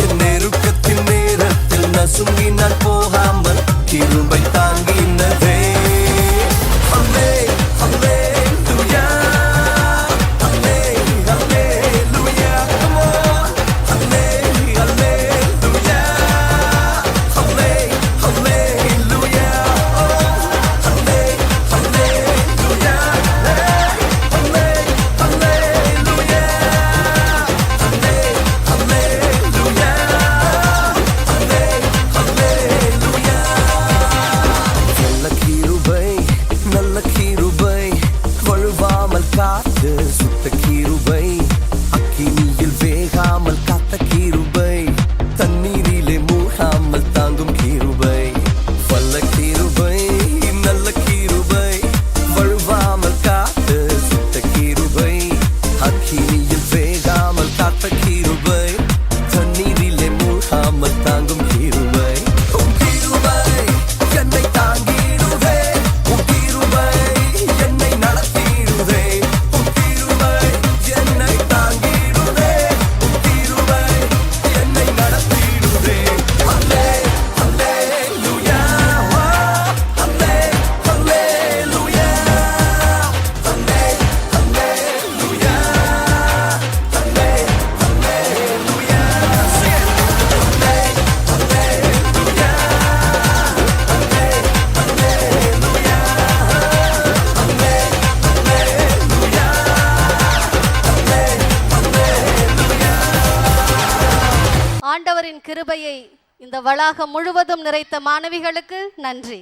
என் நெருக்கத்தின் நேரத்தில் நசுங்கி நான் போகாமல் கிருபை தாங்கினதே. அல்லே அல்லேலூயா அல்லே அல்லேலூயா come on அல்லே அல்லேலூயா அல்லே அல்லேலூயா அல்லே அல்லேலூயா அல்லே அல்லேலூயா அல்லே அல்லேலூயா அல்லே அல்லேலூயா. நல்ல கிருபை நல்ல கிருபை வழுவாமல் காத்து சுத்த கிருபை. அக்கினியில் வேகாமல் காத்த கிருபை. தண்ணீரிலே மூழ்காமல் தாங்கும் கிருபை. வல்ல கிருபை நல்ல கிருபை வழுவாமல் காத்து சுத்த கிருபை. அக்கினியில் வேகாமல் காத்த கிருபை. தண்ணீரிலே மூழ்காமல் தாங்கும் கிருபை. உம் கிருபை என்னை தாங்கிடுதே. உம் கிருபை என்னை நடத்திடுதே. உம் கிருபை என்னை தாங்கிடுதே. உம் கிருபை என்னை நடத்திடுதே. அல்லே அல்லேலூயா அல்லே அல்லேலூயா அல்லே அல்லேலூயா அல்லே அல்லேலூயா. ஆண்டவரின் கிருபையை இந்த வளாகம் முழுவதும் நிறைத்த மாணவிகளுக்கு நன்றி.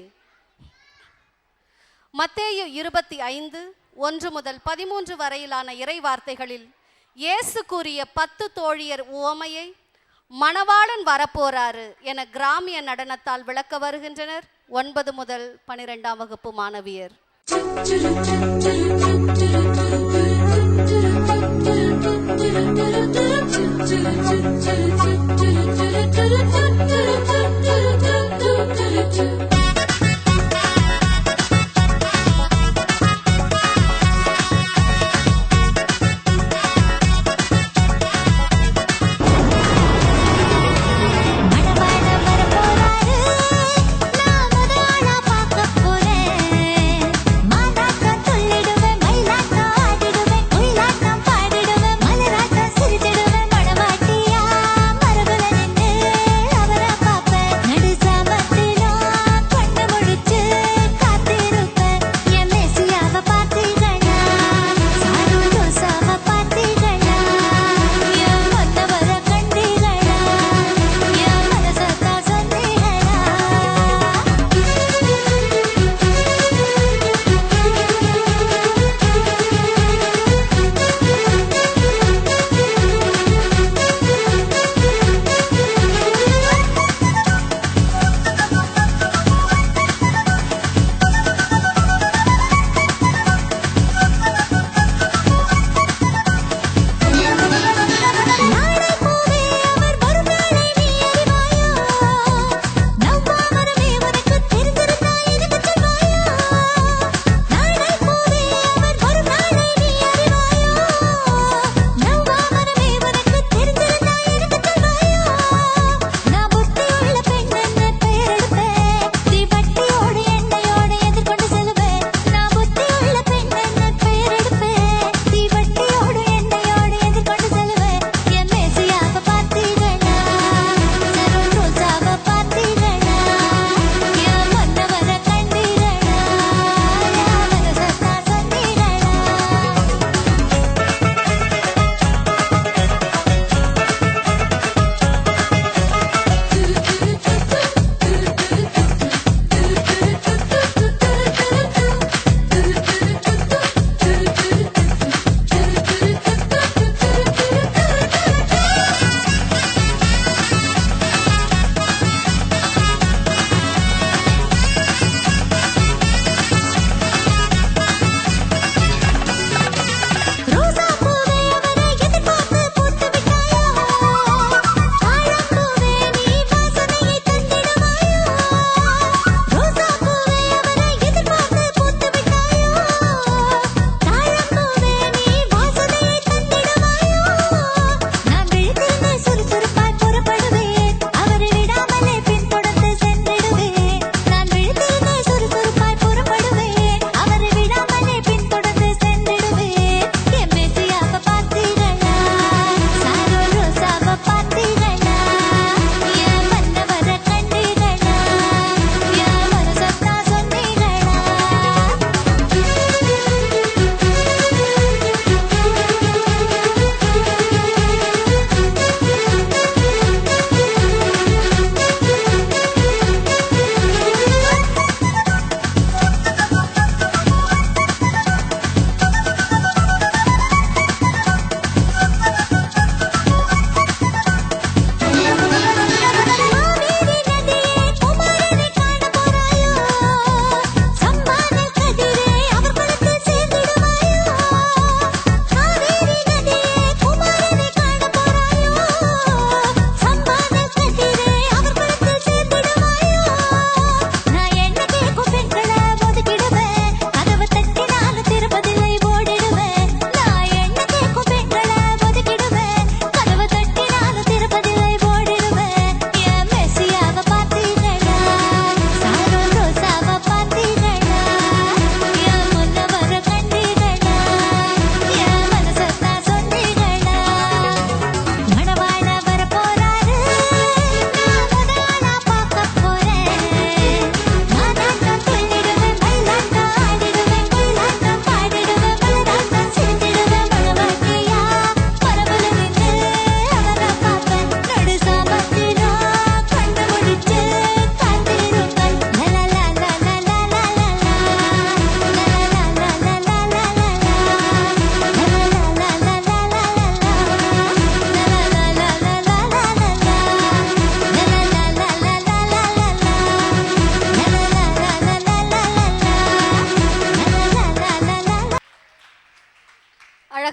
மத்தேயு 25:1 முதல் 13 வரையிலான இறை வார்த்தைகளில் இயேசு கூறிய 10 தோழியர் உவமையை மணவாளன் வரப்போறாரு என கிராமிய நடனத்தால் விளக்க வருகின்றனர் 9 முதல் 12ஆம் வகுப்பு மாணவியர். மலராட்டம் சிரித்திடுவேன் மணவாட்டியா மரபுல நின்று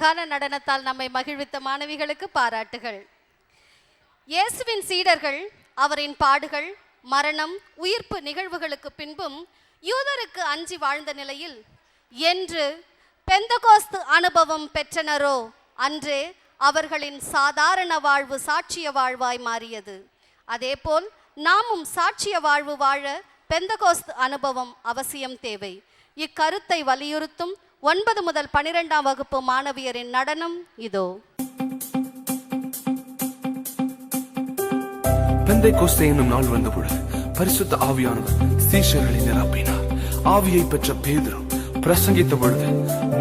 அழகான நடனத்தால் நம்மை மகிழ்வித்த மாணவிகளுக்கு பாராட்டுகள். இயேசுவின் சீடர்கள் அவரின் பாடுகள், மரணம், உயிர்ப்பு நிகழ்வுகளுக்கு பின்பும் யூதருக்கு அஞ்சி வாழ்ந்த நிலையில் என்று பெந்தகோஸ்து அனுபவம் பெற்றனரோ அன்றே அவர்களின் சாதாரண வாழ்வு சாட்சிய வாழ்வாய் மாறியது. அதேபோல் நாமும் சாட்சிய வாழ்வு வாழ பெந்தகோஸ்து அனுபவம் அவசியம் தேவை. இக்கருத்தை வலியுறுத்தும் 9 முதல் 12ஆம் வகுப்பு மாணவியரின் நடனம் இதோ. பெந்தைக்கோஸ்தே என்னும் நாள் வந்தபொழுது பரிசுத்த ஆவியானவர் சீஷர்களை நிரப்பினார். ஆவியை பெற்ற பேதுரு பிரசங்கித்த பொழுது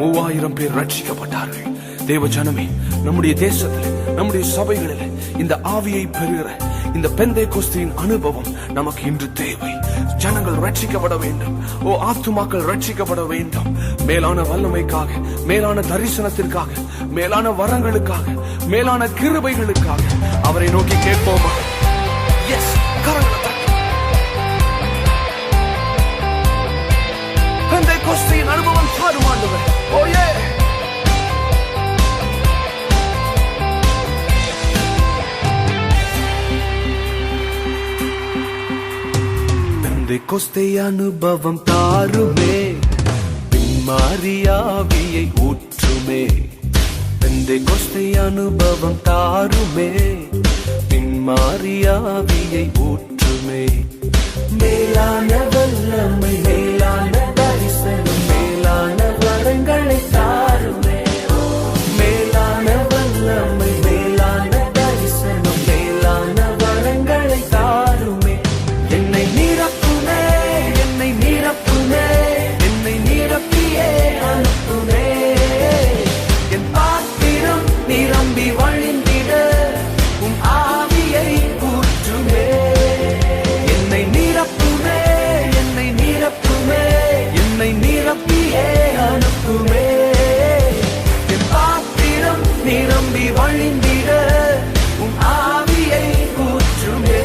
3000 பேர் ரட்சிக்கப்பட்டார்கள். தேவ ஜனமே, நம்முடைய தேசத்தில், நம்முடைய சபைகளில் இந்த ஆவியை பெறுகிற இந்த பெந்தைக்கோஸ்தின் அனுபவம் நமக்கு இன்று தேவை. ஜனங்கள் ரட்சிக்கப்பட வேண்டும். ஆத்துமாக்கள் ரட்சிக்கப்பட வேண்டும். மேலான வல்லமைக்காக, மேலான தரிசனத்திற்காக, மேலான வரங்களுக்காக, மேலான கிருபைகளுக்காக அவரை நோக்கி கேட்போமா? எஸ், கரங்களை தட்டி. பெந்தைக்கோஸ்தின் அனுபவம் தாரும் ஆண்டவரே. ஓயே, பெந்தைக்கோஸ்தே அனுபவம் தாருமே, பின்மாரியாவியை ஊற்றுமே. பெந்தைக்கோஸ்தே அனுபவம் தாருமே, பின்மாரியாவியை ஊற்றுமே. மேலான வல்லமை, மேலான தரிசனம், மேலான வரங்களை தாருமே. மேலான வல்லமை, மேலான தரிசனம், மேலான வரங்களை தாருமே. என்னை நிரப்புமே, என்னை நிரப்புமே, என்னை நிரப்பியே அனுப்புமே. என் பாத்திரம் நிரம்பி வழிந்திட உம் ஆவியை ஊற்றுமே. என்னை நிரப்புமே, என்னை நிரப்புமே, என்னை நிரப்பியே அனுப்புமே. என் பாத்திரம் நிரம்பி வழிந்திட உம் ஆவியை ஊற்றுமே.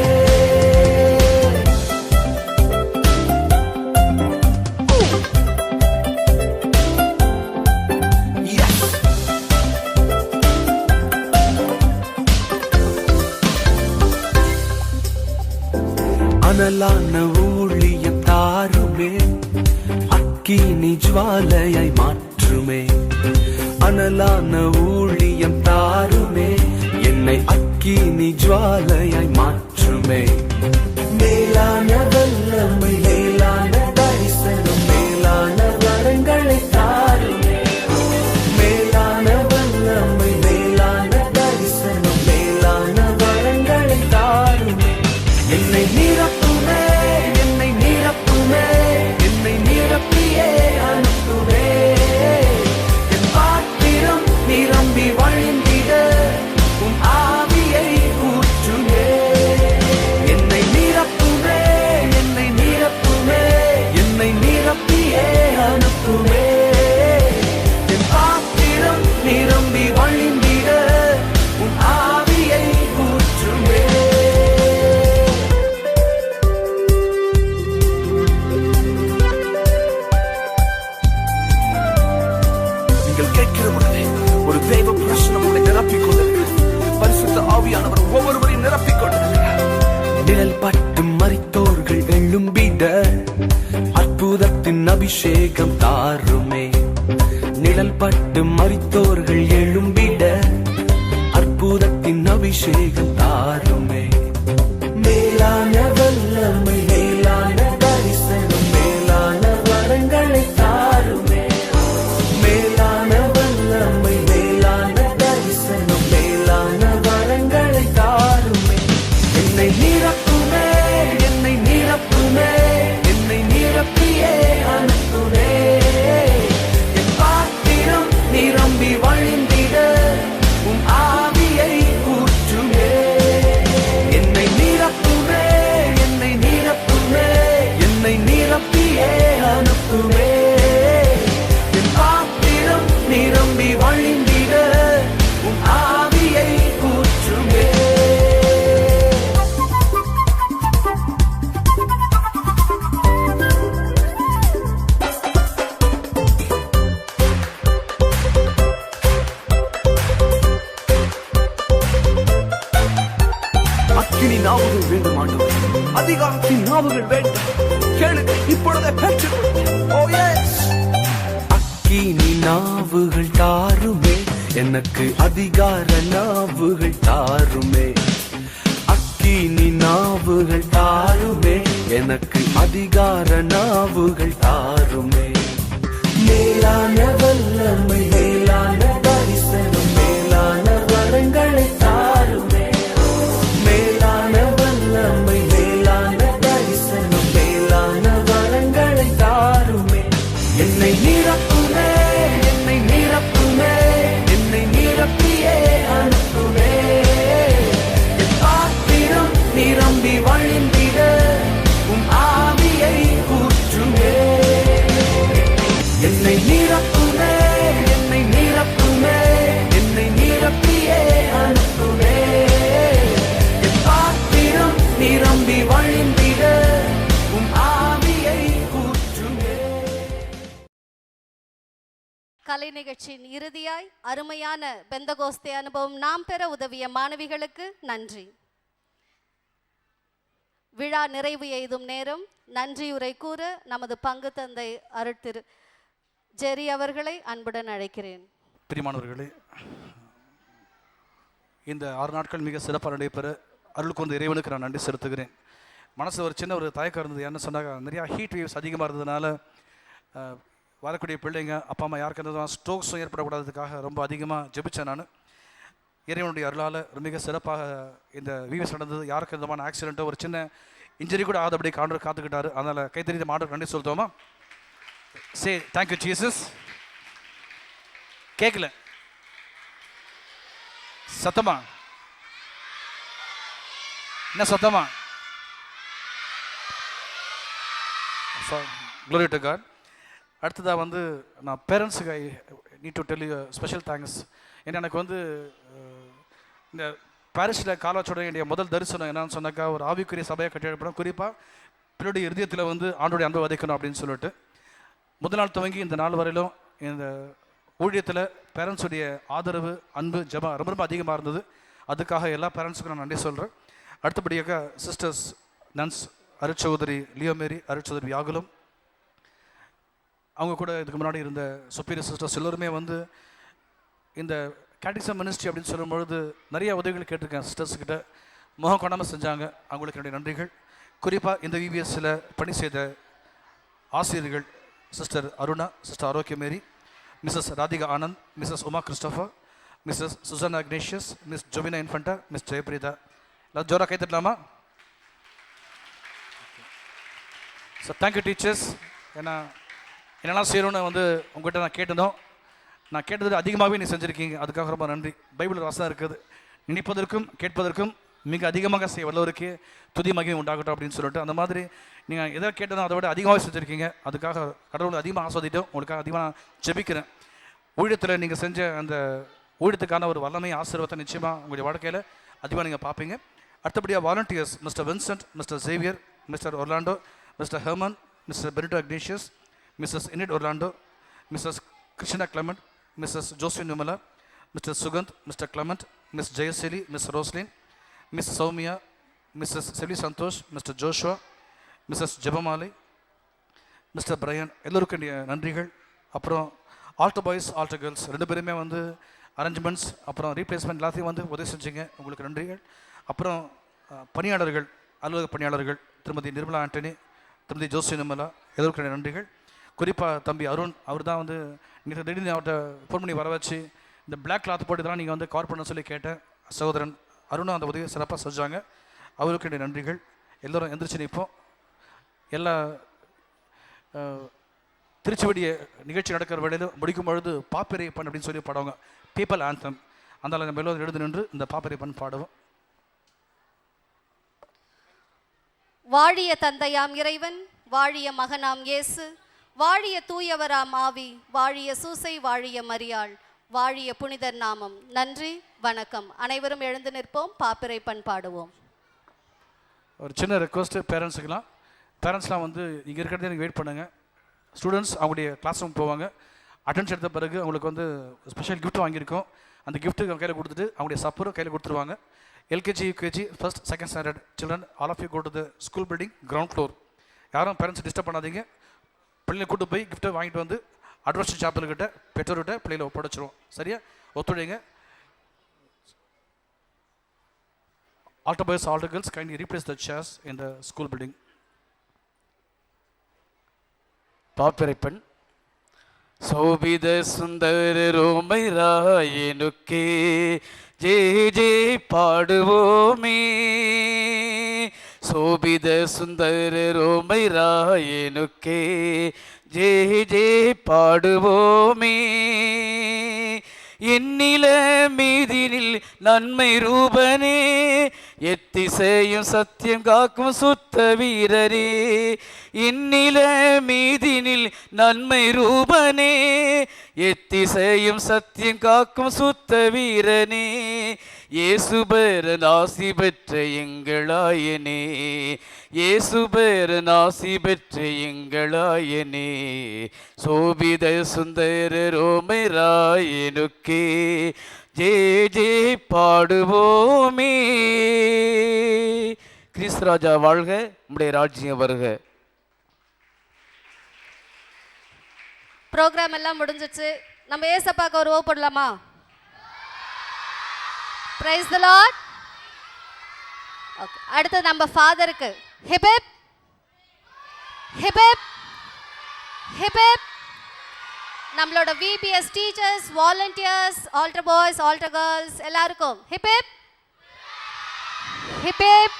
அனலான ஊழியம் தாருமே, அக்கினி ஜுவாலையாய் மாற்றுமே. அனலான ஊழியம் தாருமே, என்னை அக்கினி ஜுவாலையாய் மாற்றுமே. மேலான வல்லமை, மேலான தரிசனம், மேலான வரங்களை தாருமே. மேலான வல்லமை, மேலான தரிசனம், மேலான வரங்களை தாருமே. என்னை நிரப்புமே, என்னை நிரப்புமே, என்னை நிரப்பியே அனுப்புமே. என் பாத்திரம் நிரம்பி வழிந்திட உம் ஆவியை ஊற்றுமே. என்னை நிரப்புமே, என்னை நிரப்புமே, என்னை நிரப்பியே அனுப்புமே. என் பாத்திரம் நிரம்பி வழிந்திட உம் ஆவியை ஊற்றுமே. நீங்கள் கேட்கிற பொழுதே ஒரு தெய்வ பிரசனம் உங்களை நிரப்பிக் கொண்டிருக்கிறது. பரிசுத்த ஆவியானவர் ஒவ்வொருவரையும் நிரப்பிக் கொண்டிருக்கிறார். நிழல் பட்டு மரித்தோர்கள் எழும்பிட அற்புதத்தின் அபிஷேகம் தாருமே. நிழல் பட்டு மரித்தோர்கள் எழும்பிட அற்புதத்தின் அபிஷேகம் தாருமே. மேலான வல்லமை, மேலான தரிசனம், மேலான வரங்களை தாருமே. மேலான வல்லமை, மேலான தரிசனம், மேலான வரங்களை தாருமே. என்னை நிரப்புமே, என்னை நிரப்புமே, என்னை நிரப்பியே அனுப்புமே. என் பாத்திரம் நிரம்பி வழிந்திட உம் ஆவியை ஊற்றுமே. நாவுகள் வேண்டாம். கேளு, இப்பொழுதே பெற்றுக்கொள். Oh yes. அக்கினி நாவுகள் தாருமே, எனக்கு அதிகார நாவுகள் தாருமே. அக்கினி நாவுகள் தாருமே, எனக்கு அதிகார நாவுகள் தாருமே. மேலான வல்லமை, மேலான தரிசனம், மேலான வரங்களை தாருமே. மேலான வல்லமை, மேலான தரிசனம், மேலான வரங்களை தாருமே. என்னை நிரப்புமே, என்னை நிரப்புமே, என்னை நிரப்பியே அனுப்புமே. என் பாத்திரம் நிரம்பி வழிந்திட உம் ஆவியை ஊற்றுமே. என்னை நிரப்புமே, என்னை நிரப்புமே, என்னை நிரப்பியே அனுப்புமே. என் பாத்திரம் நிரம்பி வழிந்திட உம் ஆவியை ஊற்றுமே. கலை நிகழ்ச்சியின் இறுதியாய் அருமையான பெந்தகோஸ்தே அனுபவம் நாம் பெற உதவிய மாணவிகளுக்கு நன்றி. விழா நிறைவு எய்தும் நேரம். நன்றியுரை கூற நமது பங்கு தந்தை அருட்திரு ஜெரி அவர்களை அன்புடன் அழைக்கிறேன். பிரியமானவர்களே, இந்த 6 நாட்கள் மிக சிறப்பாக நடைபெற அருள் கொண்ட இறைவனுக்கு நான் நன்றி செலுத்துகிறேன். மனசில் ஒரு சின்ன ஒரு தயக்கம் இருந்தது. என்ன சொன்னாங்க, நிறையா ஹீட் வேவ்ஸ் அதிகமாக இருந்ததுனால வரக்கூடிய பிள்ளைங்க அப்பா அம்மா யாருக்கு இருந்ததும் ஸ்ட்ரோக்ஸும் ஏற்படக்கூடாததுக்காக ரொம்ப அதிகமாக ஜெபித்தேன். நான் இறைவனுடைய அருளால் மிக சிறப்பாக இந்த வீவஸ் நடந்தது. யாருக்கு விதமான ஆக்சிடென்ட்டோ ஒரு சின்ன இன்ஜரி கூட ஆகுது, அப்படியே காண்டர் காத்துக்கிட்டாரு. அதனால் கைத்தறி மாண்டர் நன்றி சொல்லிட்டோமா? Say thank you Jesus. கேட்கல சத்தமா? என்ன சத்தமா? Glory to God. அடுத்ததாக வந்து நான் பேரண்ட்ஸுக்கு I need to tell you special thanks. ஏன்னா எனக்கு வந்து இந்த பாரிஸில் காலாச்சோட என்னுடைய முதல் தரிசனம் என்னன்னு சொன்னாக்கா, ஒரு ஆவிக்குரிய சபையை கட்டியெழுப்பணும், குறிப்பாக பிள்ளைடைய இருதயத்தில் வந்து ஆண்டோடைய அன்பை விதைக்கணும் அப்படின்னு சொல்லிட்டு முதல் நாள் துவங்கி இந்த நாள் வரையிலும் இந்த ஊழியத்தில் பேரண்ட்ஸுடைய ஆதரவு, அன்பு, ஜெபம் ரொம்ப ரொம்ப அதிகமாக இருந்தது. அதுக்காக எல்லா பேரண்ட்ஸுக்கும் நான் நன்றி சொல்கிறேன். அடுத்தபடியாக சிஸ்டர்ஸ் நன்ஸ் அருட்சகோதரி லியோமேரி, அருட்சகோதரி வியாகுலம், அவங்க கூட இதுக்கு முன்னாடி இருந்த சுப்பீரியர் சிஸ்டர்ஸ் எல்லோருமே வந்து இந்த கேட்டிசம் மினிஸ்ட்ரி அப்படின்னு சொல்லும்பொழுது நிறைய உதவிகள் கேட்டிருக்கேன். சிஸ்டர்ஸ்கிட்ட முகம் கொண்டாமல் செஞ்சாங்க. அவங்களுக்கு என்னுடைய நன்றிகள். குறிப்பாக இந்த விபிஎஸ்ஸில் பணி செய்த ஆசிரியர்கள் sister Aruna, sister Arockiamary, Mrs Radhika Anand, Mrs Uma Christopher, Mrs Susana Ignatius, Miss Jovina Infanta, Miss Jayapritha. எல்லாம் ஜோராக கை தட்டலாமா? So thank you teachers. ஏன்னா என்னெல்லாம் செய்யணும்னு வந்து உங்கள்கிட்ட நான் கேட்டதும் நான் கேட்டது அதிகமாகவே நீ செஞ்சுருக்கீங்க. அதுக்காக ரொம்ப நன்றி. பைபிள் வாசம் இருக்குது, நினைப்பதற்கும் கேட்பதற்கும் மிக அதிகமாக செய்ய வல்லவருக்கு துதி மகிமை உண்டாகட்டும் அப்படின்னு சொல்லிட்டு அந்த மாதிரி நீங்கள் எதை கேட்டதும் அதை விட அதிகமாக செஞ்சுருக்கீங்க. அதுக்காக கடவுளை அதிகமாக ஆஸ்வதிட்டோம். உங்களுக்காக அதிகமாக நான் ஜெபிக்கிறேன். ஊழியத்தில் நீங்கள் செஞ்ச அந்த ஊழியத்துக்கான ஒரு வல்லமை ஆசீர்வாதத்தை நிச்சயமாக உங்களுடைய வாழ்க்கையில் அதிகமாக நீங்கள் பார்ப்பீங்க. அடுத்தபடியாக volunteers Mr Vincent, Mr Xavier, Mr Orlando, Mr Herman, Mr Benito Ignatius, Mrs Ingrid Orlando, Mrs Krishna Clement, Mrs Joswin Nimala, Mr Sugandh, Mr Clement, Miss Jayaseeli, Miss Roslin, Miss Soumya, Mrs Seli Santhosh, Mr Joshua, Mrs Jebamalai, Mr Brian, எல்லோருக்கும் என்னுடைய நன்றிகள். அப்புறம் Alto boys, Alto girls 2 பேருமே வந்து arrangements அப்புறம் replacement எல்லாத்தையும் வந்து உதவி செஞ்சீங்க. உங்களுக்கு நன்றிகள். அப்புறம் பணியாளர்கள், அலுவலக பணியாளர்கள் திருமதி நிர்மலா ஆண்டனி, திருமதி ஜோசி நிர்மலா, எல்லோருக்கும் என்னுடைய நன்றிகள். குறிப்பாக தம்பி அருண், அவர் தான் வந்து நீங்கள் திடீர்னு அவர்கிட்ட ஃபோன் பண்ணி வர வச்சு இந்த பிளாக் கிளாத் போட்டு தான் நீங்கள் வந்து கவர் பண்ண சொல்லி கேட்டேன். சகோதரன் அருணும் அந்த உதவியை சிறப்பாக செஞ்சாங்க. அவருக்கு என்னுடைய நன்றிகள். எல்லோரும் எந்திரிச்சு நிற்போம். எல்லா திருச்சுவடிய நிகழ்ச்சி நடக்கிற வேளையில் முடிக்கும் பொழுது பாப்பிரையப்பன் அப்படின்னு சொல்லி பாடுவாங்க, பீப்பிள் ஆந்தம். அதனால் நம்ம எல்லோரும் எழுந்து நின்று இந்த பாப்பிரையப்பன் பாடுவோம். வாழிய தந்தையாம் இறைவன், வாழிய மகனாம் இயேசு, வாழிய தூயவராம் ஆவி, வாழிய சூசை, வாழிய மரியாள், வாழிய புனிதர் நாமம். நன்றி, வணக்கம். அனைவரும் எழுந்து நிற்போம், பாப்பிரைப்பன் பாடுவோம். ஒரு சின்ன ரெக்வஸ்ட்டு பேரண்ட்ஸ்லாம் வந்து இங்கே இருக்கிறதே எனக்கு வெயிட் பண்ணுங்கள். ஸ்டூடெண்ட்ஸ் அவங்களுடைய கிளாஸ் ரூம் போவாங்க. அட்டென்ஷன் எடுத்த பிறகு அவங்களுக்கு வந்து ஸ்பெஷல் கிஃப்ட் வாங்கியிருக்கோம். அந்த கிஃப்ட்டு அவங்க கையில் கொடுத்துட்டு அவங்களுடைய சப்பரும் கையில் கொடுத்துருவாங்க. LKG, UKG, first, second standard children, all of you go to the school building, ground floor. யாரும் பேரண்ட்ஸ் டிஸ்டர்ப் பண்ணாதீங்க. பிள்ளைங்களை கூட்டு போய் கிஃப்ட்டை வாங்கிட்டு வந்து அட்வர்ஷன் சாப்பிள்கிட்ட பெற்றோர்கிட்ட பிள்ளைகளை ஒப்படைச்சிருவோம். சரியா? ஒத்துழைங்க. Altar boys, altar girls, kindly replace the chairs in the school building. பாப்பிரைப்பன் சோபித சுந்தர ரோமை ராயனுக்கே ஜே ஜே பாடுவோமே. சோபித சுந்தர ரோமை ராயனுக்கே ஜே ஜே பாடுவோமே. எண்ணில மீதினில் நன்மை ரூபனே, எத்திசையும் சத்தியம் காக்கும் சுத்த வீரரே. எண்ணில மீதினில் நன்மை ரூபனே, எத்திசையும் சத்தியம் காக்கும் சுத்த வீரனே. இயேசுபேரன் ஆசி பெற்ற எங்களாயனே, இயேசுபேரன் ஆசி பெற்ற எங்களாயனே. சோபித சுந்தர ரோமை ராயனுக்கே ஜே ஜே பாடுவோமே. கிறிஸ்து ராஜா வாழ்க, நம்முடைய ராஜ்யம் வருக. ப்ரோக்ராம் எல்லாம் முடிஞ்சிச்சு. நம்ம ஏசப்பாக்கு ஒரு ஓ போடலாமா? Praise the Lord. Okay. அடுத்து நம்ம ஃபாதருக்கு hip hip hip hip hip hip. நம்மளோட VBS teachers, volunteers, altar boys, altar girls எல்லாருக்கும் hip hip hip hip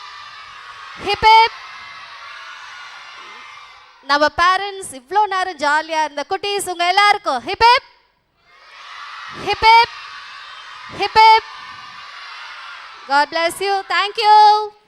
hip hip. நம்ம பேரண்ட்ஸ் இவ்வளோ நேரம் ஜாலியாக இருந்த குட்டீஸ் உங்க எல்லாருக்கும் hip hip hip hip hip hip. God bless you. Thank you.